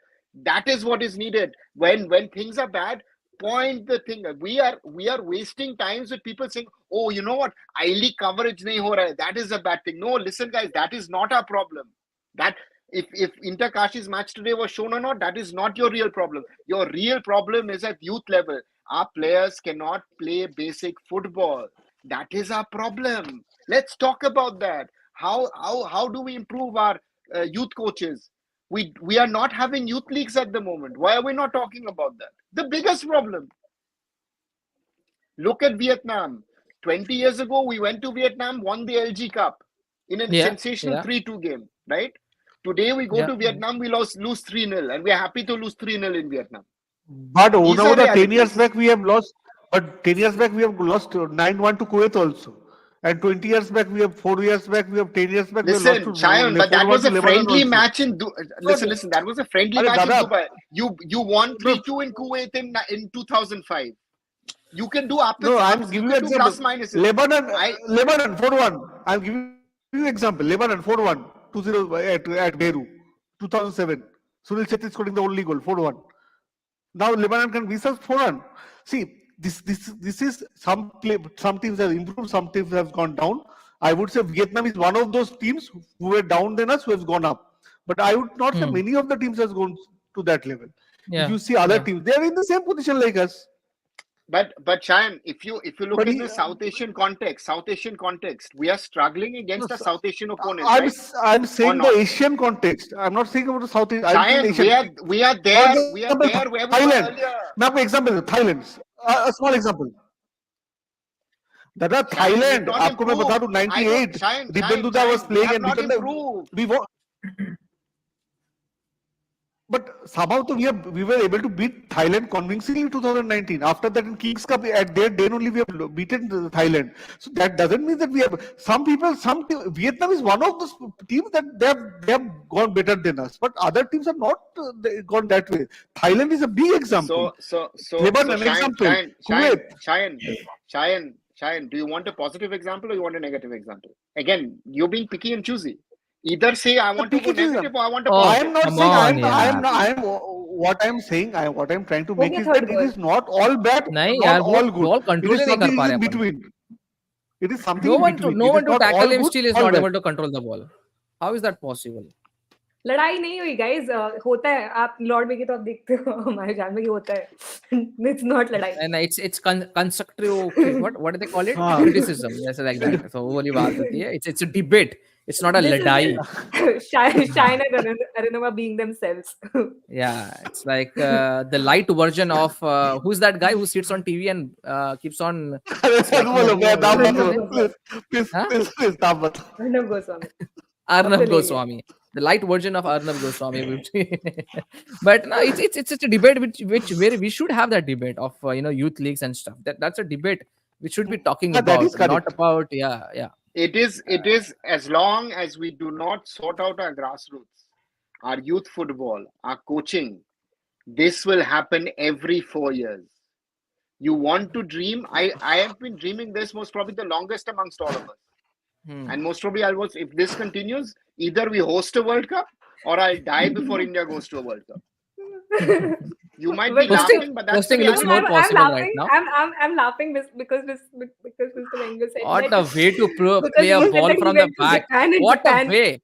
That is what is needed. When things are bad, point the thing. We are wasting times with people saying, "Oh, you know what? I-League coverage nahi ho raha hai. That is a bad thing." No, listen, guys, that is not our problem. That if Inter Kashi's match today was shown or not, that is not your real problem. Your real problem is at youth level. Our players cannot play basic football. That is our problem. Let's talk about that. How do we improve our youth coaches? We are not having youth leagues at the moment. Why are we not talking about that? The biggest problem. Look at Vietnam. 20 years ago, we went to Vietnam, won the LG Cup in a sensational 3-2 game, right? Today, we go to Vietnam, we lose 3-0, and we're happy to lose 3-0 in Vietnam. But These are over the 10 years realities. back we have lost, but 10 years back we have lost 9-1 to Kuwait also. And 20 years back we have 4 years back, we have 10 years back we have lost Listen, to Shayan, but that 4-1 was to a Lebanon friendly also. match in. Listen, that was a friendly Arey match in Dada, Dubai. You won 3-2 in Kuwait in 2005. You can do ups, No, I'm you giving you can do example. plus minuses. Lebanon 4-1. I'm giving you example. Lebanon 4-1, 2-0 at Beirut, 2007. Sunil Chetty scoring the only goal, 4-1. Now Lebanon can beat us 4-1. See, this is some teams have improved, some teams have gone down. I would say Vietnam is one of those teams who were down than us, who has gone up. But I would not say many of the teams has gone to that level. If you see other teams, they are in the same position like us. But Shayan, if you look But in the South Asian context, we are struggling against a South Asian opponent, I'm right? I'm saying the Asian context. I'm not saying about the South Asian. I'm saying the Shayan, Asian. we are For there example, where we were Thailand. earlier. Now, for example, Thailand. A small example. दादा Shayan, we have Thailand not आपको मैं बता improved. दूं I know, 98 Shayan, Dibbendu was we playing have and not become improved. we But somehow we were able to beat Thailand convincingly in 2019. After that in Kings Cup at their day only we have beaten Thailand. So that doesn't mean that we have Vietnam is one of those teams that they have gone better than us. But other teams are not gone that way. Thailand is a big example. So Lebanon an example. Kuwait. Shayan, do you want a positive example or you want a negative example? Again, you're being picky and choosy. Either say I want to go negative or I want a Oh, I positive. am not come saying on, what I'm saying, what I'm trying to Okay, make is third that it goal. is not all bad, नहीं not यार all वो good. ball It control is ही नहीं कर something पा in रहे अपन. between. It is something No in one between. to It is not tackle all him good, still is all not bad. able to control the ball. How is that possible? लड़ाई नहीं हुई guys, होता है. आप Lord में की तो आप देखते हो हमारे जान में कि होता है. It's not लड़ाई. And it's constructive. What do they call it? हाँ. Criticism. Yes, like that. So वो वाली बात होती है. It's a debate. It's not a This is लड़ाई. China and Arinova being themselves. Yeah, it's like the light version of who's that guy who sits on TV and keeps on अरे smacking बोलो मैं everyone नाम with मत his low. name? Please, Huh? please, नाम मत. Arnab Goswami. Arnab Absolutely. Goswami, the light version of Arnab Goswami. But no, it's such a debate which where we should have that debate of youth leagues and stuff. That's a debate we should be talking That about, is not correct. about yeah. It is as long as we do not sort out our grassroots, our youth football, our coaching, this will happen every 4 years. You want to dream. I have been dreaming this most probably the longest amongst all of us. And most probably if this continues, either we host a World Cup or I'll die before India goes to a World Cup. You might be But laughing, but that's the hosting looks reality. more I'm possible right laughing. now. I'm laughing because Mr. Wenger said What that. a way to Because play he a said ball that he from the went to back. Japan and What a Japan. way!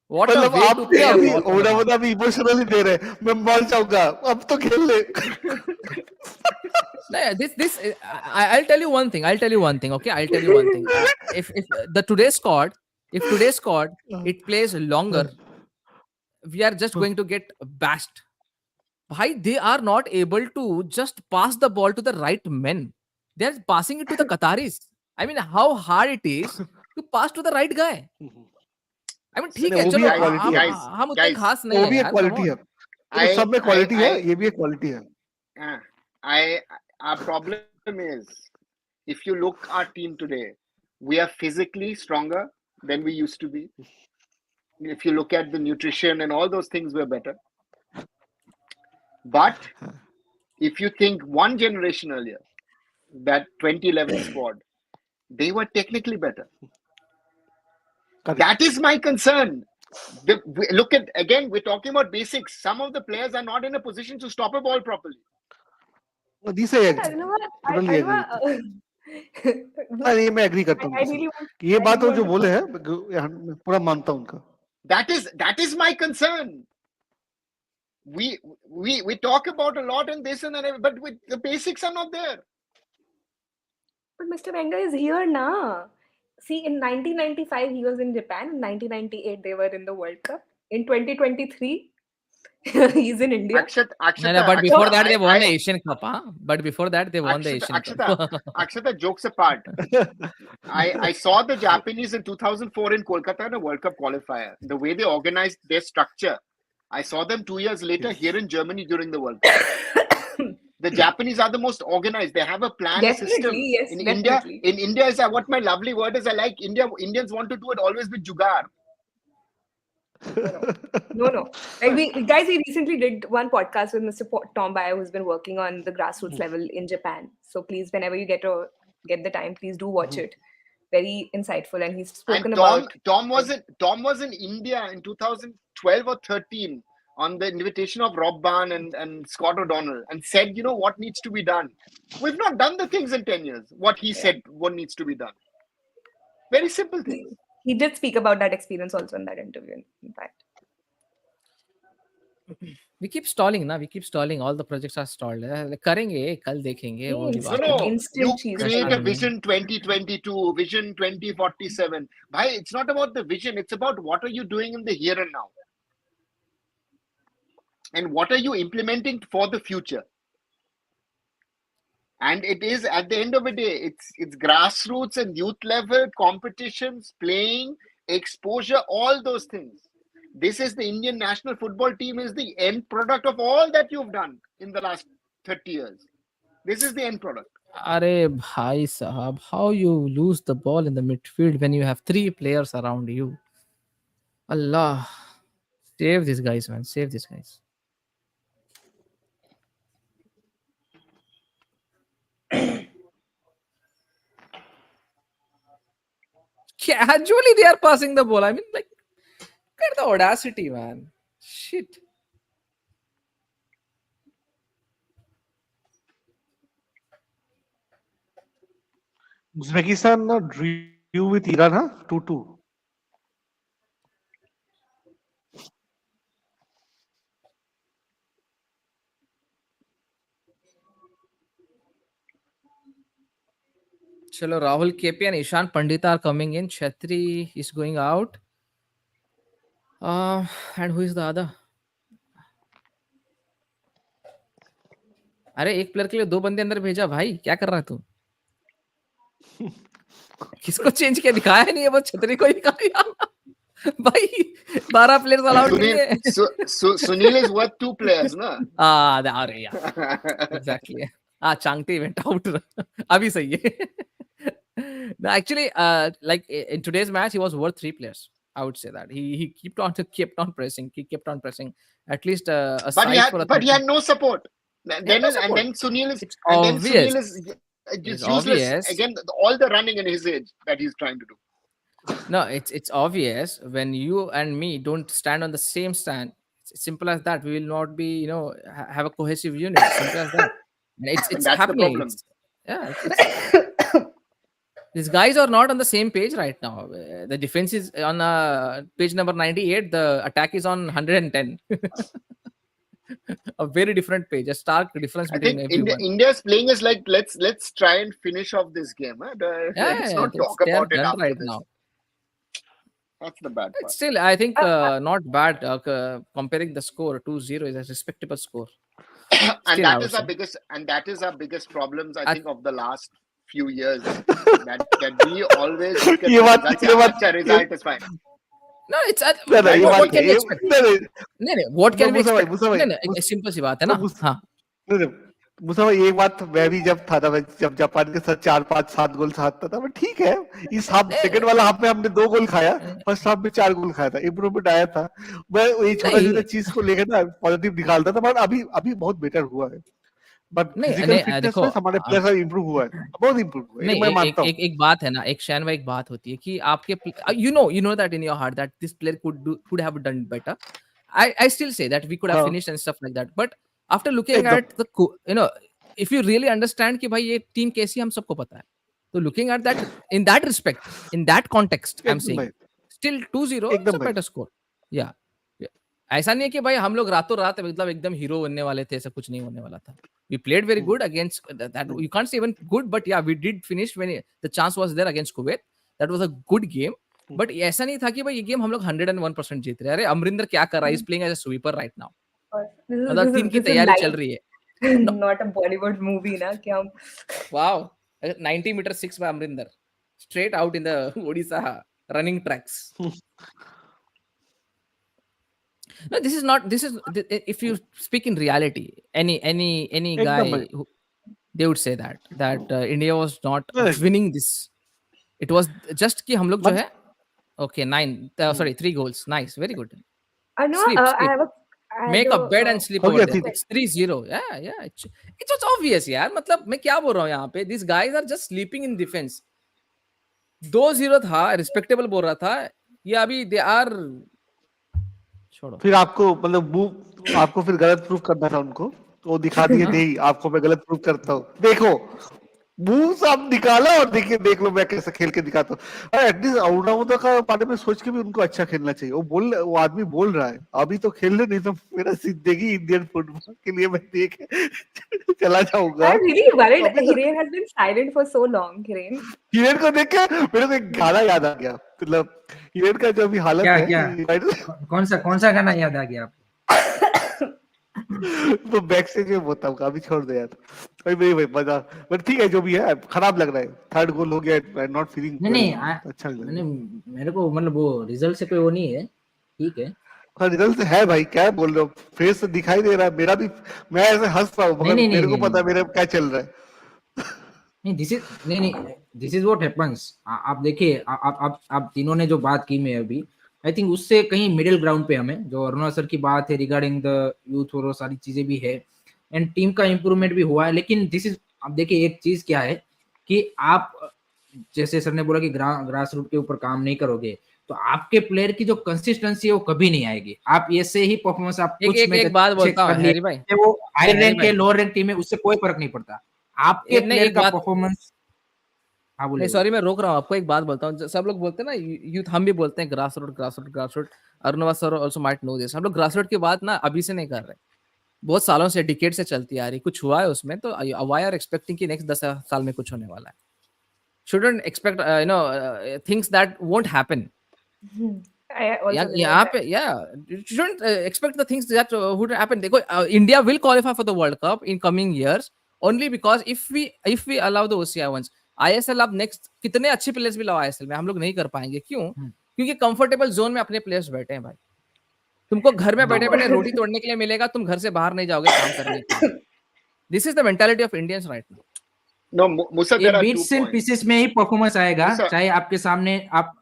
What a मतलब way आप to भी play a अभी ball from the ओड़ा back. ओड़ा भी emotionally दे रहे हैं. मैं मर जाऊंगा. अब तो खेल ले. No, this I'll tell you one thing. Okay, I'll tell you one thing. If today's squad, it plays longer, we are just going to get bashed. Why they are not able to just pass the ball to the right men? They are passing it to the Qataris. I mean, how hard it is to pass to the right guy. I mean, ठीक है वो भी चलो एक quality है. हम उतने Guys, खास नहीं वो है भी एक यार. Come quality on. है. सब में क्वालिटी है. I- ये भी एक क्वालिटी है. Our problem is, if you look our team today, we are physically stronger than we used to be. If you look at the nutrition and all those things, we're better. But if you think one generation earlier, that 2011 squad, they were technically better. Correct. That is my concern. Look at, again, we're talking about basics. Some of the players are not in a position to stop a ball properly. This I agree. Arinova, Totally ये मैं agree करता I हूँ. really want. ये I बात really वो जो want बोले हैं मैं पूरा मानता हूँ उनका. That is my concern. We talk about a lot and this and that, but the basics are not there. But Mr. Wenger is here now. See, in 1995 he was in Japan. In 1998 they were in the World Cup. In 2023 he's in India. No, but before that they won the Asian Cup, huh? But before that they won the Asian Cup. Akshata, jokes apart. I saw the Japanese in 2004 in Kolkata in a World Cup qualifier. The way they organized their structure. I saw them 2 years later here in Germany during the World Cup. The Japanese are the most organized. They have a plan, a system. Yes, In definitely. India is what my lovely word is. I like Indians want to do it always with jugaad. No. Like we recently did one podcast with Mr. Tom Bayer, who's been working on the grassroots level in Japan. So please, whenever you get the time, please do watch it. Very insightful, and he's spoken about. Tom was in India in 2012 or 13 on the invitation of Rob Barn and Scott O'Donnell, and said, what needs to be done. We've not done the things in 10 years. What he said, what needs to be done. Very simple things. He did speak about that experience also in that interview, in fact. We keep stalling, na. We keep stalling. All the projects are stalled. करेंगे, कल देखेंगे. वो भी बात है. Instant You create a vision 2022, vision 2047. Bhai, it's not about the vision. It's about what are you doing in the here and now. And what are you implementing for the future? And it is, at the end of the day, it's grassroots and youth level competitions, playing, exposure, all those things. This is the Indian national football team is the end product of all that you've done in the last 30 years. This is the end product. Arey bhai sahab, how you lose the ball in the midfield when you have three players around you? Allah, save these guys, man. Save these guys. Casually, they are passing the ball. I mean, like, look at the audacity, man. Shit. Uzbekistan drew with Iran, huh? 2-2. Chalo, Rahul KP and Ishan Pandita are coming in. Chetri is going out. And who is the other? अरे एक player के लिए दो बंदे अंदर भेजा भाई, क्या कर रहा है तू? किसको चेंज किया? दिखाया नहीं है, वो छतरी को ही दिखाया भाई। 12 प्लेयर्स अलाउड नहीं है। Sunil is worth 2 players, na? अरे यार, एग्जैक्टली। Chhangte went out. अभी सही है। No, actually, like in today's match, he was worth 3 players. I would say that he kept on pressing. He kept on pressing. At least a But side for a he had no support. had Then no is, and support. then Sunil is It's and then obvious. Sunil is It's useless obvious. again. All the running in his age that he's trying to do. No, it's obvious when you and me don't stand on the same stand. It's simple as that. We will not be, have a cohesive unit. Simple as that. And it's And that's the happening. problem. These guys are not on the same page right now. The defense is on page number 98. The attack is on 110. A very different page. A stark difference I between think everyone. India's playing is like let's try and finish off this game. Huh? Let's not talk they are about it done after right this. now. That's the bad part. Still, I think not bad. Comparing the score, 2-0 is a respectable score. And Still, I that would is our say. biggest problems, I I- think, of the last few years. that we always look at ये the बात- results. ये बात- अच्छा, result is fine. No, it's No, no, ये what बात- can we ये- expect? no, no, नहीं, what can we मुसा भाई, expect? मुसा भाई, नहीं, सिंपल सी बात है ना। हाँ, नहीं, मुसा भाई, एक बात मैं भी जब था ना, जब जापान के साथ 4, 5, 7 गोल साधता था, ठीक है। इस हाफ सेकंड वाला हाफ में हमने 2 गोल खाया, फर्स्ट हाफ में 4 गोल खाया था, इम्प्रूवमेंट आया था। मैं ये छोटा छोटा चीज को लेकर ना पॉजिटिव निकालता था, बट अभी बहुत बेटर हुआ है। बट फिजिकल फिटनेस देखो, में हमारे प्लेयर इंप्रूव हुआ है, बहुत इंप्रूव हुआ है, मैं मानता हूँ। एक बात है ना, एक शैनवा एक बात होती है कि आपके you know that in your heart that this player could have done better. I still say that we could have हाँ। finished and stuff like that, but after looking एकदम। at the if you really understand कि भाई ये team कैसी हम सबको पता है, तो looking at that in that respect, in that context, I'm एकदम saying भाई, still 2-0 is एकदम a भाई। better score. Yeah. ऐसा नहीं है कि भाई हम लोग रातों रात मतलब एकदम हीरो बनने वाले थे, ऐसा कुछ नहीं होने वाला था. We played very good against that. You can't say even good, but yeah, we did finish when the chance was there against Kuwait. That was a good game. But ऐसा नहीं था कि भाई ये गेम हम लोग 101% जीत रहे हैं. अरे अमरिंदर क्या कर रहा है? He's playing as a sweeper right now. मतलब टीम की तैयारी चल रही है. Not a Bollywood movie ना कि हम. Wow, 90 meter 6 by Amrinder, straight out in the Odisha running tracks. No, this is not. This is if you speak in reality, any guy, they would say that India was not winning this. It was just कि हम लोग जो है, okay, 3 goals, nice, very good. Sleep. I have a. Make a bed and sleep over there. It's 3-0. Yeah. It was obvious, यार. मतलब मैं क्या बोल रहा हूँ यहाँ पे? These guys are just sleeping in defense. 2-0 था, respectable बोल रहा था. ये अभी they are. छोड़ो. फिर आपको मतलब आपको फिर गलत प्रूफ करना था उनको, तो दिखा दिए नहीं, आपको मैं गलत प्रूफ करता हूँ, देखो मुंह सब निकाला और देख लो मैं कैसे खेल के दिखाता हूँ। एटलीस्ट आउट का बारे में सोच के भी उनको अच्छा खेलना चाहिए। वो आदमी बोल रहा है अभी तो खेलने, नहीं तो मेरा जिंदगी इंडियन फुटबॉल के लिए मैं देख चला जाऊंगा। I'm really worried. Hiren has been silent for so long. Hiren को देख के मेरे को एक गाना याद आ गया, मतलब हिरेन का जो भी हालत है। कौन सा गाना याद आ गया आपको? वो बैक से जो होता हूँ, अभी छोड़ दे यार भाई मजा, बट ठीक है जो भी है, खराब लग रहा है, 3rd गोल हो गया, आई एम नॉट फीलिंग नहीं अच्छा लग रहा है। मेरे को मतलब वो रिजल्ट से कोई वो नहीं है, ठीक है, हाँ रिजल्ट है भाई, क्या बोल रहे हो, फेस से दिखाई दे रहा है मेरा भी, मैं ऐसे हंस रहा हूँ नहीं मगर नहीं नहीं मेरे को नहीं पता है नहीं मेरे क्या चल रहा है। नहीं दिस इज व्हाट हैपेंस। आप देखिए, आप तीनों ने जो बात की मैं अभी, आई थिंक उससे कहीं मिडिल ग्राउंड पे हमें, जो अरुणा सर की बात है रिगार्डिंग द यूथ और वो सारी चीजें भी है, एंड टीम का इंप्रूवमेंट भी हुआ है। लेकिन दिस इज, आप देखिए एक चीज क्या है कि आप, जैसे सर ने बोला कि ग्रास रूट के ऊपर काम नहीं करोगे, तो आपके प्लेयर की जो कंसिस्टेंसी है वो कभी नहीं आएगी। आप ऐसे ही परफॉर्मेंस, आप एक कुछ एक मैच एक बात अच्छे बोलता हूँ कर लिए, हैरी भाई, चाहे वो हाई हैरी रैंक भाई, है लोअर रैंक टीम है, उससे कोई फर्क नहीं पड़ता। आपके नहीं प्लेयर एक का बात, परफॉर्मेंस। हाँ बोलिए नहीं बोलिए। सॉरी मैं रोक रहा हूँ आपको, एक बात बोलता हूँ। सब लोग बोलते हैं ना यूथ, हम भी बोलते हैं grass root grass root grass root. Arunava sir also might know this, हम लोग ग्रास रूट की बात ना अभी से नहीं कर रहे, बहुत सालों से, डिकेड से चलती आ रही, कुछ हुआ है उसमें तो वाई आर एक्सपेक्टिंग कि नेक्स्ट 10 साल में कुछ होने वाला है। Shouldn't expect things that won't happen. I also agree with यहाँ that. पे yeah shouldn't expect the things that would happen. देखो India will qualify for the world cup in coming years only because if we allow the OCI ones. ISL अब next कितने अच्छे players भी लाओ ISL में, हम लोग नहीं कर पाएंगे। क्यों? क्योंकि कंफर्टेबल जोन में अपने प्लेयर्स बैठे हैं भाई। तुमको घर में बैठे बैठे रोटी तोड़ने के लिए मिलेगा, तुम घर से बाहर नहीं जाओगे काम करने के लिए। This is the mentality of Indians right now. No, Musa, ये there are 2 beats and points. Pieces में ही परफॉर्मेंस आएगा, Musa, चाहे आपके सामने आप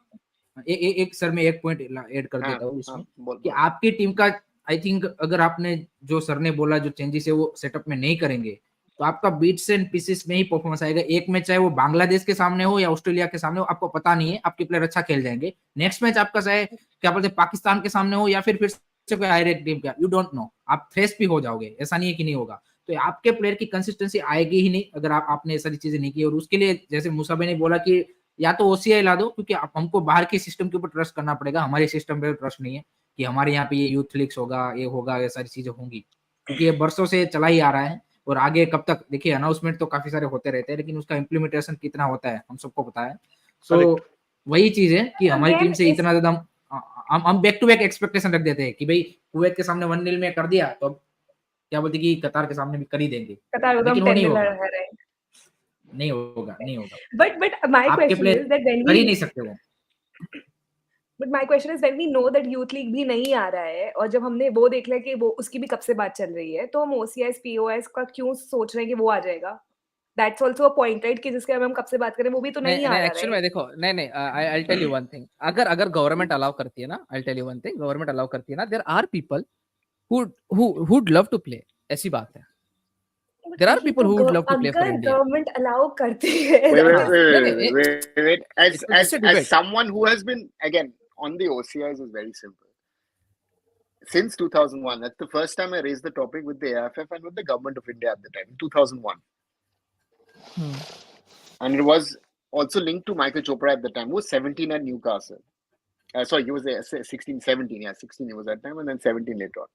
एक सर में एक पॉइंट ऐड कर हाँ देता हूँ हाँ इसमें, बोल कि बोल। आपकी टीम का, आई थिंक अगर आपने जो सर ने बोला जो चेंजेस है वो सेटअप में नहीं करेंगे, तो आपका बीट्स एंड पीसेस में ही परफॉर्मेंस आएगा। एक मैच चाहे वो बांग्लादेश के सामने हो या ऑस्ट्रेलिया के सामने हो, आपको पता नहीं है, आपके प्लेयर अच्छा खेल जाएंगे। नेक्स्ट मैच आपका चाहे क्या बोलते हैं पाकिस्तान के सामने हो या फिर से कोई हाई रैंक टीम का, यू डोंट नो, आप फ्रेश भी हो जाओगे, ऐसा नहीं है कि नहीं होगा। तो आपके प्लेयर की कंसिस्टेंसी आएगी ही नहीं अगर आपने ये सारी चीजें नहीं की। और उसके लिए जैसे मूसा भाई ने बोला कि या तो ओसीआई ला दो, क्योंकि हमको बाहर के सिस्टम के ऊपर ट्रस्ट करना पड़ेगा, हमारे सिस्टम पे ट्रस्ट नहीं है कि हमारे यहाँ पे ये यूथ लीग्स होगा, ये होगा, ये सारी चीजें होंगी, क्योंकि ये बरसों से चला ही आ रहा है। और आगे कब तक, देखिए अनाउंसमेंट तो काफी सारे होते रहते हैं, लेकिन उसका इम्प्लीमेंटेशन कितना होता है हम सबको पता है। सो वही चीज है कि हमारी टीम Again, से इस इतना ज्यादा हम बैक टू बैक एक्सपेक्टेशन रख देते हैं कि भाई कुवैत के सामने 1-0 में कर दिया, तो अब क्या बोलते कि कतार के सामने भी कर ही देंगे, Qatar was लेकिन वो नहीं 10-0 होगा, है, नहीं होगा, नहीं होगा। but my आपके question player is that when कर ही we नहीं सकते वो। But my question is when we know that youth league भी नहीं आ रहा है, और जब हमने वो देख लिया कि वो उसकी भी कब से बात चल रही है, तो हम ओसीएस पीओएस का क्यों सोच रहे हैं कि वो आ जाएगा? That's also a point, right, कि जिसके बारे में हम कब से बात करें, वो भी तो नहीं नहीं आ नहीं रहा, एक्चुअल राइट? में देखो, नहीं नहीं, I tell you one thing, अगर अगर गवर्नमेंट अलाउ करती है ना, I tell you one thing, government allow करती है ना, there are people who'd love to play, ऐसी बात है। There are वही people तो who would love to play for अगर India. गवर्नमेंट अलाउ करती है, Wait, wait, that हाँ, is नहीं नहीं, wait. it's a As debate. someone who has been again on the OCIs is very simple. Since 2001, that's the first time I raised the topic with the AFF and with the government of India at the time, 2001. And it was also linked to Michael Chopra at the time, who was 17 at Newcastle. Sorry, he was 16, 17. Yeah, 16 he was at that time, and then 17 later on.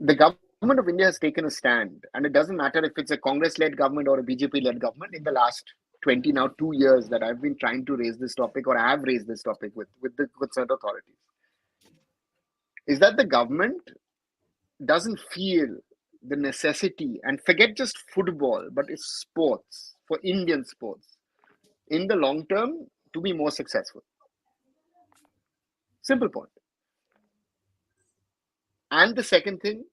The government of India has taken a stand, and it doesn't matter if it's a Congress-led government or a BJP-led government. In the last 2 years that I've been trying to raise this topic, or I have raised this topic with the concerned authorities, is that the government doesn't feel the necessity, and forget just football, but it's sports, for Indian sports, in the long term, to be more successful. Simple point. And the second thing,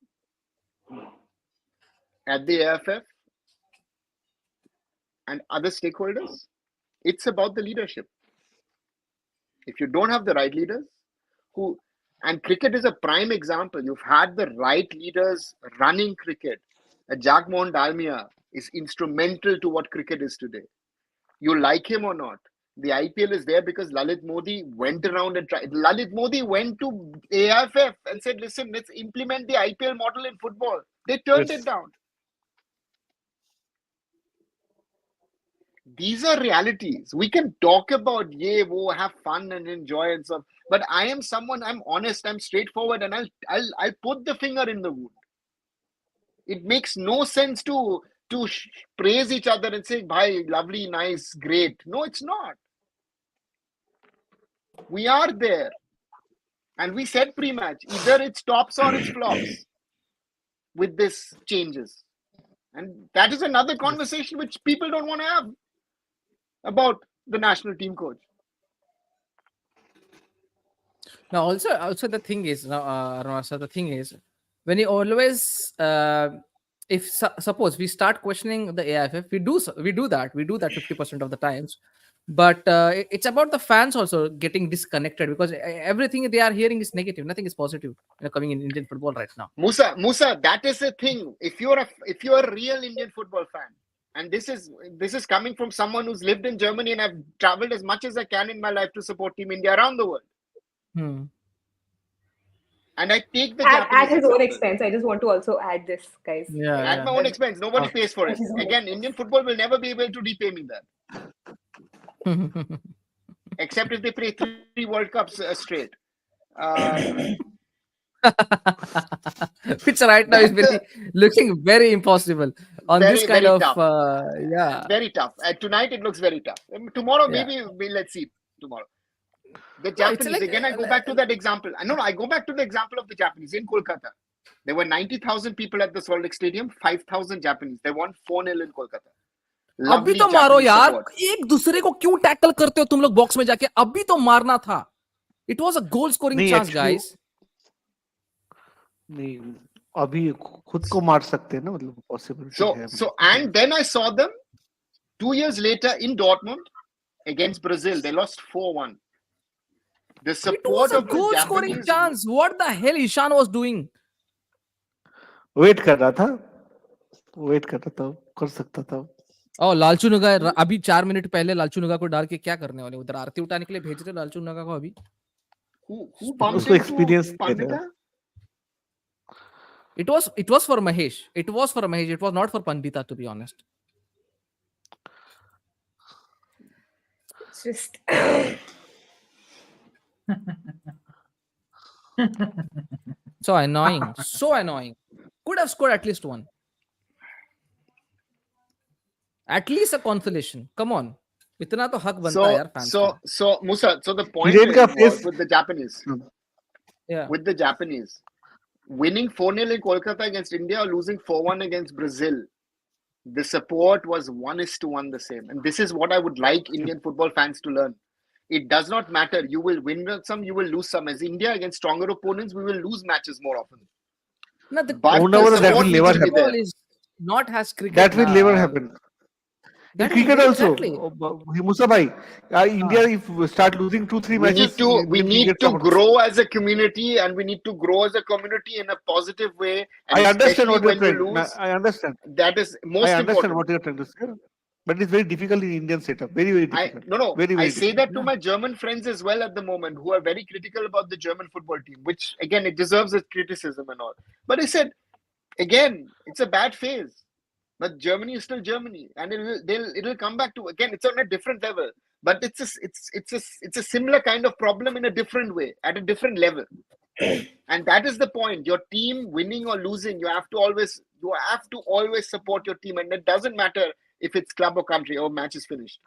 at the AFF and other stakeholders, it's about the leadership. If you don't have the right leaders, who, and cricket is a prime example. You've had the right leaders running cricket. Jagmohan Dalmia is instrumental to what cricket is today. You like him or not, the IPL is there because Lalit Modi went around and tried. Lalit Modi went to AFF and said, listen, let's implement the IPL model in football. They turned it down. These are realities. We can talk about have fun and enjoy and stuff. But I am someone, I'm honest, I'm straightforward, and I'll put the finger in the wound. It makes no sense to praise each other and say, bhai, lovely, nice, great. No, it's not. We are there. And we said pre-match, either it stops or it flops with this changes. And that is another conversation which people don't want to have about the national team coach. Now, also the thing is now, Arunasa, the thing is when you always, if suppose we start questioning the AIFF, we do that 50% of the times, but it's about the fans also getting disconnected because everything they are hearing is negative, nothing is positive, coming in Indian football right now. Musa, that is the thing. If you're a real Indian football fan, and this is coming from someone who's lived in Germany and I've traveled as much as I can in my life to support Team India around the world. And I take the at Japanese his own example. expense. I just want to also add this, guys. At my own expense. Nobody pays for it. Again, Indian football will never be able to repay me that. Except if they play 3 World Cups straight. Which right now is looking very impossible on this kind very of tough. Very tough. Tonight it looks very tough. Tomorrow maybe let's see tomorrow. The Japanese, again, I go back to that example. I go back to the example of the Japanese in Kolkata. There were 90,000 people at the Salt Lake Stadium, 5,000 Japanese. They won 4-0 in Kolkata. अभी तो मारो यार, एक दूसरे को क्यों tackle करते हो तुम लोग बॉक्स में जाके? अभी तो मारना था. It was a goal scoring chance, guys. नहीं, अभी खुद को मार सकते हैं ना, मतलब possibility है. So and then I saw them 2 years later in Dortmund against Brazil. They lost 4-1. The support of the goal Japanese scoring chance. What the hell Ishan was doing? Wait कर रहा था, कर सकता था. लालचू नगा अभी 4 मिनट पहले लालचू नगा को डाल के क्या करने वाले? उधर आरती उठाने के लिए भेज रहे लालचू नगा को अभी. उसको एक्सपीरियंस दे रहे हैं. It was for Mahesh. It was not for Pandita, to be honest. It's just so annoying. Could have scored at least one. At least a consolation. Come on. इतना तो हक बनता है यार fans का. So Musa, so the point is with the Japanese. Yeah. With the Japanese. Winning 4-0 in Kolkata against India or losing 4-1 against Brazil, the support was 1:1 the same. And this is what I would like Indian football fans to learn. It does not matter. You will win some, you will lose some. As India against stronger opponents, we will lose matches more often. No, that will never happen. Is not has cricket. That will never happen. In cricket also, Musa bhai, India if start losing 2-3 matches, we need to grow as a community, and we need to grow as a community in a positive way. And I understand what you're trying. Lose, I understand. That is most important. I understand what you're trying to say, but it's very difficult in Indian setup. Very, very difficult. I say that to my German friends as well at the moment, who are very critical about the German football team, which again it deserves its criticism and all. But I said, again, it's a bad phase. But Germany is still Germany, and it'll come back to, again, it's on a different level. But it's a similar kind of problem in a different way, at a different level. And that is the point. Your team winning or losing, you have to always support your team, and it doesn't matter if it's club or country or match is finished.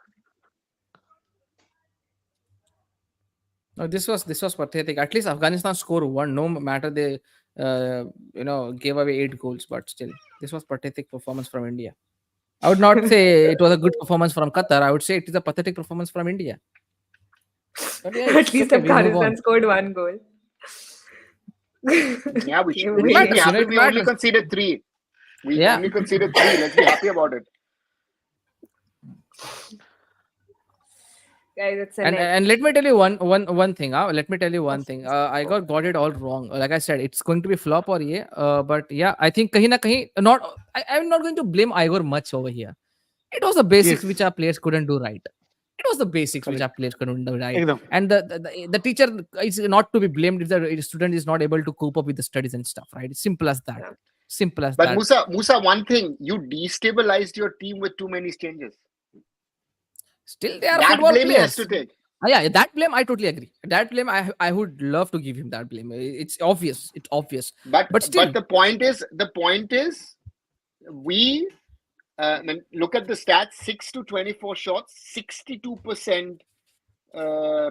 No, this was pathetic. At least Afghanistan scored 1, no matter they gave away 8 goals, but still this was pathetic performance from India. I would not say it was a good performance from Qatar. I would say it is a pathetic performance from India. But yeah, at least Afghanistan scored 1 goal. Yeah, we should be happy. We only conceded 3. We only conceded 3. Let's be happy about it. Guys, and let me tell you one thing. Let me tell you one thing. I got it all wrong. Like I said, it's going to be flop or but yeah, I think kahin na kahin not. I'm not going to blame Igor much over here. It was the basics which our players couldn't do right. It was the basics which our players couldn't do right. And the teacher is not to be blamed if the student is not able to cope up with the studies and stuff. Right? It's simple as that. Yeah. Simple as that. But Musa, one thing, you destabilized your team with too many changes. Still, they are football players. He has to take. Yeah, that blame I totally agree. That blame I would love to give him that blame. It's obvious. It's obvious. But still, but the point is, we look at the stats: 6 to 24 shots, 62%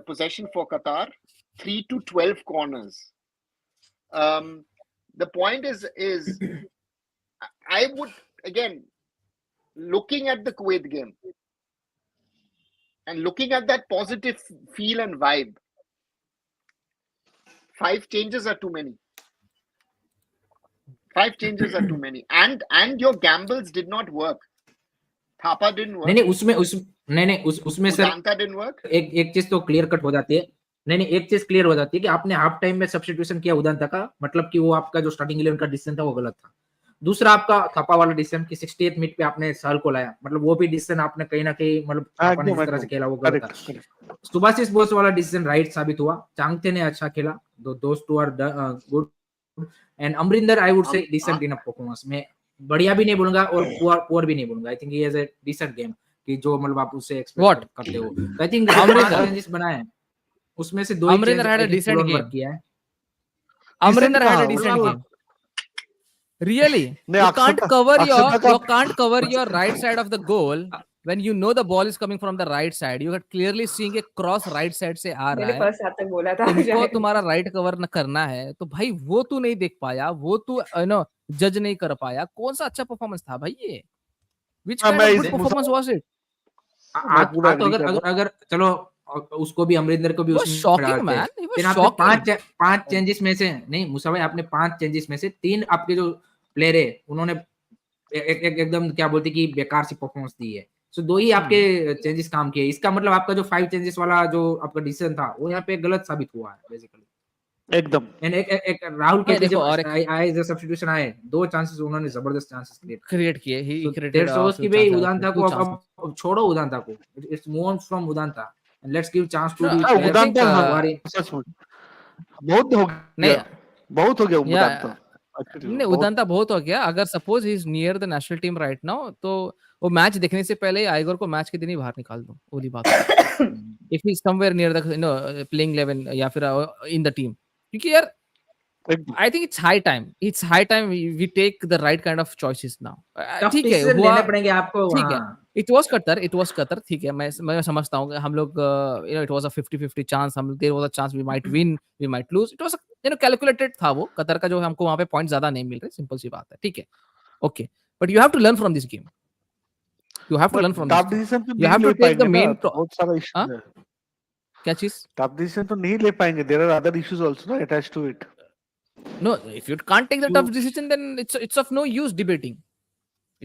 possession for Qatar, 3 to 12 corners. The point is I would, again, looking at the Kuwait game and looking at that positive feel and vibe, 5 changes are too many. 5 changes are too many, and your gambles did not work. Thapa didn't work. नहीं उसमें sir Udanta didn't work. एक चीज तो clear cut हो जाती है। नहीं एक चीज क्लियर हो जाती है कि आपने हाफ टाइम में सब्स्टिट्यूशन किया उदांता का, मतलब कि वो आपका जो स्टार्टिंग 11 का डिसीजन था वो गलत था। दूसरा आपका थापा वाला डिसीजन कि 68th मिनट पे आपने साल को लाया, मतलब वो भी डिसीजन आपने कहीं ना कहीं मतलब थापा ने जिस तरह से खेला वो गलत था। सुभाशिष बोस वाला डिसीजन राइट साबित हुआ। चांगते ने अच्छा खेला, those two are good, and Amarinder I would say decent enough performance में, बढ़िया भी नहीं बोलूंगा और पुअर भी नहीं बोलूंगा। I think he has a decent game कि जो मतलब आप उससे एक्सपेक्ट करते हो। आई थिंक चेंजेस बनाए उसमें से 2 Amarinder had a decent game किया है। Amarinder had a decent game really. You can't cover your right side of the goal when you know the ball is coming from the right side. You are clearly seeing a cross right side से आ रहा मैंने है, first half तक बोला था तुमको तुम्हारा right cover न करना है, तो भाई वो तू नहीं देख पाया, वो तू जज नहीं कर पाया। कौन सा अच्छा परफॉर्मेंस था भाई ये? Which kind of good performance was it? तो अगर चलो उसको भी अमरिंदर को भी उसमें शॉकिंग मैन, फिर आपने पांच चेंजेस में से नहीं मूसा भाई, आपने 5 चेंजेस में से 3 आपके जो प्लेयर है उन्होंने एकदम क्या बोलते कि बेकार सी परफॉर्मेंस दी है। सो 2 ही आपके चेंजेस काम किए। इसका मतलब आपका जो 5 चेंजेस वाला जो आपका डिसीजन था वो यहाँ पे गलत साबित हुआ है बेसिकली एकदम। एक राहुल के जब आए जो सब्स्टिट्यूशन आए 2 चांसेस उन्होंने जबरदस्त चांसेस क्रिएट किए। ही क्रिएटेड कि भाई उदांता को अब छोड़ो, उदांता को it's move on from Udanta and let's give chance to the Udanta. बहुत हो गया उदांता। नहीं उदांता बहुत हो गया। अगर suppose he is near the national team right now, तो वो मैच देखने से पहले आइगर को मैच के दिन ही बाहर निकाल दो, ओली बात। If he somewhere near the playing 11 या फिर इन द टीम, क्योंकि यार I think it's high time we take the right kind of choices now. ठीक है, लेने पड़ेंगे आपको। ठीक है, इट वाज कतर, ठीक है, मैं समझता हूँ हम लोग इट वाज अ 50-50 चांस, हम there was a chance we might win we might lose. It was calculated था वो कतर का, जो हमको वहां पे पॉइंट ज्यादा नहीं मिल रहे, सिंपल सी बात है, ठीक है, okay. But you have to learn from this game, you have to learn from this, you have to take the main. बहुत सारा इशू है, क्या चीज? टफ डिसीजन तो नहीं ले पाएंगे, there are other issues also ना attached to it. No, if you can't take the tough decision, then it's of no use debating.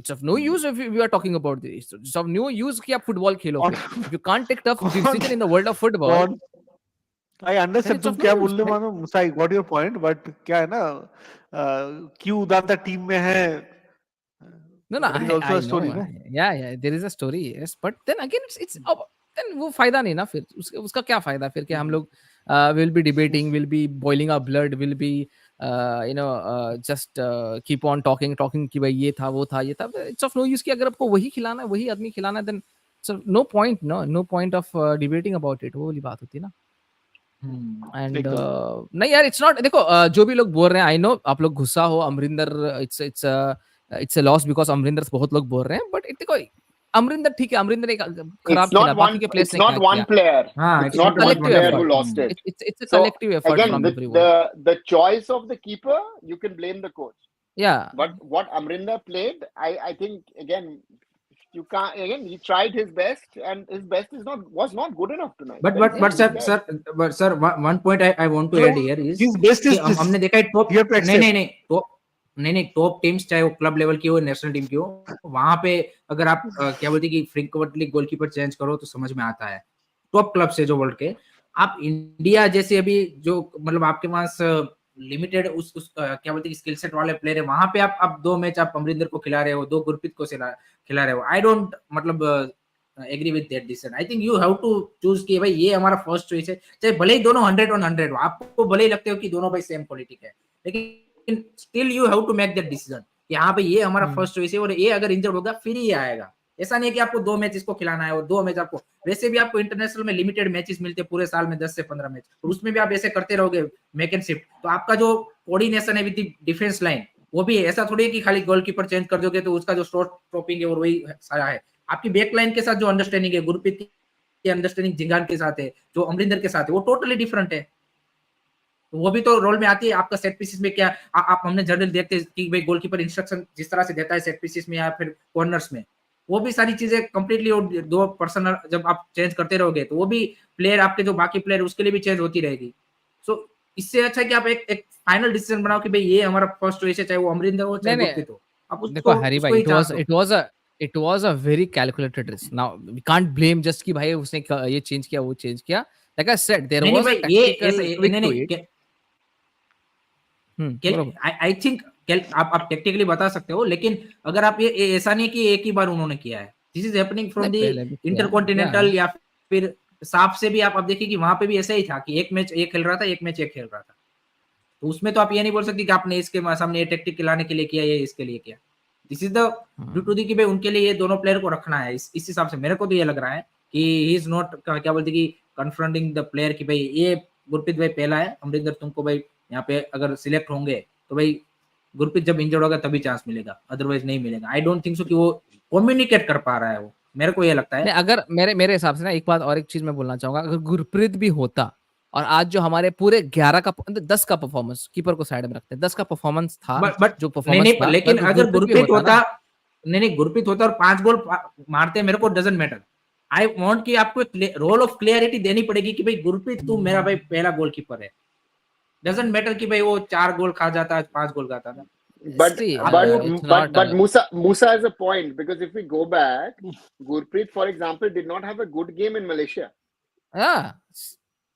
It's of no use if we are talking about this. It's of no use कि आप football खेलोगे। If you can't take tough decision in the world of football, I understand तुम क्या बोल रहे हो मानो मुसा, I got your point, but क्या है ना, क्यों उदांता टीम में है? No, there is also a story, no? Yeah, there is a story, yes, but then again it's then वो फायदा नहीं ना, फिर उसका क्या फायदा फिर कि हम लोग will be debating, will be boiling our blood, will be just keep on talking कि भाई ये था वो था ये था। It's of no use कि अगर आपको वही खिलाना है, वही आदमी खिलाना है, then so no point of debating about it, वो वाली बात होती है ना। एंड नहीं यार, इट्स नॉट, देखो जो भी लोग बोल रहे हैं, आई नो आप लोग गुस्सा हो Amarinder, it's a loss because Amarinder बहुत लोग बोल रहे हैं, बट देखो अमरिंदर ठीक है, अमरिंदर एक खराब खेला, बाकी के प्लेयर्स ने क्या किया? It's not one player. It's not one player who lost it. It's a collective effort from everyone. The choice of the keeper, you can blame the coach. Yeah. But what Amrinder played, I think again, you can't. Again, he tried his best, and his best was not good enough tonight. But sir, one point I want to add here is his best is हमने देखा है top, नहीं top teams, चाहे वो club level की हो national team की हो, वहां पे अगर आप क्या बोलते कि फ्रीक्वेंटली गोलकीपर चेंज करो तो समझ में आता है। टॉप क्लब से जो वर्ल्ड के, आप इंडिया जैसे अभी जो मतलब आपके पास लिमिटेड उस क्या बोलते कि स्किल सेट वाले प्लेयर है, वहां पे आप 2 मैच आप अमरिंदर को खिला रहे हो, 2 गुरप्रीत को खिला रहे हो। आई डोंट मतलब agree with that decision. I think you have to choose कि भाई ये हमारा फर्स्ट चॉइस है, चाहे भले ही दोनों 100 on 100 हो, आपको भले ही लगते हो कि दोनों भाई सेम क्वालिटी के, लेकिन still you have to make that decision कि हाँ भाई ये हमारा फर्स्ट चॉइस है और ये अगर इंजर्ड होगा फिर ही आएगा। ऐसा नहीं है कि आपको 2 मैच इसको खिलाना है और 2 मैच आपको, वैसे भी आपको इंटरनेशनल में लिमिटेड मैचेस मिलते हैं पूरे साल में 10 से 15 मैच, और उसमें भी आप ऐसे करते रहोगे मेक एंड शिफ्ट, तो आपका जो कोऑर्डिनेशन है विद द डिफेंस लाइन वो भी ऐसा थोड़ी है कि खाली गोलकीपर चेंज कर दोगे तो उसका जो शॉट स्टॉपिंग है और वही सारा है। आपकी बैक लाइन के साथ जो अंडरस्टैंडिंग है, गुरप्रीत की अंडरस्टैंडिंग जिंगान के साथ है, जो अमरिंदर के साथ है, वो टोटली डिफरेंट है। वो भी तो रोल में आती है। आपका सेट पीसेस में क्या आप हमने जनरल देखते हैं कि भाई गोलकीपर इंस्ट्रक्शन जिस तरह से देता है सेट पीसेस में या फिर कॉर्नर्स में, वो भी सारी चीजें कंप्लीटली 2 पर्सन जब आप चेंज करते रहोगे तो वो भी प्लेयर आपके जो बाकी प्लेयर उसके लिए भी चेंज होती रहेगी। सो इससे अच्छा है कि आप एक फाइनल डिसीजन बनाओ कि भाई ये हमारा फर्स्ट चॉइस है, चाहे वो अमरिंदर हो चाहे नहीं गुरप्रीत हो, आप देखो उसको हरी उसको भाई, ही चांस दो। it was a very calculated risk. Now we can't blame just कि भाई उसने ये चेंज किया वो चेंज किया. Like I said, there नहीं was a भाई, ये tactical ऐसा tweak नहीं to नहीं, it. बरोबर. आई थिंक आप टेक्निकली बता सकते हो, लेकिन अगर आप ये ऐसा नहीं कि एक ही बार उन्होंने किया है, दिस इज हैपनिंग फ्रॉम नहीं द पहले भी किया. Intercontinental, Yeah. या फिर साफ से भी आप देखिए कि वहां पे भी ऐसा ही था कि एक मैच एक खेल रहा था, एक मैच एक खेल रहा था, तो उसमें तो आप ये नहीं बोल सकते कि आपने इसके सामने ये टेक्टिक खिलाने के लिए किया, ये इसके लिए किया. This is the due to the कि भाई उनके लिए ये दोनों प्लेयर को रखना है. इस हिसाब से मेरे को तो ये लग रहा है कि ही इज नॉट क्या बोलते कि कन्फ्रंटिंग द प्लेयर कि भाई ये गुरप्रीत भाई पहला है, अमरिंदर तुमको भाई यहाँ पे अगर सिलेक्ट होंगे तो भाई गुरप्रीत जब इंजर्ड होगा तभी चांस मिलेगा, अदरवाइज नहीं मिलेगा. आई डोंट थिंक सो कि वो कम्युनिकेट कर पा रहा है, वो मेरे को ये लगता है. नहीं अगर मेरे हिसाब से ना एक बात और एक चीज मैं बोलना चाहूंगा, अगर गुरप्रीत भी होता और आज जो हमारे पूरे 11 का 10 का परफॉर्मेंस, कीपर को साइड में रखते हैं, 10 का परफॉर्मेंस था, बट जो नहीं परफॉर्मेंस नहीं, था, लेकिन अगर गुरप्रीत भी होता, ना, नहीं गुरप्रीत होता और 5 गोल मारते, मेरे को डजंट मैटर. आई वांट कि आपको रोल ऑफ क्लियरिटी देनी पड़ेगी कि भाई गुरप्रीत तू मेरा भाई पहला गोलकीपर है. डजंट मैटर कि भाई वो 4 गोल खा जाता, 5 गोल खाता था. But See, it's but not, Musa has a point, because if we go back, Gurpreet, for example, did not have a good game in Malaysia. yeah,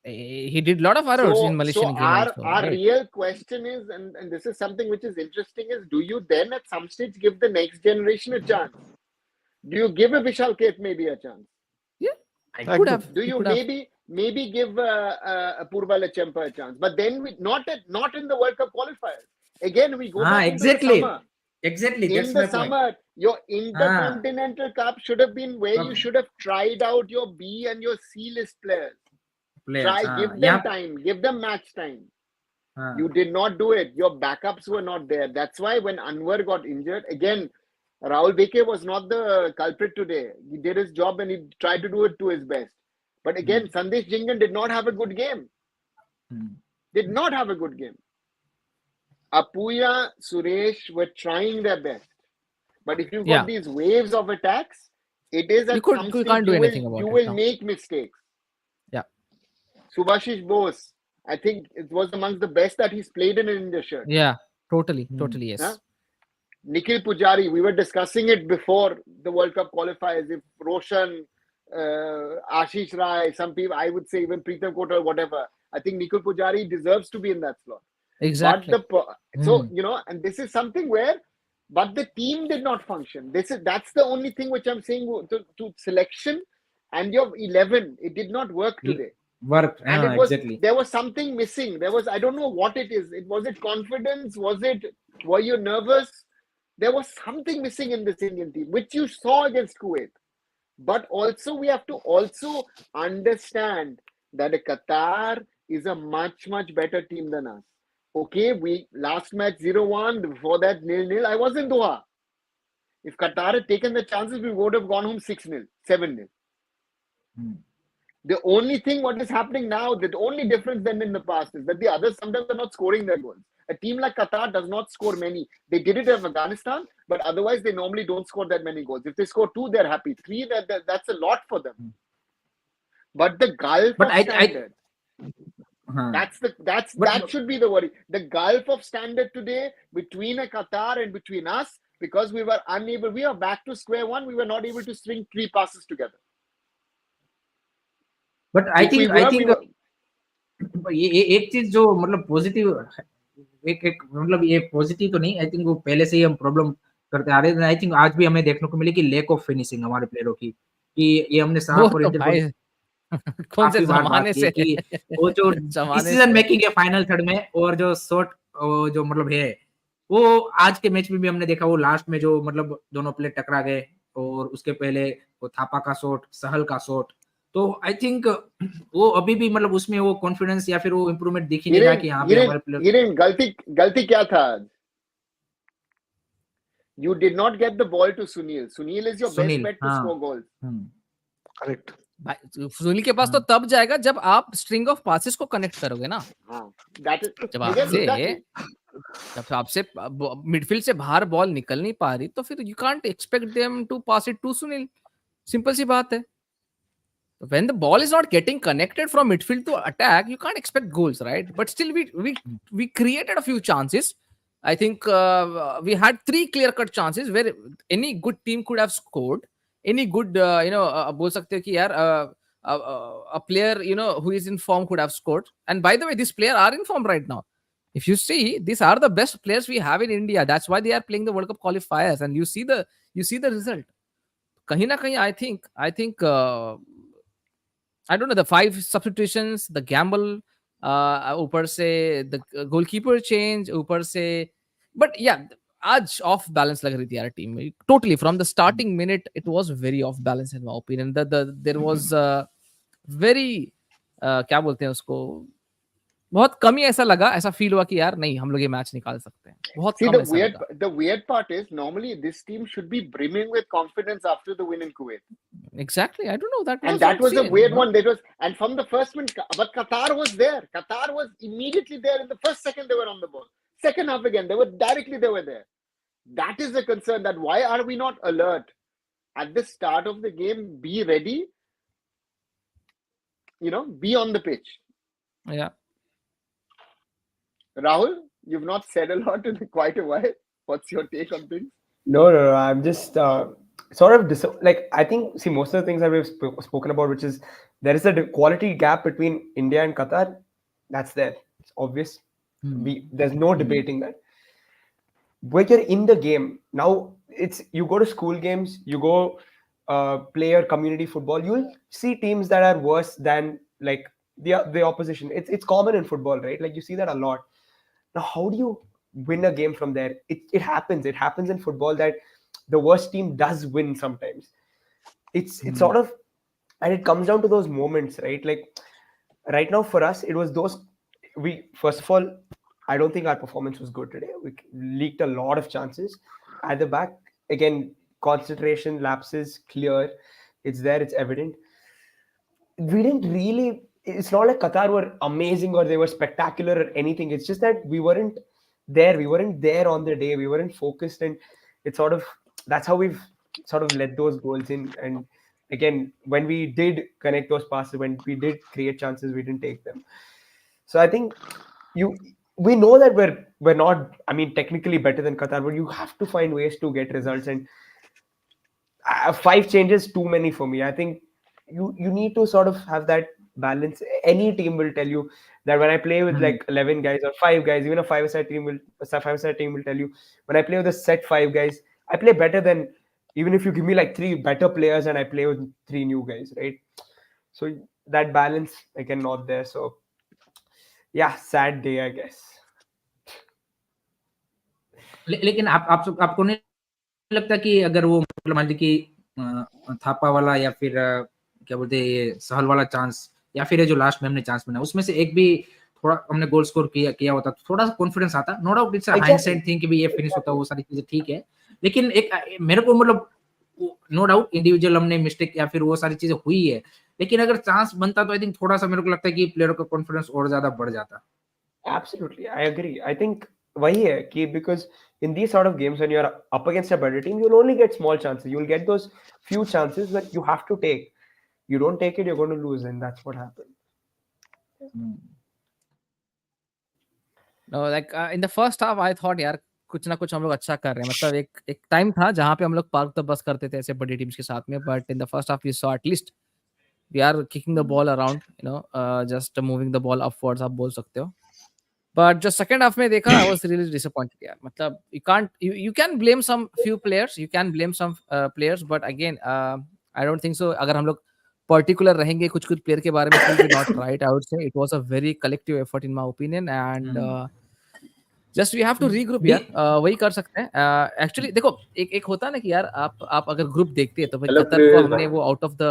he did a lot of errors in Malaysian game also, Our right? real question is, and this is something which is interesting, is do you then at some stage give the next generation a chance? Do you give a Vishal Keth maybe a chance? Yeah, I I could have. Do you maybe give a Purva Lachempa a chance? But then not in the World Cup qualifiers. Again, we go back exactly. into the summer. Exactly. In the summer, your Intercontinental Cup should have been where you should have tried out your B and your C list players. Give them time, give them match time. You did not do it. Your backups were not there. That's why when Anwar got injured, again, Rahul Beke was not the culprit today. He did his job and he tried to do it to his best. But again, Sandesh Jingan did not have a good game. Did not have a good game. Apuya, Suresh were trying their best. But if you've got these waves of attacks, it is at some stage you will make mistakes. Yeah. Subhashish Bose, I think it was amongst the best that he's played in an India shirt. Yeah, totally, yes. Huh? Nikhil Pujari, we were discussing it before the World Cup qualifiers. If Roshan, Ashish Rai, some people, I would say even Preetham Kotal, whatever, I think Nikhil Pujari deserves to be in that slot. Exactly. So, and this is something where, but the team did not function. That's the only thing which I'm saying to selection and your 11. It did not work today. Exactly. There was something missing. I don't know what it is. Was it confidence? Were you nervous? There was something missing in this Indian team, which you saw against Kuwait. But also, we have to also understand that Qatar is a much, much better team than us. Okay, last match 0-1, before that 0-0. I was in Doha. If Qatar had taken the chances, we would have gone home 6-0, 7-0. The only thing what is happening now, the only difference than in the past is that the others sometimes are not scoring their goals. A team like Qatar does not score many. They did it in Afghanistan, but otherwise they normally don't score that many goals. If they score 2, they're happy. 3, that's a lot for them. But the gulf of standard, that should be the worry. The gulf of standard today between a Qatar and between us, because we were unable, we are back to square one. We were not able to string 3 passes together. But I think ये एक चीज जो मतलब positive, एक मतलब ये positive तो नहीं, आई थिंक वो पहले से ही हम प्रॉब्लम करते आ रहे हैं. आई थिंक आज भी हमें देखने को मिली कि लैक ऑफ फिनिशिंग हमारे प्लेयरों की, कि ये हमने साफ और कौन से जमाने से कि वो जो डिसीजन मेकिंग है फाइनल थर्ड में, और जो शॉट जो मतलब है, वो आज के मैच में भी हमने देखा. वो लास्ट में जो मतलब दोनों प्लेयर टकरा गए, और उसके पहले वो थापा का शॉट, सहल का शॉट, तो आई थिंक वो अभी भी मतलब उसमें वो कॉन्फिडेंस या फिर वो इंप्रूवमेंट दिख ही नहीं रहा कि यहाँ पे हमारे प्लेयर. गलती क्या था? You did not get the ball to Sunil. Sunil is your best bet to score goals. Correct. Sunil के पास तो तब जाएगा जब आप स्ट्रिंग ऑफ पासेस को कनेक्ट करोगे ना. जब आपसे मिडफील्ड से बाहर बॉल निकल नहीं पा रही, तो फिर you can't expect them to pass it to Sunil. Simple सी बात है. when the ball is not getting connected from midfield to attack, you can't expect goals, right? But still, we created a few chances. I think we had 3 clear-cut chances where any good team could have scored. Any good, बोल सकते हो कि यार a player who is in form could have scored. And by the way, these players are in form right now. If you see, these are the best players we have in India. That's why they are playing the World Cup qualifiers, and you see the result. कहीं ना कहीं I think I don't know, the 5 substitutions, the gamble, ऊपर से the goalkeeper change, ऊपर से, but yeah, आज off balance लग रही थी यार टीम में. Totally from the starting minute, it was very off balance in my opinion. There was very क्या बोलते हैं उसको, बहुत कम ही ऐसा लगा, ऐसा फील हुआ कि यार नहीं हम लोग ये मैच निकाल सकते हैं. बहुत See, कम ऐसा लगा. the weird part is normally this team should be brimming with confidence after the win in Kuwait. Exactly, I don't know, That was a weird one. That was, and from the first minute, but Qatar was there. Qatar was immediately there in the first second they were on the ball. Second half again, they were there. That is the concern. That why are we not alert at the start of the game? Be ready. Be on the pitch. Yeah. Rahul, you've not said a lot in quite a while. What's your take on things? No. I'm just sort of I think, see, most of the things that we've spoken about, which is there is a quality gap between India and Qatar. That's there. It's obvious. There's no debating that. When you're in the game now, you go to school games, you go play your community football. You'll see teams that are worse than like the opposition. It's common in football, right? Like you see that a lot. Now, how do you win a game from there? It happens. It happens in football that the worst team does win sometimes. It's sort of, and it comes down to those moments, right? Like right now for us, it was those. First of all, I don't think our performance was good today. We leaked a lot of chances at the back. Again, concentration lapses, clear. It's there. It's evident. We didn't really. It's not like Qatar were amazing or they were spectacular or anything. It's just that we weren't there. We weren't there on the day. We weren't focused, and it's sort of, that's how we've sort of let those goals in. And again, when we did connect those passes, when we did create chances, we didn't take them. So I think we know that we're not, I mean, technically better than Qatar, but you have to find ways to get results. And 5 changes too many for me. I think you need to sort of have that balance. Any team will tell you that when I play with like 11 guys or 5 guys, even a 5-a-side team will tell you, when I play with a set 5 guys, I play better than even if you give me like 3 better players and I play with 3 new guys, right? So that balance again not there. So yeah, sad day, I guess. लेकिन आपको नहीं लगता कि अगर वो मतलब मान लीजिए कि थापा वाला या फिर क्या बोलते हैं ये सहल वाला चांस या फिर ये जो लास्ट में हमने चांस बना उसमें से एक भी थोड़ा हमने गोल स्कोर किया होता तो थोड़ा सा कॉन्फिडेंस आता. No doubt it's a hindsight thing कि भी ये फिनिश होता वो सारी चीजें ठीक है, लेकिन एक मेरे को मतलब नो डाउट इंडिविजुअल हमने मिस्टेक या फिर वो सारी चीजें हुई है, लेकिन अगर चांस बनता तो आई थिंक थोड़ा सा मेरे को लगता है कि प्लेयर का कॉन्फिडेंस और ज्यादा बढ़ जाता. Absolutely, I agree. I think वही है कि because in these sort of games when you're up against a better team, you'll only get small chances. You'll get those few chances that you have to take. You don't take it, you're going to lose, and that's what happened. No, like in the first half, I thought यार कुछ ना कुछ हम लोग अच्छा कर रहे हैं. मतलब एक टाइम था जहाँ पे हम लोग पार्क द बस करते थे ऐसे बड़ी टीम्स के साथ में, but in the first half we saw at least we are kicking the ball around, just moving the ball upwards, आप बोल सकते हो. But जो second half में देखा, I was really disappointed यार. मतलब you can blame some few players, you can blame some players, but again I don't think so. अगर हम लोग particular रहेंगे कुछ प्लेयर के बारे में, it will be not right. I would say it was a very collective effort in my opinion, and just we have to regroup यार. वही कर सकते हैं. Actually देखो एक होता है ना कि यार आप अगर ग्रुप देखते हैं तो भाई कतर को हमने वो out of the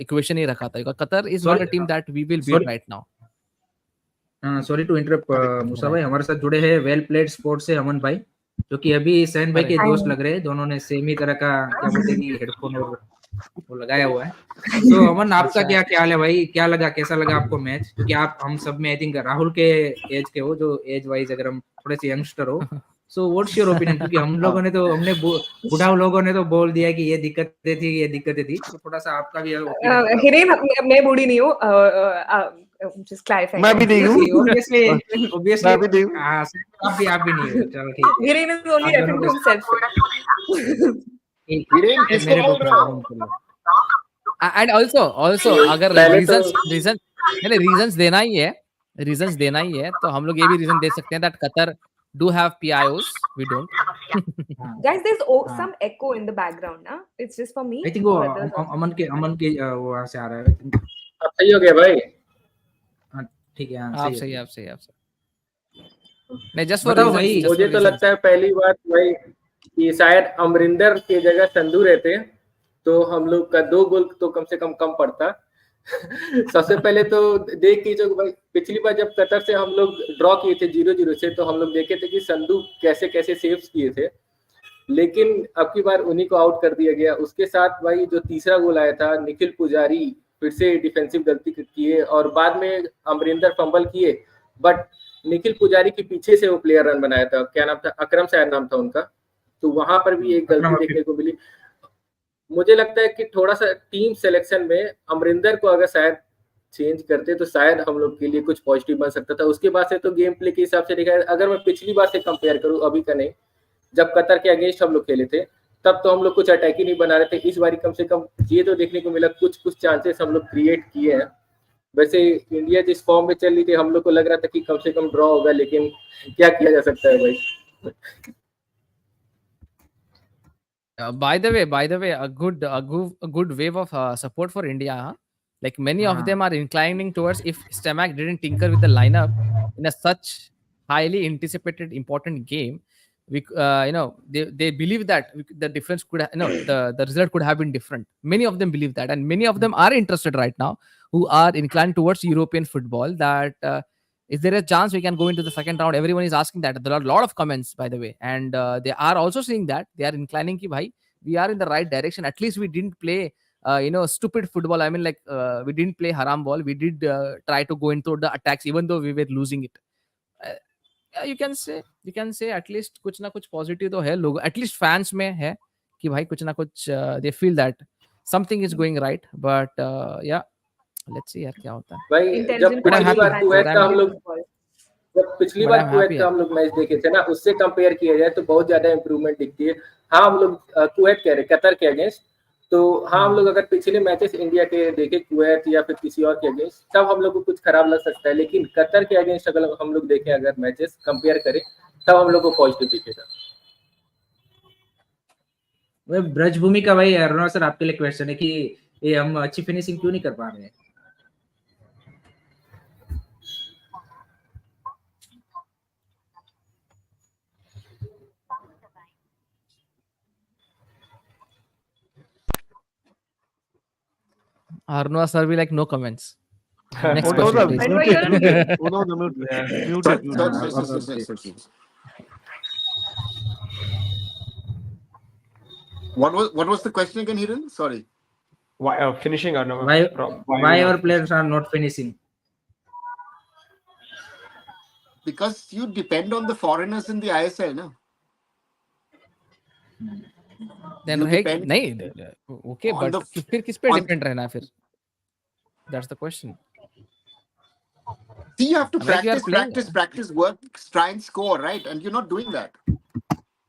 equation ही रखा था. Qatar is not a team that we will beat right now. Sorry to interrupt Musa भाई, हमारे साथ जुड़े हैं वेल प्लेड स्पोर्ट्स से अमन भाई, जो कि अभी सहन भाई के दोस्त लग रहे हैं. दोनों ने सेम ही तरह का क्या बोलते हैं कि हेडफोन और वो लगाया हुआ है. तो अमन आपका क्या ख्याल है भाई, क्या लगा, कैसा लगा आपको मैच? क्योंकि आप हम सब में आई थिंक राहुल के एज के हो, जो एज वाइज अगर हम थोड़े से यंगस्टर हो, सो व्हाट्स योर ओपिनियन? क्योंकि हमने बुढ़ाऊ लोगों ने तो बोल दिया कि ये दिक्कतें थी, तो थोड़ा सा आपका भी ओपिनियन होगा। हिरेन, मैं बूढ़ी नहीं हूँ, just clarifying. मैं भी नहीं हूँ। ऑब्वियसली मैं भी नहीं हूँ। हाँ, आप भी नहीं हो, चलो ठीक है। Hiren is only आप दोनों referring to को himself. Hiren, किसको मेरे को बोल रहे हो? प्रॉब्लम कर लो। एंड ऑल्सो अगर पहले रीजंस देना ही है तो हम लोग ये भी रीजन दे सकते हैं that Qatar do have PIOs, we don't. Guys, there's some echo in the background, na? It's just for me. I think वो or others also? अमन के वो वहाँ से आ रहा है। I think। अब सही हो गया भाई। हाँ, ठीक है। हाँ, आप सही है। सही नहीं, जस्ट फॉर बताओ भाई, मुझे तो लगता है पहली बात भाई कि शायद अमरिंदर की जगह संधू रहते तो हम लोग का 2 गोल तो कम से कम पड़ता। सबसे पहले तो देख कीजिए भाई, पिछली बार जब कतर से हम लोग ड्रॉ किए थे 0-0 से, तो हम लोग देखे थे कि संधू कैसे कैसे सेव्स किए थे, लेकिन अब की बार उन्हीं को आउट कर दिया गया। उसके साथ भाई जो तीसरा गोल आया था, निखिल पुजारी फिर से डिफेंसिव गलती किए और बाद में अमरिंदर फंबल किए, बट निखिल पुजारी के पीछे से वो प्लेयर रन बनाया था, क्या नाम था, अकरम शायद नाम था उनका, तो वहां पर भी एक गलती देखने को मिली। मुझे लगता है कि थोड़ा सा टीम सिलेक्शन में अमरिंदर को अगर शायद चेंज करते तो शायद हम लोग के लिए कुछ पॉजिटिव बन सकता था। उसके बाद से तो गेम प्ले के हिसाब से देखा, अगर मैं पिछली बार से कंपेयर करूं, अभी का नहीं, जब कतर के अगेंस्ट हम लोग खेले थे तब तो हम लोग कुछ अटैक ही नहीं बना रहे थे। इस बार कम से कम ये तो देखने को मिला कुछ चांसेस हम लोग क्रिएट किए हैं। वैसे इंडिया जिस फॉर्म में चल रही थी, हम लोग को लग रहा था कि कम से कम ड्रॉ होगा, लेकिन क्या किया जा सकता है भाई। By the way, a good wave of support for India. Huh? Like many of them are inclining towards if Stamak didn't tinker with the lineup in a such highly anticipated important game, we they believe that the difference could the result could have been different. Many of them believe that, and many of them are interested right now who are inclined towards European football. That is there a chance we can go into the second round? Everyone is asking that. There are a lot of comments, by the way, and they are also saying that they are inclining ki bhai, we are in the right direction. At least we didn't play stupid football. I mean, like we didn't play haram ball. We did try to go into the attacks even though we were losing it. You can say at least कुछ ना कुछ positive तो है, लोग at least fans में है कि भाई कुछ ना कुछ they feel that something is going right, but yeah, let's see यार क्या होता है भाई। जब पिछली बार कुवैत का हम लोग मैच देखे थे ना, उससे कंपेयर किया जाए तो बहुत ज्यादा इंप्रूवमेंट दिखती है। हाँ, हम लोग कुवैत कह रहे, कतर के अगेंस्ट, तो हाँ हम लोग अगर पिछले मैचेस इंडिया के देखे कुवैत या फिर किसी और के अगेंस्ट, तब हम लोग को कुछ खराब लग सकता है, लेकिन कतर के अगेंस्ट अगर हम लोग देखें, अगर मैचेस कंपेयर करें, तब हम लोग को पॉजिटिव दिखेगा। ब्रजभूमि का भाई अरुणा सर आपके लिए क्वेश्चन है कि ये हम अच्छी फिनिशिंग क्यों नहीं कर पा रहे हैं? Arnoa sir be like no comments. Next Oh, no, question, no, please. muted. Oh, no, muted. What was the question again, Hiren? Sorry. Why finishing or no? Why our players are not finishing? Because you depend on the foreigners in the ISL, no? Then नहीं, okay, but फिर किस पे depend रहना है फिर? That's the question. See, you have to practice, work, try and score, right? And you're not doing that.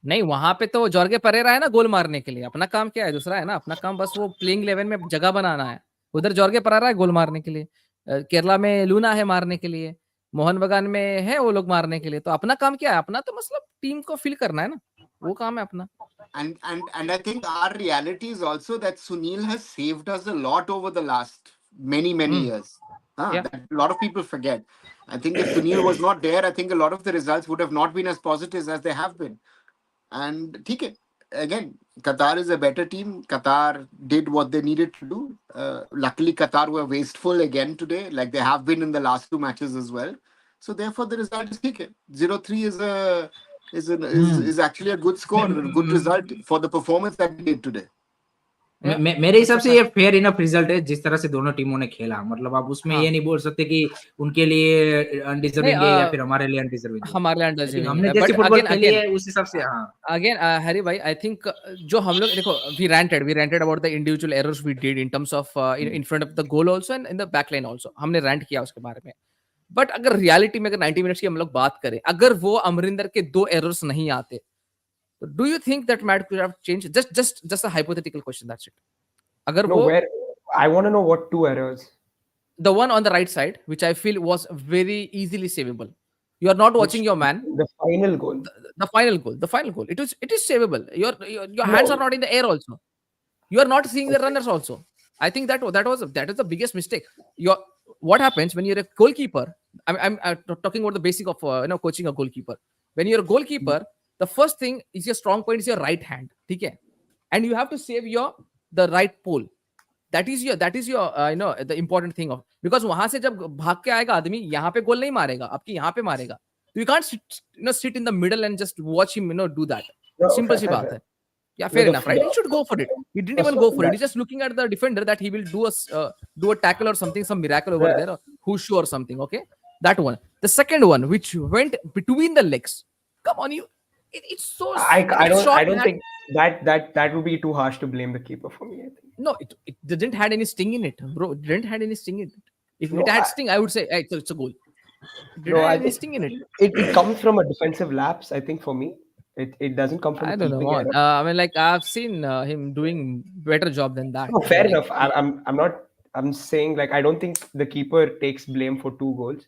नहीं, वहां पे तो जॉर्गे परेरा है ना गोल मारने के लिए। अपना काम क्या है? दूसरा है ना, अपना काम बस वो प्लेइंग 11 में जगह बनाना है। उधर जॉर्गे परेरा है गोल मारने के लिए, केरला में लूना है मारने के लिए, मोहन बगान में है वो लोग मारने के लिए। तो अपना काम क्या है? अपना तो मतलब टीम को फिल करना है ना, वो काम है अपना। And I think our reality is also that Sunil has saved us a lot over the last many years. Yeah. That a lot of people forget. I think if Sunil was not there, I think a lot of the results would have not been as positive as they have been. And TK, again, Qatar is a better team. Qatar did what they needed to do. Luckily, Qatar were wasteful again today, like they have been in the last 2 matches as well. So therefore, the result is TK. 0-3 is actually a good score, a good result for the performance that we did today. मेरे हिसाब से ये fair enough result है जिस तरह से दोनों टीमों ने खेला। मतलब आप उसमें हाँ। ये नहीं बोल सकते कि उनके लिए नहीं, अनडिजर्विंग है या फिर हमारे लिए अनडिजर्विंग है। हमारे आई थिंक अंडरस्टैंडिंग हमने है, जैसी बट फुटबॉल अगेन खेली अगेन है उस हिसाब से। हाँ अगेन हैरी भाई, आई थिंक जो हम लोग देखो, we ranted about the individual errors we did in terms of in front of the goal also and in the back line also, हमने रैंट किया उसके बारे में। बट अगर रियलिटी में अगर 90 मिनट्स की हम लोग बात करें, अगर वो अमरिंदर के 2 एरर्स नहीं आते, तो do you think that match could have change? Just a hypothetical question, that's it. अगर No, वो where I want to know what two errors. the one on the right side, which I feel was very easily savable, you are not watching Which your man. the final goal. The final goal, it is savable. Your hands are No, not in the air also. You are not seeing the runners also. I think that is the biggest mistake. Your What happens when you're a goalkeeper? I'm talking about the basic of coaching a goalkeeper. When you're a goalkeeper, the first thing is your strong point is your right hand, okay? And you have to save the right pole. That is your the important thing of, because वहां से जब भाग के आएगा आदमी, यहाँ पे गोल नहीं मारेगा, आपकी यहाँ पे मारेगा. So you can't sit in the middle and just watch him do that. no, Simple C fair, बात fair. है. Yeah, No, fair enough, right? He should go for it. He didn't even go for it. He's just looking at the defender that he will do a tackle or something, some miracle over there, or whoosh or something. Okay, that one. The second one, which went between the legs. Come on, it's so it's short. I don't think that would be too harsh to blame the keeper for me. I think. No, it didn't had any sting in it, bro. It didn't had any sting in it. If No, it had sting, I would say, hey, it's a goal. It didn't No, I have any think sting in it. it comes from a defensive lapse. I think for me, it doesn't come from I a don't know. keeping error. I mean, like I've seen him doing better job than that. No, fair Like, enough. I'm not. I'm saying like I don't think the keeper takes blame for two goals.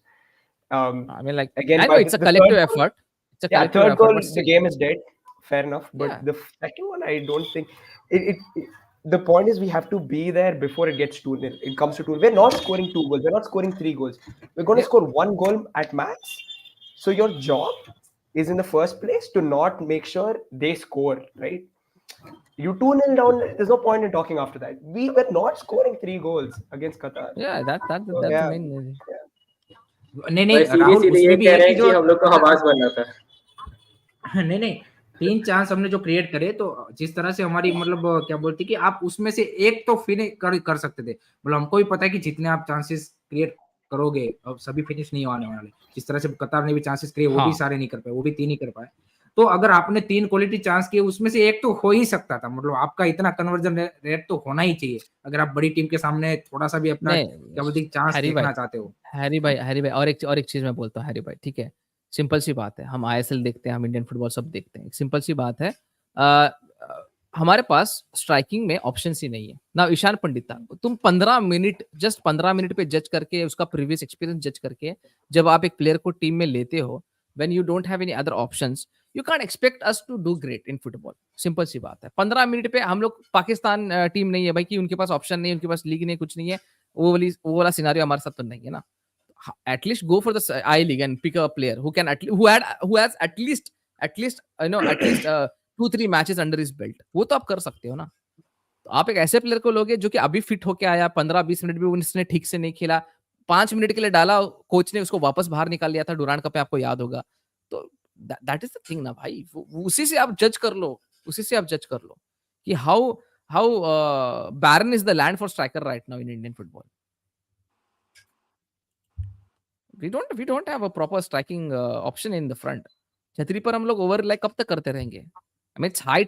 I mean, like Again, I know but it's a the collective third goal, effort. It's a yeah, collective third effort, goal, but the still, game is dead. Fair enough. But yeah. the second one, I don't think it the point is we have to be there before it gets 2-0. It comes to 2. We're not scoring 2 goals. We're not scoring 3 goals. We're going to Yeah. score 1 goal at max. So your job is in the first place to not make sure they score, right? You 2-0 down, there's no point in talking after that. We were not scoring 3 goals against Qatar. Yeah, So, that's the yeah. main. नहीं भाई नहीं सीधे राहुल, सीधे ये उसमें भी कह है रहे कि हैं जो कि हम लोग को हवास बनना था। नहीं नहीं, 3 चांस हमने जो क्रिएट करे, तो जिस तरह से हमारी मतलब क्या बोलती कि आप उसमें से एक तो फिनिश कर सकते थे। मतलब हमको भी पता है कि जितने आप चांसेस क्रिएट करोगे अब सभी फिनिश नहीं होने वाले। जिस तरह से कतार ने भी चांसेस क्रिएट, वो भी हाँ. सारे नहीं कर पाए, वो भी 3 ही कर पाए। तो अगर आपने 3 क्वालिटी चांस किए, उसमें से एक तो हो ही सकता था। मतलब आपका इतना कन्वर्जन रेट तो होना ही चाहिए अगर आप बड़ी टीम के सामने थोड़ा सा भी अपना नहीं, क्या बोलते चांस हैरी देखना भाई, चाहते हो। हैरी भाई, और एक चीज मैं बोलता हूँ हैरी भाई, ठीक है? सिंपल सी बात है, हम आईएसएल देखते हैं, हम इंडियन फुटबॉल सब देखते हैं। सिंपल सी बात है, हमारे पास स्ट्राइकिंग में ऑप्शन ही नहीं है ना। ईशान पंडित था, तुम 15 मिनट पे जज करके, उसका प्रीवियस एक्सपीरियंस जज करके, जब आप एक प्लेयर को टीम में लेते हो, when you don't have any other options, you can't expect us to do great in football. Simple सी बात है। 15 मिनट पे हम लोग, पाकिस्तान टीम नहीं है भाई कि उनके पास ऑप्शन नहीं है, उनके पास लीग नहीं, कुछ नहीं है। वो वाला सिनारियो हमारे साथ तो नहीं है ना। At least go for the I League and pick a player who has at least 2-3 matches under his belt. वो तो आप कर सकते हो ना। तो आप एक ऐसे प्लेयर को लोगे जो कि अभी फिट होके आया, 15-20 मिनट भी उसने ठीक से नहीं खेला, 5 मिनट के लिए डाला, कोच ने उसको वापस बाहर निकाल लिया था डुरांड कप पे, आपको याद होगा। तो दैट इज द थिंग ना भाई, उसी से आप जज कर लो, कि how barren is the land for striker right now in Indian football. we don't have a proper striking option in the front. छतरी पर हम लोग ओवर लाइक कब तक करते रहेंगे? I mean, it's high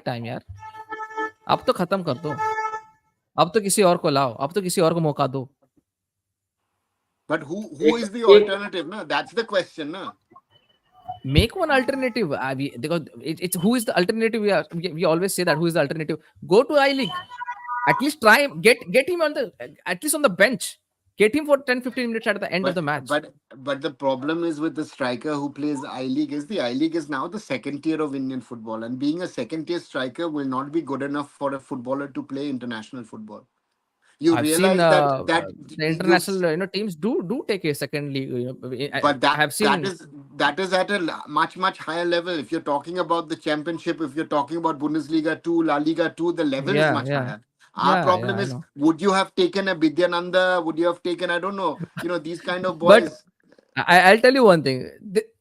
time यार, अब तो खत्म कर दो, अब तो किसी और को लाओ, अब तो किसी और को मौका दो। But who is the alternative? No, that's the question. No. Make one alternative. Because it's who is the alternative? We always say that who is the alternative. Go to I League. At least try get him at least on the bench. Get him for 10-15 minutes at the end of the match. But the problem is with the striker who plays I League is the I League is now the second tier of Indian football, and being a second tier striker will not be good enough for a footballer to play international football. You I've realize seen that the international teams do take a second league. but I've seen that is at a much higher level. If you're talking about the championship, if you're talking about Bundesliga 2, La Liga 2, the level is much higher. Our problem is, would you have taken a Bidyananda? Would you have taken, I don't know, these kind of boys? But I'll tell you one thing.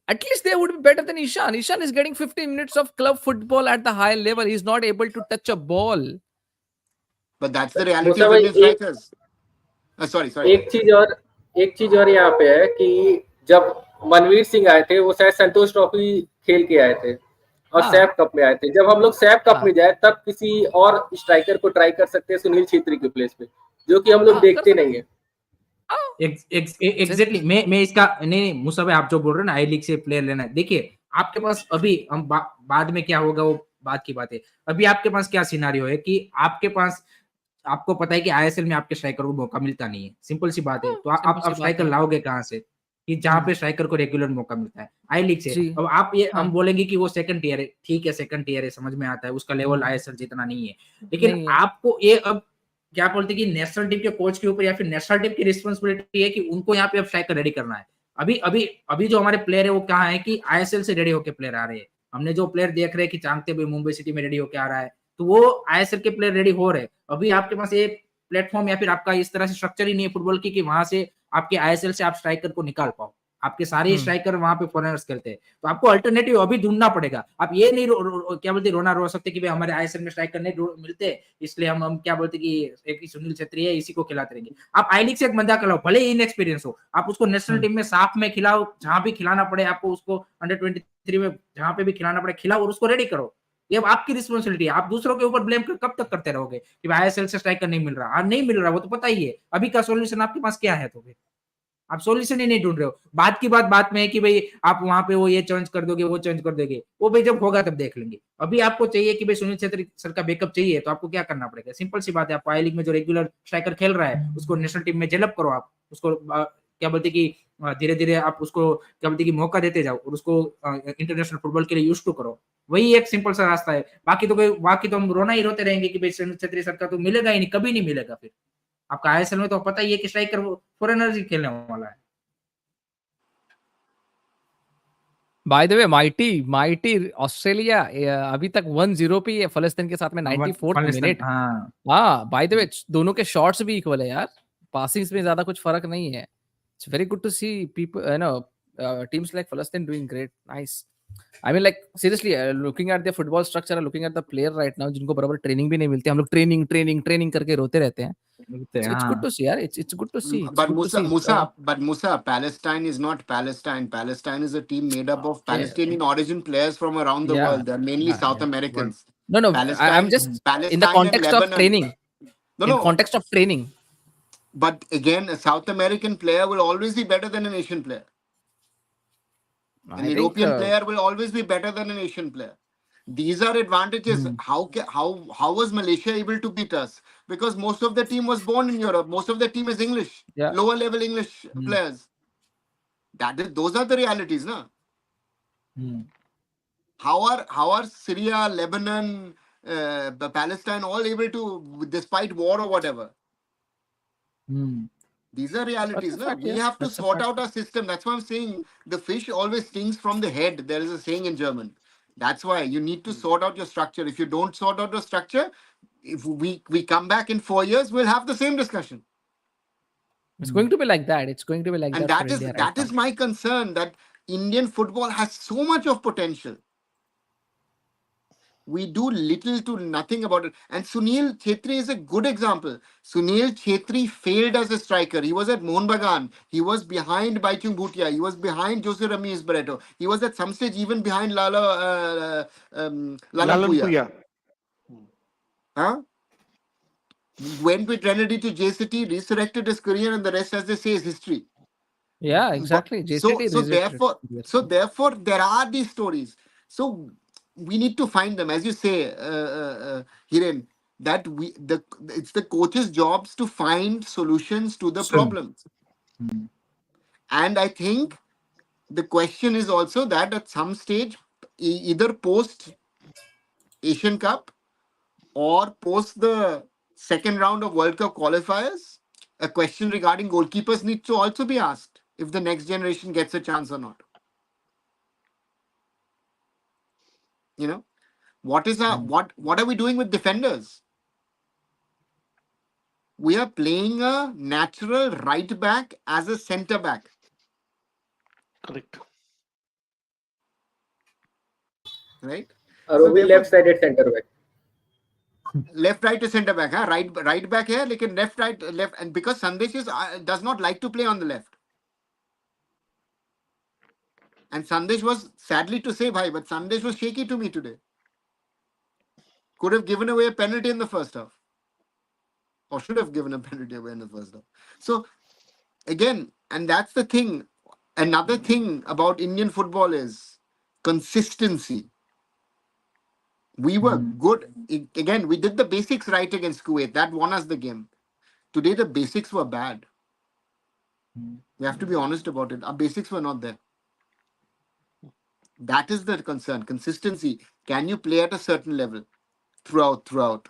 At least they would be better than Ishan. Ishan is getting 15 minutes of club football at the high level. He's not able to touch a ball. But that's the reality Musa of भाई Indian strikers. Sorry. एक चीज और एक चीज और यहाँ पे है कि जब मनवीर सिंह आए थे वो शायद संतोष ट्रॉफी खेल के आए थे और हाँ। सैफ कप में आए थे। जब हम लोग सैफ कप हाँ। में जाए तब किसी और स्ट्राइकर को ट्राई कर सकते हैं सुनील छेत्री के प्लेस पे, जो कि हम लोग हाँ, कर देखते सकते नहीं है। एग्जैक्टली मैं इसका नहीं मूसा भाई आप जो बोल रहे हो ना आई लीग से प्लेयर लेना है, देखिए आपके पास अभी हम बाद में क्या होगा वो बात की बात है। अभी आपके पास क्या सिनारियो है कि आपके पास आपको पता है कि आईएसएल में आपके स्ट्राइकर को मौका मिलता नहीं है, सिंपल सी बात है। तो सिंपल आप सी बात स्ट्राइकर है। लाओगे कहाँ से कि जहां पे स्ट्राइकर को रेगुलर मौका मिलता है आई लीग से। जी। अब आप ये हाँ। हम बोलेंगे कि वो सेकंड टीयर है, ठीक है सेकंड टीयर है, समझ में आता है, उसका लेवल आईएसएल जितना नहीं है, लेकिन नहीं है। आपको ये अब क्या बोलते हैं कि नेशनल टीम के कोच के ऊपर या फिर नेशनल टीम की रिस्पांसिबिलिटी है कि उनको यहाँ पे अब स्ट्राइकर रेडी करना है। अभी अभी अभी जो हमारे प्लेयर है वो कहाँ है कि आईएसएल से रेडी होकर प्लेयर आ रहे हैं। हमने जो प्लेयर देख रहे हैं कि चांगते भाई मुंबई सिटी में रेडी होकर आ रहा है, तो वो आईएसएल के प्लेयर रेडी हो रहे हैं। अभी आपके पास ये प्लेटफॉर्म या फिर आपका इस तरह से स्ट्रक्चर ही नहीं है फुटबॉल की कि वहां से आपके आईएसएल से आप स्ट्राइकर को निकाल पाओ। आपके सारे स्ट्राइकर वहां पे फॉरेनर्स खेलते हैं, तो आपको अल्टरनेटिव अभी ढूंढना पड़ेगा। आप ये नहीं क्या बोलते रोना रो सकते कि भाई हमारे आईएसएल में स्ट्राइकर नहीं मिलते इसलिए हम क्या बोलते कि एक ही सुनील छेत्री है इसी को खिलाते रहेंगे। आप आई लीग से एक बंदा खिलाओ, भले ही इनएक्सपीरियंस हो, आप उसको नेशनल टीम में साफ में खिलाओ, जहां भी खिलाना पड़े आपको उसको अंडर 23 में जहां पे भी खिलाना पड़े खिलाओ और उसको रेडी करो। ये अब आपकी रिस्पॉन्सिबिलिटी है। आप दूसरों के ऊपर ब्लेम कब तक करते रहोगे कि आईएसएल से स्ट्राइकर नहीं मिल रहा, नहीं मिल रहा वो तो पता ही है। अभी का सॉल्यूशन आपके पास क्या है? तो फिर आप सॉल्यूशन ही नहीं ढूंढ रहे हो। बात की बात में है कि भाई आप वहां पे वो ये चेंज कर दोगे वो चेंज कर दोगे, वो भाई जब होगा तब देख लेंगे। अभी आपको चाहिए कि भाई सुनील छेत्री सर का बैकअप चाहिए, तो आपको क्या करना पड़ेगा? सिंपल सी बात है, आपको आई लीग में जो रेगुलर स्ट्राइकर खेल रहा है उसको नेशनल टीम में डेवलप करो। आप उसको क्या बोलते कि धीरे धीरे आप उसको क्या बोलते कि मौका देते जाओ और उसको इंटरनेशनल फुटबॉल के लिए यूज टू करो। वही एक सिंपल सा रास्ता है। बाकी तो हम रोना ही रोते रहेंगे कि भाई सुनील छेत्री सर का तो मिलेगा ही नहीं, कभी नहीं मिलेगा। फिर आपका आईएसएल में तो पता ही है कि स्ट्राइकर फॉरेनर ही खेलने वाला है। Bye the way mighty Australia अभी तक 1-0 पे है फलस्तीन के साथ में 94th मिनट। हाँ बाय द वे दोनों के शॉट्स भी इक्वल है यार, पासिंग्स में ज्यादा कुछ फर्क नहीं है। It's very good to see people you know teams like फलस्तीन doing great, nice. I mean like seriously looking at the football structure, looking at the player right now, जिनको बराबर ट्रेनिंग भी नहीं मिलती। हम लोग ट्रेनिंग करके रोते रहते हैं। It's good to see यार, it's good to see. But Musa, Palestine is not Palestine. Palestine is a team made up of Palestinian origin players from around the world. They're mainly South Americans. No, I'm just Palestine in the context and of training. No. Context of training. But again, a South American player will always be better than an Asian player. An European player will always be better than an Asian player. These are advantages. How was Malaysia able to beat us? Because most of the team was born in Europe. Most of the team is English, lower level English players. Those are the realities, na? How are Syria, Lebanon, Palestine all able to, despite war or whatever? These are realities. No? We have to sort out our system. That's why I'm saying the fish always stings from the head. There is a saying in German. That's why you need to sort out your structure. If you don't sort out your structure, if we come back in 4 years, we'll have the same discussion. It's going to be like that. It's going to be like and that. That is my concern, that Indian football has so much of potential. We do little to nothing about it. And Sunil Chhetri is a good example. Sunil Chhetri failed as a striker. He was at Mohun Bagan. He was behind Baichung Bhutia. He was behind Jose Ramirez Barreto. He was at some stage even behind Lalampuya. Huh? Went with Trinity to J City, resurrected his career, and the rest, as they say, is history. Yeah, exactly. So therefore, there are these stories. So we need to find them, as you say, Hiren, that it's the coach's jobs to find solutions to the problems. And I think the question is also that at some stage, either post Asian Cup or post the second round of World Cup qualifiers, a question regarding goalkeepers needs to also be asked, if the next generation gets a chance or not. You know, what are we doing with defenders? We are playing a natural right back as a centre back. Correct. right? और वो So भी therefore, left sided centre back. left right to center back, huh? Right back here, लेकिन left right left, and because Sandesh does not like to play on the left, and Sandesh was, sadly to say, bhai, but Sandesh was shaky to me today. Could have given away a penalty in the first half, or should have given a penalty away in the first half. So again, and that's the thing. Another thing about Indian football is consistency. We were good. Again, we did the basics right against Kuwait. That won us the game. Today, the basics were bad. We have to be honest about it. Our basics were not there. That is the concern. Consistency. Can you play at a certain level throughout?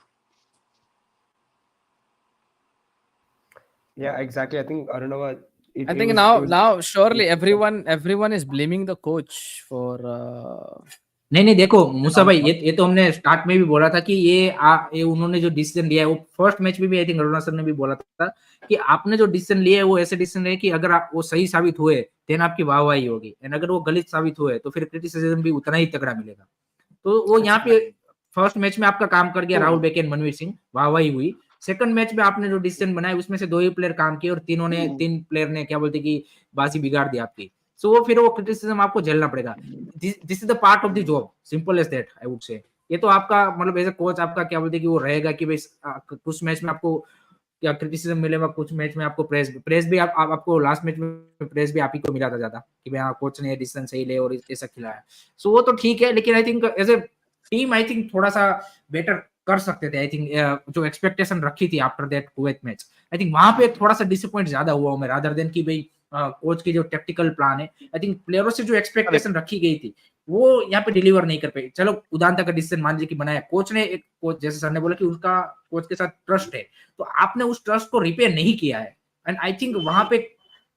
Yeah, exactly. I think I don't know what I it think was. It was now surely everyone is blaming the coach for. नहीं देखो मूसा भाई, ये तो हमने start में भी बोला था कि ये उन्होंने जो डिसीजन लिया है, वो फर्स्ट मैच में भी आई थिंक अरुणा सर ने भी बोला था कि आपने जो डिसीजन लिया है वो ऐसे डिसीजन है कि अगर आप वो सही साबित हुए देन आपकी वाहवाही होगी, एंड अगर वो गलत साबित हुए तो फिर क्रिटिसिज्म भी उतना ही तगड़ा मिलेगा. तो वो यहाँ पे फर्स्ट मैच में आपका काम कर गया राहुल बेके एंड मनवीर सिंह, वाहवाही हुई. सेकंड मैच में आपने जो डिसीजन बनाया उसमें से 2 ही प्लेयर काम किए और तीन प्लेयर ने क्या बोलते कि बाजी बिगाड़ दी आपकी. सो वो फिर वो क्रिटिसिज्म आपको झेलना पड़ेगा. This is the part of the job, simple as that I would say. ये तो आपका मतलब एज अ कोच आपका क्या बोलते कि वो रहेगा कि भाई कुछ मैच में आपको क्या क्रिटिसिज्म मिलेगा, कुछ मैच में आपको प्रेस भी आपको लास्ट मैच में प्रेस भी आप ही को मिला था ज्यादा कि भाई कोच ने डिसीजन सही ले और ऐसा खिलाया. सो वो तो ठीक है, लेकिन I think as a team I think थोड़ा सा बेटर कर सकते थे. आई थिंक जो एक्सपेक्टेशन रखी थी after that Kuwait match, I think वहां पे थोड़ा सा डिसअपॉइंट ज्यादा हुआ मैं, रादर देन कि भाई कोच की जो टेक्टिकल प्लान है, आई थिंक प्लेयरों से जो एक्सपेक्टेशन रखी गई थी वो यहाँ पे डिलीवर नहीं कर पाई. चलो उदांता का डिसीजन मान लीजिए कि बनाया कोच ने, एक कोच जैसे सर ने बोला कि उसका कोच के साथ ट्रस्ट है, तो आपने उस ट्रस्ट को रिपेयर नहीं किया है. एंड आई थिंक वहां पे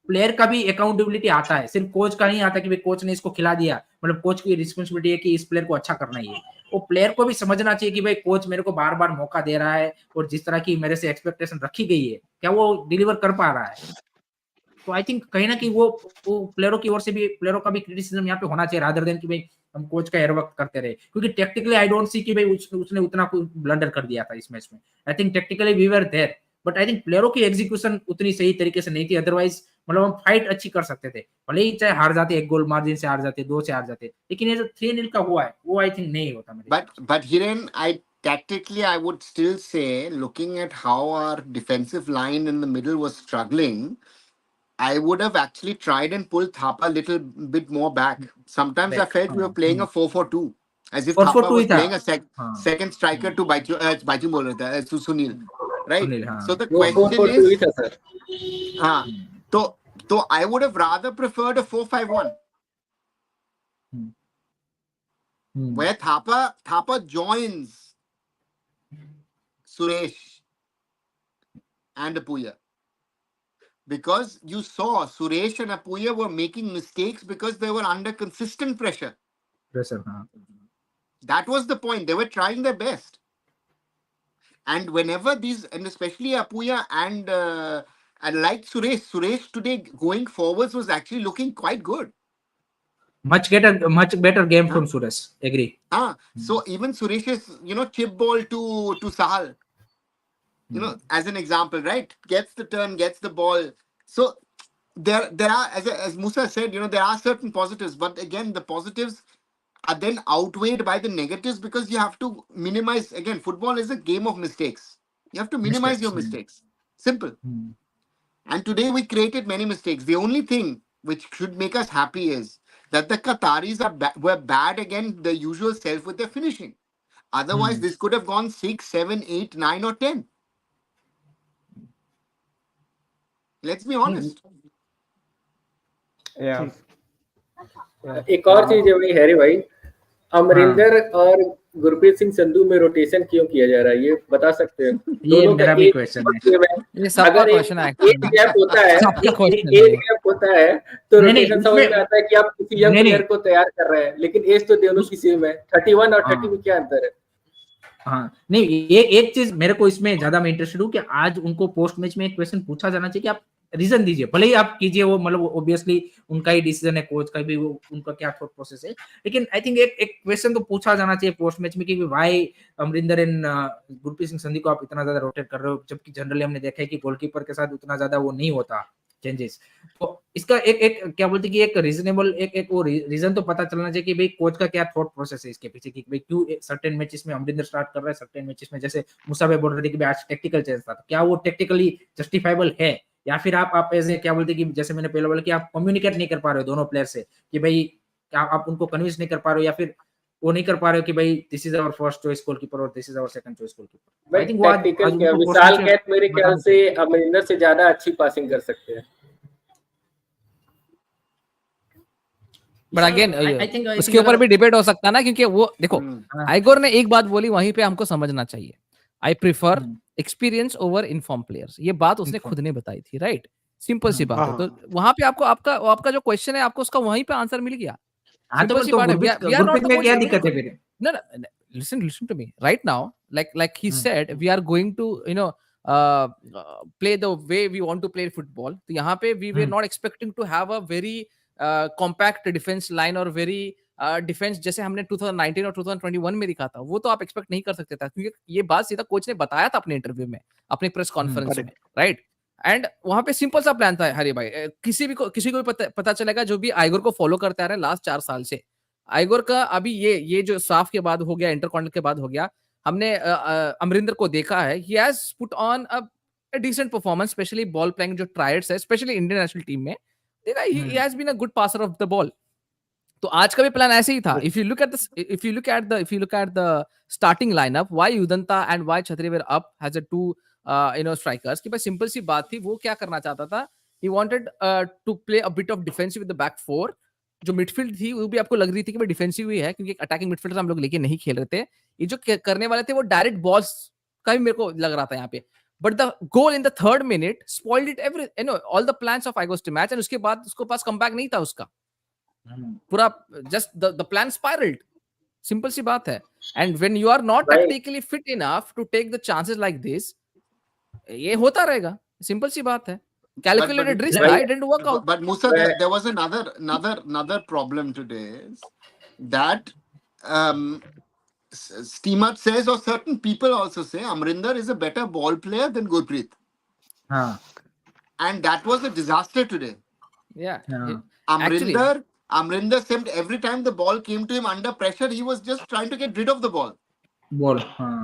प्लेयर का भी अकाउंटेबिलिटी आता है, सिर्फ कोच का नहीं आता कि भाई कोच ने इसको खिला दिया, मतलब कोच की रिस्पॉन्सिबिलिटी है कि इस प्लेयर को अच्छा करना ही है. वो प्लेयर को भी समझना चाहिए कि भाई कोच मेरे को बार बार मौका दे रहा है और जिस तरह की मेरे से एक्सपेक्टेशन रखी गई है क्या वो डिलीवर कर पा रहा है. तो आई थिंक कहीं ना कहीं वो प्लेयरों की ओर से भी, प्लेयरों का भी क्रिटिसिज्म यहाँ पे होना चाहिए रादर देन कि भाई हम कोच का एयर वर्क करते रहे, क्योंकि टेक्निकली आई डोंट सी कि भाई उसने उतना कोई ब्लंडर कर दिया था इस मैच में. I think technically we were there, but I think प्लेयरों की एग्जीक्यूशन उतनी सही तरीके से नहीं थी. अदरवाइज मतलब हम फाइट अच्छी कर सकते थे, भले ही चाहे हार जाते, 1 गोल मार्जिन से हार जाते, 2 से हार जाते, लेकिन ये जो 3-0 का हुआ है वो आई थिंक नहीं होता मेरे. But Hiren, tactically I would still say, looking at how our defensive line in the middle was struggling, I would have actually tried and pulled Thapa a little bit more back. Sometimes I felt we were playing a 4-4-2, as if Thapa was playing a second striker to Baichu to Sunil, right? So the question is, so I would have rather preferred a 4-5-1, where Thapa joins Suresh and Apuya. Because you saw Suresh and Apuya were making mistakes because they were under consistent pressure. That was the point. They were trying their best. And whenever these, and especially Apuya and like Suresh today going forwards was actually looking quite good. Much better game from Suresh. Agree. So even Suresh's, chip ball to Sahal, as an example, right? Gets the turn, gets the ball. So there are, as Musa said, there are certain positives, but again, the positives are then outweighed by the negatives because you have to minimize. Again, football is a game of mistakes. You have to minimize your mistakes. Simple. And today we created many mistakes. The only thing which should make us happy is that the Qataris were bad again, the usual self with their finishing. Otherwise, this could have gone 6, 7, 8, 9 or 10. Let's be honest. Yeah. एक और चीज है भाई Harry भाई, अमरिंदर और गुरप्रीत सिंह संधू में rotation क्यों किया जा रहा है, ये बता सकते हैं? दोनों का एक क्वेश्चन है. अगर एक गैप होता है तो रोटेशन समझ में आता है कि आप किसी यंग प्लेयर को तैयार कर रहे हैं, लेकिन एज तो दोनों की सेम है. 31 और 30 में क्या अंतर है? नहीं, एक चीज मेरे को इसमें ज्यादा मैं इंटरेस्टेड हूँ कि आज उनको पोस्ट मैच में एक क्वेश्चन पूछा जाना चाहिए कि आप रीजन दीजिए, भले ही आप कीजिए वो, मतलब ऑब्वियसली उनका ही डिसीजन है, कोच का भी, वो उनका क्या थॉट प्रोसेस है, लेकिन आई थिंक एक क्वेश्चन तो पूछा जाना चाहिए पोस्ट मैच में कि भाई अमरिंदर एंड गुरप्रीत सिंह संधू को आप इतना ज्यादा रोटेट कर रहे हो, जबकि जनरली हमने देखा है कि गोलकीपर के साथ उतना ज्यादा वो नहीं होता चेंजेस। तो इसका एक क्या बोलते हैं कि एक रीजनेबल एक वो रीजन तो पता चलना चाहिए कि भाई कोच का क्या थॉट प्रोसेस है इसके पीछे, कि भाई क्यों सर्टेन मैचेस में अमरिंदर स्टार्ट कर रहा है, सर्टेन मैचेस में जैसे मुसा भाई बोल रहे थे कि आज टेक्टिकल चेंज था, तो क्या वो टेक्टिकली जस्टिफाइबल है, या फिर आप एज ए क्या बोलते हैं कि जैसे मैंने पहले बोला कि आप कम्युनिकेट नहीं कर पा रहे हो दोनों प्लेयर से, कि भाई क्या आप उनको कन्विंस नहीं कर पा रहे हो, या फिर वो नहीं कर पा रहे हो कि भाई this is our first choice goalkeeper और this is our second choice goalkeeper. I think वो आज क्या विशाल कैट मेरे ख्याल से अमरिंदर से ज्यादा अच्छी पासिंग कर सकते हैं, बट अगेन उसके ऊपर भी डिबेट हो सकता है ना, क्योंकि वो देखो आइगोर ने एक बात बोली, वहीं पे हमको समझना चाहिए, I prefer experience over inform players, ये बात उसने खुद ने बताई थी, राइट? सिंपल सी बात है। तो वहां पे आपको आपका जो क्वेश्चन है, आपको उसका वहीं पे आंसर मिल गया। सिंपल सी बात है, वी आर नॉट द क्या दिक्कत है फिर? No, listen to me right now, like he said, we are going to play the way we want to play football. तो यहाँ पे we were not expecting to have a very compact defense line or very defence जैसे हमने 2019 और 2021 में दिखा था, वो तो आप एक्सपेक्ट नहीं कर सकते था, क्योंकि ये बात सीधा कोच ने बताया था अपने इंटरव्यू में, अपने प्रेस कॉन्फ्रेंस में, राइट? एंड वहां पे सिंपल सा प्लान था हरी भाई, किसी को भी पता चलेगा जो भी आइगोर को फॉलो करते आ रहे हैं लास्ट 4 साल से। आइगोर का अभी ये जो साफ के बाद हो गया, इंटरकॉन्टिनेंटल के बाद हो गया, हमने अमरिंदर को देखा है, he has put on a decent performance, specially ball playing जो ट्रायड्स है, स्पेशली इंडियन नेशनल टीम में, देखा he has been a good passer of the ball. तो आज का भी प्लान ऐसे ही था। If you look at the starting lineup, why Udanta and why Chhetri were up as a two strikers, कि भाई सिंपल सी बात थी, वो क्या करना चाहता था, he wanted to play a bit of defensive with the back four. जो मिडफील्ड थी वो भी आपको लग रही थी कि भाई डिफेंसिव ही है, क्योंकि अटैकिंग मिडफील्डर हम लोग लेके नहीं खेल रहे थे। ये जो करने वाले थे वो डायरेक्ट बॉल्स का भी मेरे को लग रहा था यहाँ पे, but the goal in the 3rd minute spoiled it every all the plans of Igor's to match, and उसके बाद उसको पास कमबैक नहीं था उसका, पूरा just the plan spiralled, simple सी बात है। And when you are not tactically fit enough to take the chances like this, ये होता रहेगा, सिंपल सी बात है। Calculated risk, it didn't work out. But Musa, there was another problem today, that Steamer says, or certain people also say, Amrinder is a better ball player than Gurpreet. And that was a disaster today. Yeah. Amrinder seemed every time the ball came to him under pressure, he was just trying to get rid of the ball.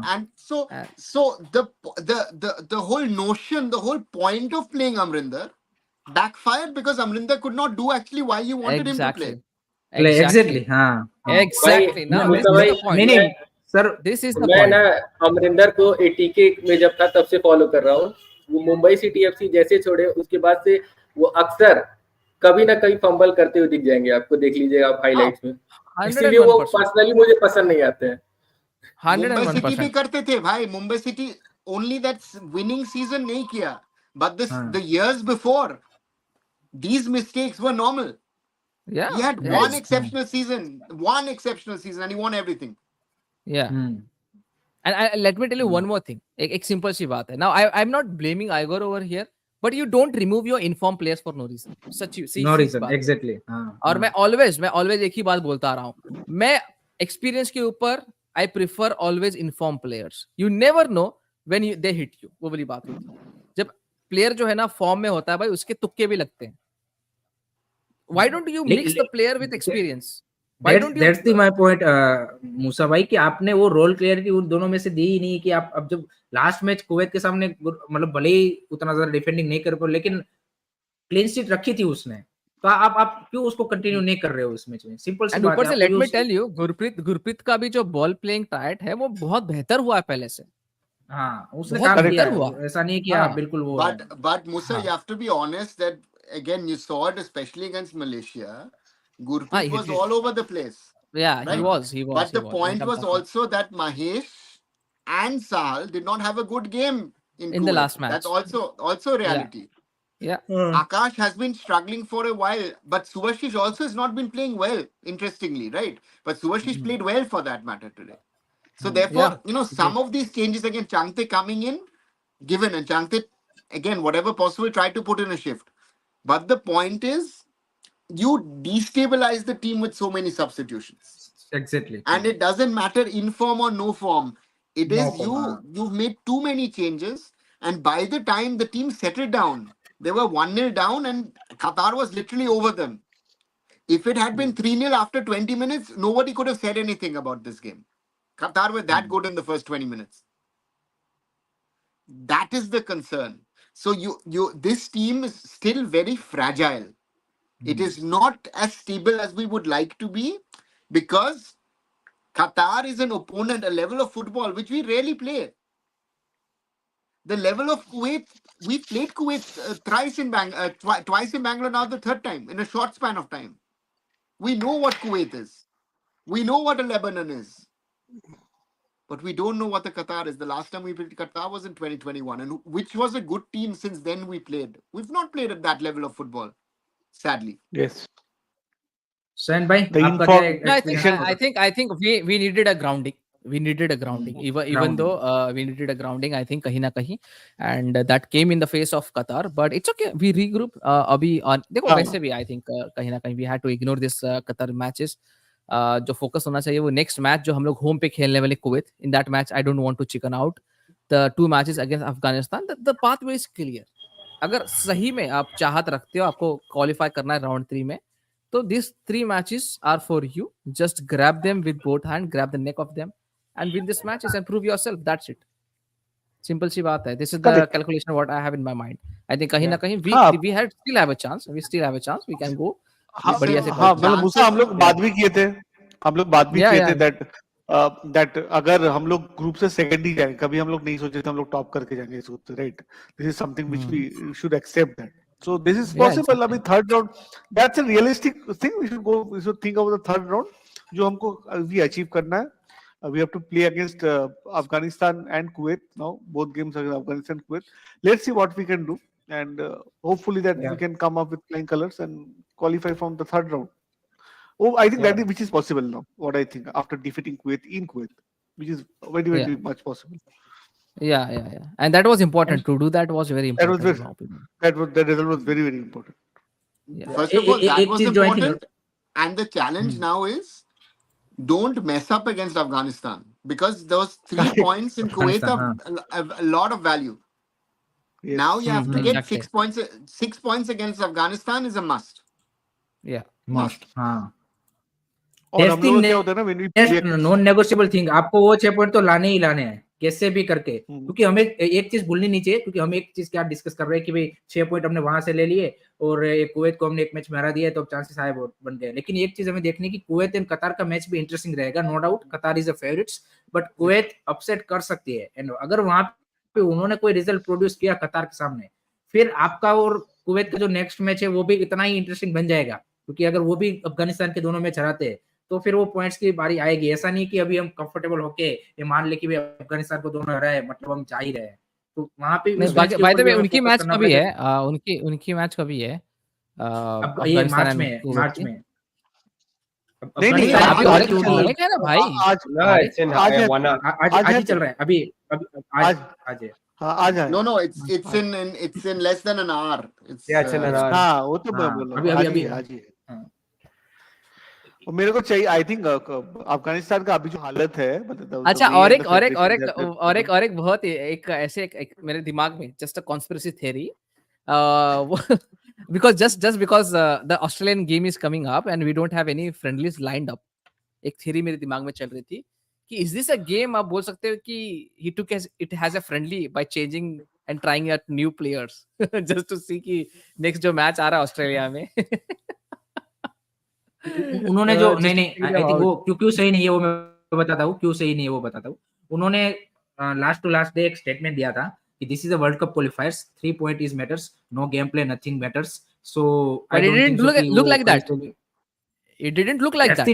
And so the whole notion, the whole point of playing Amrinder backfired, because Amrinder could not do actually why you wanted him to play. Exactly. Now this is the point. Sir this is the मैं point. ना अमरिंदर को ATK में जब था तब से follow कर रहा हूँ। वो मुंबई सिटी एफसी जैसे छोड़े, उसके बाद से वो अक्सर कभी ना कभी फंबल करते हुए दिख जाएंगे, आपको देख लीजिए आप हाइलाइट्स में। इसलिए वो पर्सनली मुझे पसंद नहीं आते हैं। मुंबई सिटी भी करते थे भाई, Mumbai city only that winning season नहीं किया, but the years before these mistakes were normal. Yeah, he had one exceptional season, and he won everything. Yeah. And let me tell you one more thing. एक simple सी बात है. Now I'm not blaming Igor over here, but you don't remove your informed players for no reason. No reason, exactly. और मैं always एक ही बात बोलता आ रहा हूँ. मैं experience के ऊपर I prefer always informed players. You never know when they hit you. वो वाली बात होती है. जब प्लेयर जो है ना फॉर्म में होता है भाई, उसके तुक्के भी लगते हैं. Why don't you mix the player with experience? That's my point, मूसा भाई, कि आपने वो रोल क्लियरिटी उन दोनों में से दी ही नहीं, कि आप अब जब लास्ट मैच कुवैत के सामने मतलब भले ही उतना ज्यादा डिफेंडिंग नहीं कर पाए, लेकिन क्लीन शीट रखी थी उसने, तो आप क्यों उसको कंटिन्यू नहीं कर रहे हो इस मैच में? सिंपल सी बात है। ऊपर से let me tell you, Gurpreet का भी जो बॉल प्लेइंग टाइट है वो बहुत बेहतर हुआ है पहले से। हाँ, उसने काम किया हुआ, ऐसा नहीं किया बिल्कुल वो। But Musa, you have to be honest that again you saw it, especially against Malaysia. Gurpreet was all over the place. Yeah, right? He was. But the point was also that Mahesh and Sahal did not have a good game in the last match. That's also reality. Yeah. Akash has been struggling for a while, but Subhashish also has not been playing well, interestingly, right? But Subhashish played well for that matter today. So therefore, some of these changes, again, Changte coming in, given, and Changte again, whatever possible, try to put in a shift. But the point is, you destabilize the team with so many substitutions. Exactly. And it doesn't matter in form or no form. It No is form, you've made too many changes, and by the time the team settled down, they were 1-0 down, and Qatar was literally over them. If it had been 3-0 after 20 minutes, nobody could have said anything about this game. Qatar were that good in the first 20 minutes. That is the concern. So this team is still very fragile. It is not as stable as we would like to be, because Qatar is an opponent, a level of football which we rarely play. The level of Kuwait, we played Kuwait twice in Bangalore, now the third time in a short span of time. We know what Kuwait is. We know what a Lebanon is. But we don't know what the Qatar is. The last time we played Qatar was in 2021, and which was a good team since then we played. We've not played at that level of football, sadly. Yes. San भाई The आपका क्या inform- No, I think experience? I think we needed a grounding. We needed a grounding. Even Grounding. though we needed a grounding, I think kahin na kahin, and that came in the face of Qatar. But it's okay. We regroup. अभी देखो हाँ. वैसे भी I think कहीं ना कहीं we had to ignore this Qatar matches. जो focus होना चाहिए वो नेक्स्ट मैच जो हम लोग होम पे खेलने वाले Kuwait. In that match I don't want to chicken out. The 2 matches against Afghanistan, the pathway is clear. अगर सही में आप चाहत रखते हो आपको क्वालिफाई करना है राउंड 3 में, so these 3 matches are for you. Just grab them with both hands, grab the neck of them, and win these matches and prove yourself. That's it. Simple सी बात है. This is the Correct. calculation what I have in my mind. I think कहीं ना कहीं हाँ. we still have a chance. We still have a chance. We can go. हाँ, बढ़िया से हाँ, मतलब मूसा हम लोग बात भी किए थे. हम लोग बात भी Yeah, किए yeah. थे that अगर हम लोग ग्रुप से सेकंड ही जाएंगे, कभी हम लोग नहीं सोचे थे हम लोग टॉप करके जाएंगे इस ग्रुप से, right? This is something which we should accept that. So this is Yeah, possible. exactly. अभी third round, that's a realistic thing. We should think about the third round जो हमको अभी अचीव करना है. We have to play against Afghanistan and Kuwait now. Both games against Afghanistan and Kuwait. Let's see what we can do, and hopefully that we can come up with flying colors and qualify from the third round. Oh, I think that is which is possible now. What I think after defeating Kuwait in Kuwait, which is very much possible. Yeah. And that was important. To do that was very That was important. in my opinion. that result was very important. Yeah. First of all, that एक was चीज जो I think important. And the challenge now is, don't mess up against Afghanistan, because those 3 points in Kuwait have a lot of value. Yes. Now you have to get Exactly. 6 points. 6 points against Afghanistan is a must. Yeah. Must. हाँ. और हम लोग क्या होता है ना, when we play non negotiable thing, आपको वो 6 पॉइंट तो लाने ही लाने हैं कैसे भी करके, क्योंकि हमें एक चीज भूलनी नहीं चाहिए, क्योंकि हम एक चीज क्या डिस्कस कर रहे हैं कि भाई 6 पॉइंट हमने वहां से ले लिए और कुवैत को हमने एक मैच में हरा दिया तो चांसेस हाई बन गए. लेकिन एक चीज हमें देखने की, कुवैत एंड कतार का मैच भी इंटरेस्टिंग रहेगा. नो डाउट कतार is a favourites, but Kuwait upset कर सकती है. एंड अगर वहां पे उन्होंने कोई रिजल्ट प्रोड्यूस किया कतार के सामने, फिर आपका और कुवैत का जो नेक्स्ट मैच है वो भी इतना ही इंटरेस्टिंग बन जाएगा, क्योंकि अगर वो भी अफगानिस्तान के दोनों मैच हराते हैं तो फिर वो पॉइंट्स की बारी आएगी. ऐसा नहीं कि अभी हम कंफर्टेबल होके ये मान ले कि अफगानिस्तान को दोनों हराए मतलब हम जा ही रहे हैं, तो वहां पे बाय द वे उनकी मैच कभी है? उनकी मैच कभी है? ये मार्च में. नहीं आज ना भाई, आज ही चल रहा है अभी आज है. हाँ आज है. No, it's in less than an hour. It's in an hour. हाँ वो तो मैं बोल रहा हूँ, आज ही. और मेरे को चाहिए, आई थिंक अफगानिस्तान का अभी जो हालत है, अच्छा, और एक बहुत एक ऐसे मेरे दिमाग में just a conspiracy theory, because the Australian game is coming up and we don't have any friendlies lined up. एक थ्योरी मेरे दिमाग में चल रही थी कि is this a game, आप बोल सकते हो कि it has a friendly by changing and trying out new players just to see कि next जो मैच आ रहा है ऑस्ट्रेलिया में. उन्होंने जो नहीं आई थिंक वो क्यों सही नहीं है वो मैं बताता हूँ, क्यों सही नहीं है वो बताता हूँ. उन्होंने लास्ट टू लास्ट डे एक स्टेटमेंट दिया था कि this is a world cup qualifiers, 3 point is matters, no game play, nothing matters. So I don't think look like that. It didn't look like that.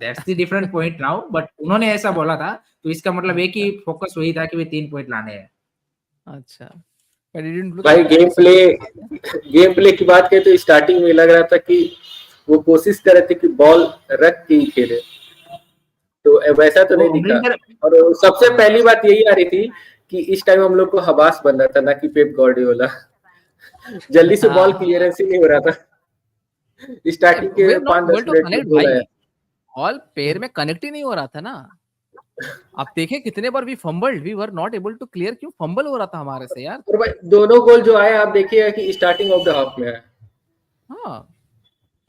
That's the different point now, but उन्होंने ऐसा बोला था, तो इसका मतलब है कि focus वही था कि वे 3 पॉइंट लाने हैं. अच्छा, but it didn't look भाई like गेम प्ले की बात करें तो स्टार्टिंग में लग रहा था कि वो कोशिश कर रहे थे कि बॉल रख के ही खेले, तो वैसा तो नहीं दिखा. और सबसे पहली बात यही आ रही थी कि इस टाइम हम लोग को हबास बन रहा था, ना कि पेप गार्डियोला। जल्दी से बॉल क्लियरेंस ही नहीं हो रहा था। स्टार्टिंग के we are not 5-10 able to minute में connect गोल आया। भाई, बॉल पैर में कनेक्ट ही नहीं हो रहा था ना। आप देखें कितने बार we fumbled, we were not able to clear, क्यों फंबल हो रहा था हमारे से यार। और भाई दोनों गोल जो आए आप देखिए कि स्टार्टिंग ऑफ द हाफ में आया। हाँ,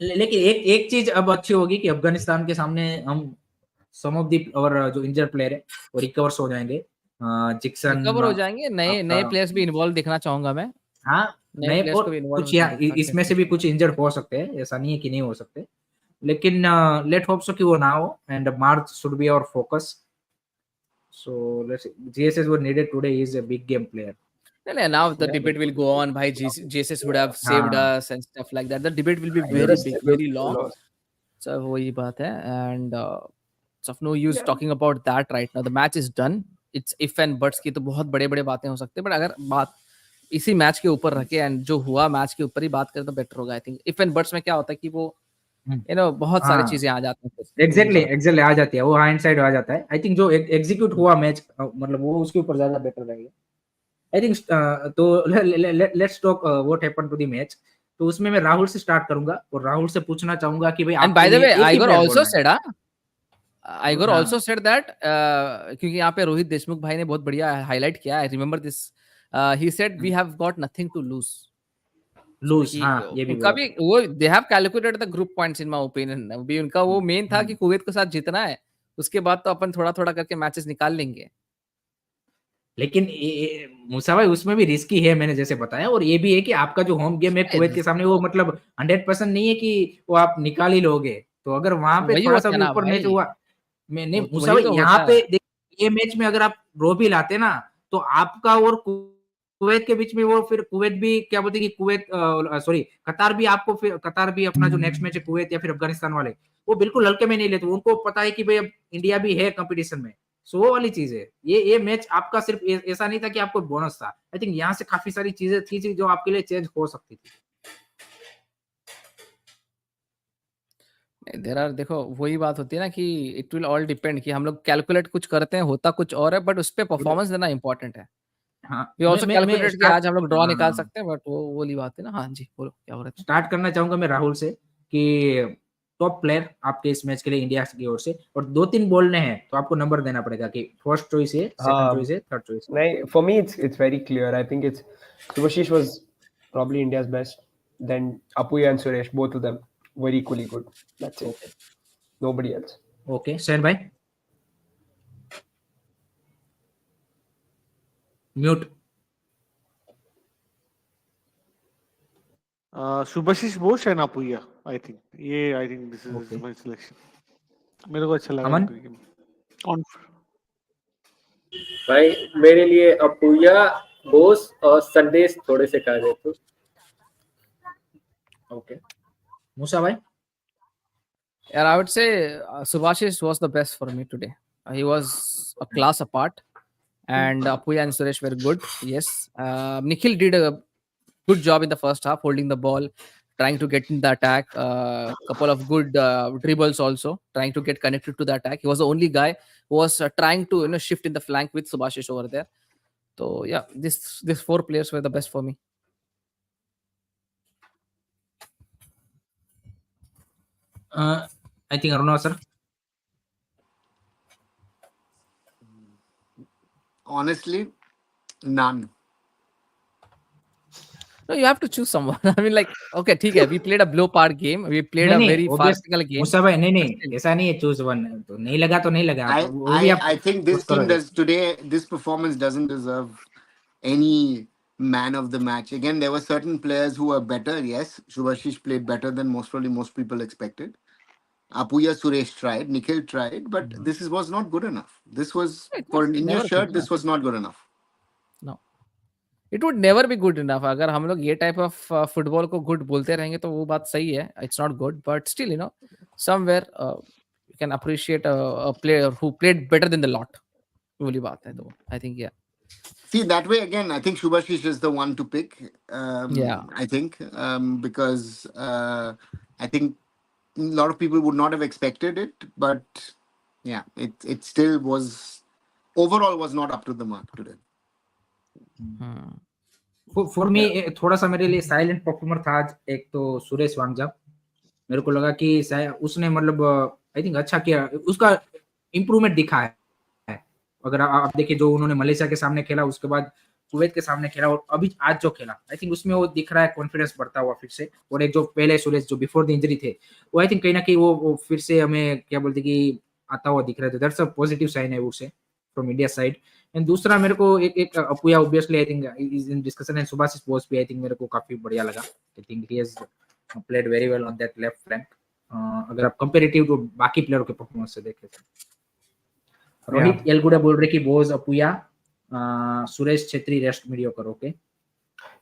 लेकिन एक चीज अब अच्छी होगी कि अफगानिस्तान के सामने हम सम ऑफ दी और जो इंजर्ड प्लेयर है वो रिकवर्स हो जाएंगे। जिक्सन रिकवर हो जाएंगे, नए नए प्लेयर्स भी इन्वॉल्व देखना चाहूंगा मैं। हाँ, नए प्लेयर्स और को भी इन्वॉल्व कुछ इसमें से भी कुछ इंजर्ड हो सकते हैं, ऐसा नहीं है कि नहीं हो सकते, लेकिन लेट होप सो कि वो ना हो, and March should be our focus. So let's guess were needed today, he is a big game player. No, now the debate will go on. Bhai, Jesus would have saved us and stuff like that. The debate will be very big, very long. So वही बात है, and it's of no use talking about that right now. The match is done. It's if and buts की तो बहुत बड़े-बड़े बातें हो सकते हैं, but अगर बात इसी मैच के ऊपर रखे एंड जो हुआ मैच के ऊपर ही बात करें तो बेटर होगा। I think if and buts में क्या होता है कि वो बहुत सारी चीजें आ जाती हैं। एग्जैक्टली आ जाती है, वो हाइंडसाइड आ जाता है। आई थिंक जो एग्जीक्यूट हुआ मैच, मतलब वो उसके ऊपर ज्यादा बेटर रहेगा। आई थिंक तो let's talk what happened to the match. तो उसमें मैं राहुल से स्टार्ट करूंगा और राहुल से पूछना चाहूंगा कि भाई and bye the way Iger also said Iger हाँ। आल्सो सेड दैट, क्योंकि यहाँ पे रोहित देशमुख भाई ने बहुत बढ़िया हाईलाइट किया, I remember this, he said we have got nothing to lose. हाँ, ये भी उनका भी वो they have calculated the group points in my opinion. अभी उनका वो मेन था कि कुवैत के साथ जीतना है, उसके बाद तो अपन थोड़ा थोड़ा करके मैचेस निकाल लेंगे। लेकिन मूसा भाई उसमें भी रिस्की है, मैंने जैसे बताया, और ये भी है कि आपका जो होम गेम है कुवैत के सामने, वो मतलब 100% नहीं है कि वो आप निकाल ही लोगे। तो अगर वहां पे वही थोड़ा सा होता है भी ना ऊपर मैच भाई, हुआ, मैंने मूसा वही भाई तो यहाँ होता पे है। ये मैच में अगर आप ड्रॉ भी लाते ना, तो आपका और कुवैत के बीच में वो फिर कुवैत भी क्या बोलते हैं कि कुवैत सॉरी कतार भी आपको, फिर कतार भी अपना जो नेक्स्ट मैच है कुवैत या फिर अफगानिस्तान वाले, वो बिल्कुल हल्के में नहीं लेते। उनको पता है कि भाई अब इंडिया भी है कंपटीशन में। सो वो वाली चीज है, ये मैच आपका सिर्फ ऐसा नहीं था कि आपको बोनस था। आई थिंक यहाँ से काफी सारी चीजें थी जो आपके लिए चेंज हो सकती थी। देयर आर, देखो वही बात होती है ना कि इट विल ऑल डिपेंड कि हम लोग कैलकुलेट कुछ करते हैं, होता कुछ और है, बट उस पे परफॉर्मेंस देना इंपॉर्टेंट है। हाँ, वी आल्सो मैं कैलकुलेटेड कि आज हम लोग ड्रॉ निकाल स्टार्ट सकते हैं, बट वो वाली बात है ना। हाँ जी, बोलो क्या हो रहा था। स्टार्ट करना चाहूंगा मैं राहुल से कि टॉप प्लेयर आपके इस मैच के लिए इंडिया की ओर से, और 2-3 बोलने हैं तो आपको नंबर देना पड़ेगा कि फर्स्ट चॉइस है, सेकंड चॉइस है, थर्ड चॉइस है। नहीं, for me it's very clear. I think it's Subhashish was probably India's best. Then Apuya and Suresh, both of them were equally good. That's it. Okay. Nobody else. Okay San भाई, mute. Subhashish Bose and Apuya, I think. Yeah, I think this is Okay. my selection. मेरे को अच्छा लगा अमन? On भाई मेरे लिए अपुया, बोस और संदेश थोड़े से कहा जाए तो। ओके, मूसा भाई? Yeah, I would say Subhashish was the best for me today. He was a class apart, and Apuya and Suresh were good. Yes, Nikhil did a good job in the first half, holding the ball, trying to get in the attack. Couple of good dribbles also, trying to get connected to the attack. He was the only guy who was trying to shift in the flank with Subhashish over there. So yeah, these four players were the best for me. I think Aruna sir? Honestly, none. No, you have to choose someone. I mean, like, okay, ठीक है, we played a blow part game. We played a very farcical game. मूसा भाई नहीं, ऐसा नहीं है choose one, तो नहीं लगा तो नहीं लगा। I think this team does today. This performance doesn't deserve any man of the match. Again, there were certain players who were better. Yes, Subhashish played better than most people expected. Apuya Suresh tried, Nikhil tried, but this was not good enough. This was for an India shirt. This was not good enough. No, it would never be good enough. अगर हम लोग ये type of football को good बोलते रहेंगे तो वो बात सही है. It's not good, but still, somewhere you can appreciate a player who played better than the lot. वाली बात है तो I think yeah. See, that way again, I think Subhashish is the one to pick. Yeah. I think because I think a lot of people would not have expected it, but yeah, it still was overall was not up to the mark today. For me थोड़ा सा मेरे लिए silent performer था आज एक तो सुरेश वांगजा। मेरे को लगा कि उसने मतलब आई थिंक अच्छा किया, उसका इम्प्रूवमेंट दिखा है। अगर आप देखिए जो उन्होंने मलेशिया के सामने खेला, उसके बाद कुवैत के सामने खेला, और अभी आज जो खेला, आई थिंक उसमें वो दिख रहा है कॉन्फिडेंस बढ़ता हुआ फिर से। और एक जो पहले सुरेश जो बिफोर द इंजरी थे, वो आई थिंक कहीं ना कहीं वो फिर से हमें क्या बोलते कि आता हुआ दिख रहा है। दैट्स अ पॉजिटिव साइन है उसे फ्रॉम इंडिया साइड। एंड दूसरा मेरे को एक Apuia obviously I think is in discussion, and Subhasish Bose भी आई थिंक मेरे को काफी बढ़िया लगा। I think he has played very well on that left flank, अगर आप कंपैरेटिव टू बाकी प्लेयरों के परफॉर्मेंस से देखें तो। रोहित एलगुडा बोल रहे कि Bose Apuia, Suresh Chhetri rest mediocre. Okay,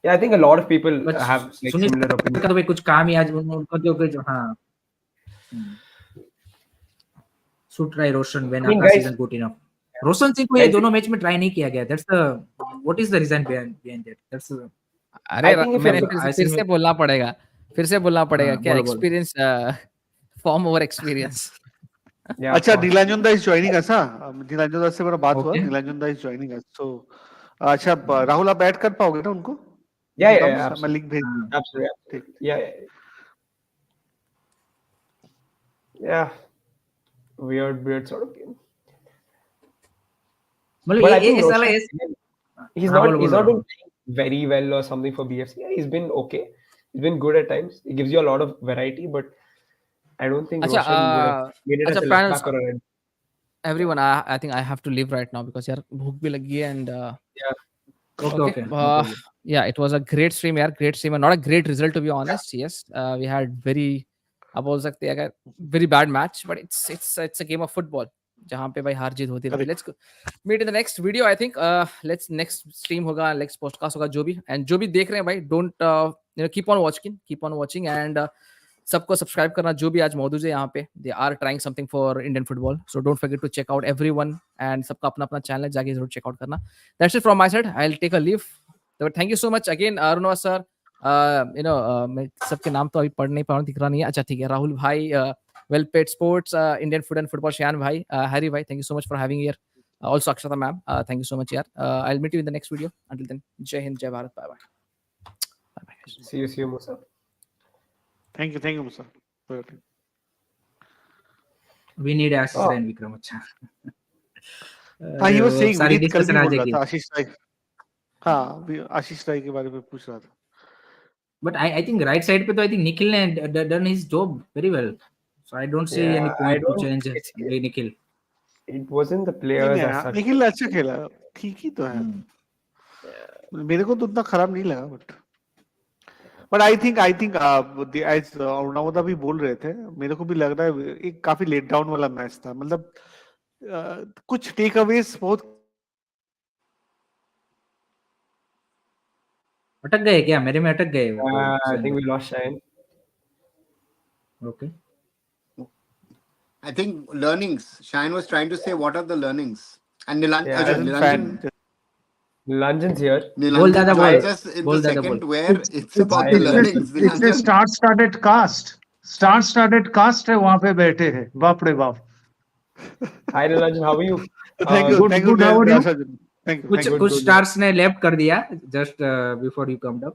Yeah, I think a lot of people have like Sunil similar का opinions. तो भाई कुछ काम ही आज उनका जो हाँ should try Roshan when I mean, Akash guys, isn't good enough. Roshan Singh को ये दोनों मैच में ट्राई नहीं किया गया। That's the what is the reason behind that? That's अरे I think if मैंने you're फिर से बोलना पड़ेगा, क्या बोलो। Experience, form over experience. yeah, अच्छा, of course. नीलांजन दा इज जॉइनिंग अस। नीलांजन दा से मेरा बात हुआ, Okay. नीलांजन दा इज जॉइनिंग अस। सो अच्छा, राहुल आप ऐड कर पाओगे ना उनको? Yeah, He yeah, comes, yeah, मैं absolutely, लिंक भेज absolutely, ठीक। yeah, yeah. Weird sort of game. But मतलब I think ये साला Roshan, he's हाँ, not बोलो। been playing very well or something for BFC. Yeah, he's been okay. He's been good at times. He gives you a lot of variety, but I don't think अच्छा, Roshan would have made it as a left panel, back or a right. everyone, I think I have to leave right now because यार भूख भी लगी है and Yeah. Okay, no problem. yeah, it was a great stream यार, great stream, not a great result to be honest. Yes, we had very, आप बोल सकते हैं very bad match, but it's a game of football जहाँ पे भाई हार जीत होती रहती है. Let's meet in the next video. I think let's next stream होगा, next podcast होगा, जो भी, and जो भी देख रहे हैं भाई, don't keep on watching and सबको सब्सक्राइब करना जो भी आज मौजूद है यहाँ पे. They are trying something for Indian football, so don't forget to check out everyone, and सबका अपना अपना चैनल जाके जरूर चेकआउट करना. That's it from my side. I will take a leave. Thank you so much again Arunava sir. मैं सबके नाम तो अभी पढ़ नहीं पा रहा हूँ, दिख रहा नहीं है. अच्छा ठीक है, राहुल भाई, well paid sports, Indian food and football, Shayan भाई, हैरी भाई, thank you so much for having here. Also Akshata ma'am, thank you so much यार. I'll meet you in the next video. Until then, जय हिंद, जय Bharat, bye bye. See you, Musa. Thank you, Musa. We need Ashish Rai and Vikram. अच्छा, he was saying सारी विनीत कल भी discussion बोल आज रहा की. था आशीष राय, हाँ आशीष राय के बारे में पूछ रहा था. But I think right side पे तो I think Nikhil ने done his job very well. So I don't see any point to change Nikhil. It wasn't the players as such. Nikhil अच्छा खेला, ठीक ही तो है. मेरे को तो उतना खराब नहीं लगा, बट आई थिंक एज अरुणावदा भी बोल रहे थे, मेरे को भी लग रहा है एक काफी लेट डाउन वाला मैच था. मतलब कुछ टेक अवेज बहुत. अटक गए क्या? मेरे में अटक गए. I think we lost Shine. Okay. I think learnings. Shine was trying to say what are the learnings. And Nilanjan's here. Nilanjan joins us in the second where it's about the learnings. It's a star-studded cast. Star-studded cast है, वहाँ पे बैठे हैं. बाप रे बाप. Hi Nilanjan, how are you? Thank you. How are you? Thank you. कुछ stars ने लेफ्ट कर दिया just before you come down.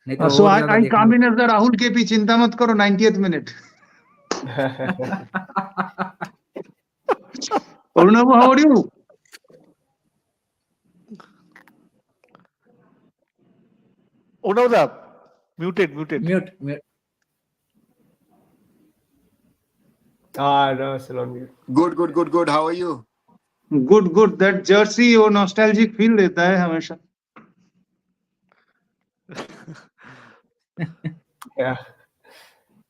नहीं तो So I come in as the Rahul KP. चिंता मत करो. 90th minute. Arunabhu, how are you? Arunabhu, muted. Mute. No, still on mute. Good. How are you? Good. That jersey वो nostalgic feel देता है हमेशा. Yeah.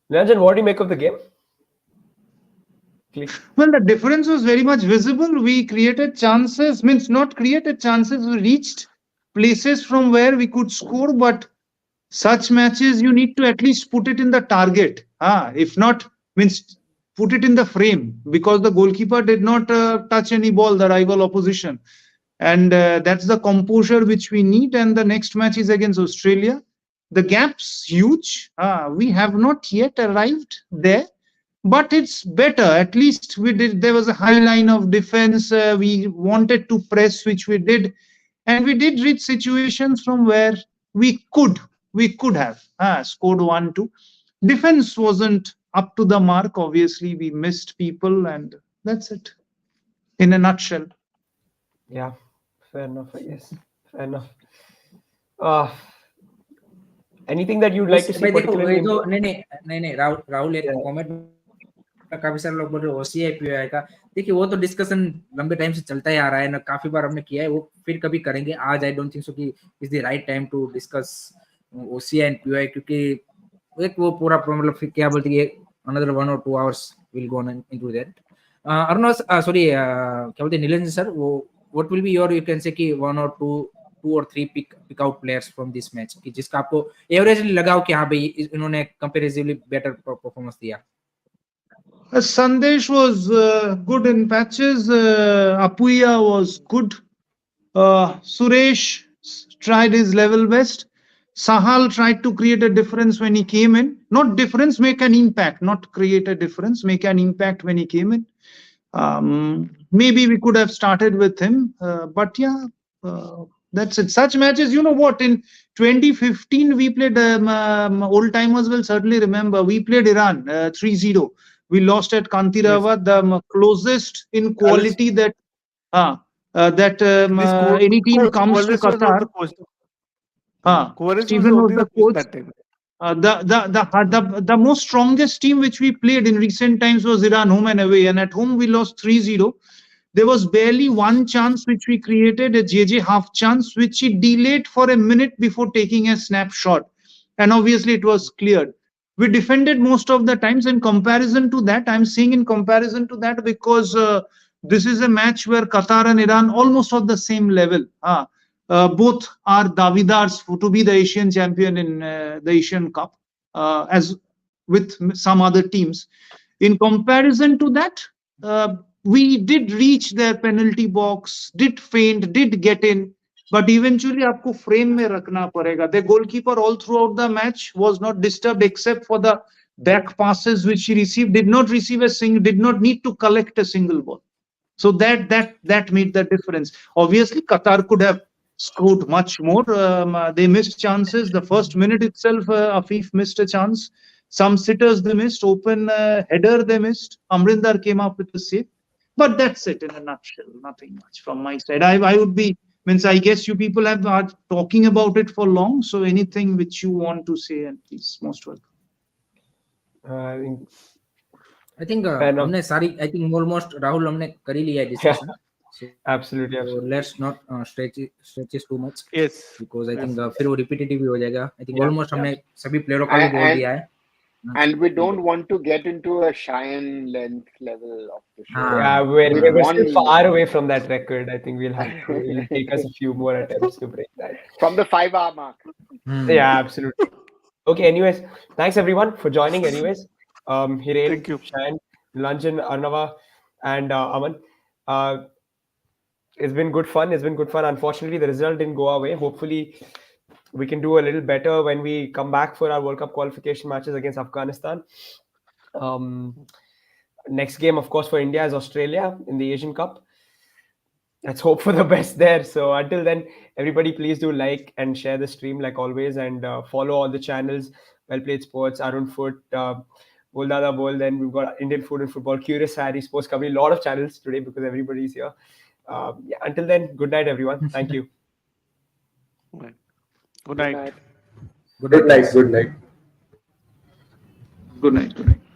Nilanjan, what do you make of the game? Well, the difference was very much visible. We created chances, not created chances, we reached places from where we could score, but such matches you need to at least put it in the target. If not, put it in the frame, because the goalkeeper did not touch any ball, the rival opposition. And that's the composure which we need. And the next match is against Australia. The gap's huge. We have not yet arrived there, but it's better. At least we did. There was a high line of defense. We wanted to press, which we did. And we did reach situations from where we could have scored 1-2. Defense wasn't up to the mark. Obviously, we missed people, and that's it in a nutshell. Yeah, fair enough, I guess. Fair enough. Uh, anything that you'd like to see भाई देखो particularly ये in जो India? नहीं राहुल एक Yeah. Comment में काफी सारे लोग बोल रहे ओसीआई पीआई का। देखिए वो तो डिस्कशन लंबे टाइम से चलता ही आ रहा है ना, काफी बार हमने किया है, वो फिर कभी करेंगे। आज आई डोंट थिंक सो कि is the right time to discuss OCI and PI, क्योंकि एक वो पूरा मतलब फिर क्या बोलते हैं, another 1 or 2 hours will go on into that. Arnav, sorry, क्या बोलते हैं नीलेंद्र सर, वो what will be your, you can say कि 1 or 2 or 3 pick out players from this match कि जिसका आपको एवरेजली लगा हो कि हाँ भाई इन्होंने कंपैरेटिवली बेटर परफॉर्मेंस दिया? Sandesh was good in patches. Apuya was good. Suresh tried his level best. Sahal tried to create a difference when he came in. Not difference, make an impact. Not create a difference, make an impact when he came in. Maybe we could have started with him. But yeah, that's it. Such matches, you know what? In 2015, we played, old timers will certainly remember, we played Iran 3-0. We lost at Kantirava, the closest in quality that any team comes to Qatar. Stephen was the coach. That time. The most strongest team which we played in recent times was Iran, home and away, and at home we lost 3-0. There was barely one chance which we created, a JJ half chance, which he delayed for a minute before taking a snapshot, and obviously it was cleared. We defended most of the times. In comparison to that, I'm saying in comparison to that because this is a match where Qatar and Iran almost on the same level. Both are Davidars to be the Asian champion in the Asian Cup, as with some other teams. In comparison to that, we did reach their penalty box, did feint, did get in, but eventually आपको frame में रखना पड़ेगा. The goalkeeper all throughout the match was not disturbed except for the back passes which he received. Did not receive a single, did not need to collect a single ball. So that made the difference. Obviously, Qatar could have scored much more. They missed chances. The first minute itself, Afif missed a chance. Some sitters they missed. Open header they missed. Amrinder came up with a save. But that's it in a nutshell. Nothing much from my side. I would be, means I guess you people have are talking about it for long. So anything which you want to say, and please, most welcome. I think I think हमने सारी, I think almost Rahul हमने कर ही लिया है discussion. So, absolutely. let's not stretch it too much. Yes. Because I think फिर वो repetitive भी हो जाएगा. I think Yeah, almost हमने सभी प्लेयरों का भी बोल दिया है. And we don't want to get into a Cheyenne length level of the show. Yeah, we're still far away from that record. I think it'll take us a few more attempts to break that. From the 5-hour mark. Yeah, absolutely. Okay, anyways, thanks everyone for joining. Anyways, Hiren, Thank you. Cheyenne, Lanjan, Arnava, and Aman. It's been good fun. Unfortunately, the result didn't go our way. Hopefully, we can do a little better when we come back for our World Cup qualification matches against Afghanistan. Next game, of course, for India is Australia in the Asian Cup. Let's hope for the best there. So until then, everybody please do like and share the stream like always, and follow all the channels. Well Played Sports, Arun Foot, Bol Dada Bol. Then we've got Indian Food and Football, Curious Harry, Sports Cover. A lot of channels today because everybody's here. Until then, good night, everyone. Thank you. Good night. Good night. Good night.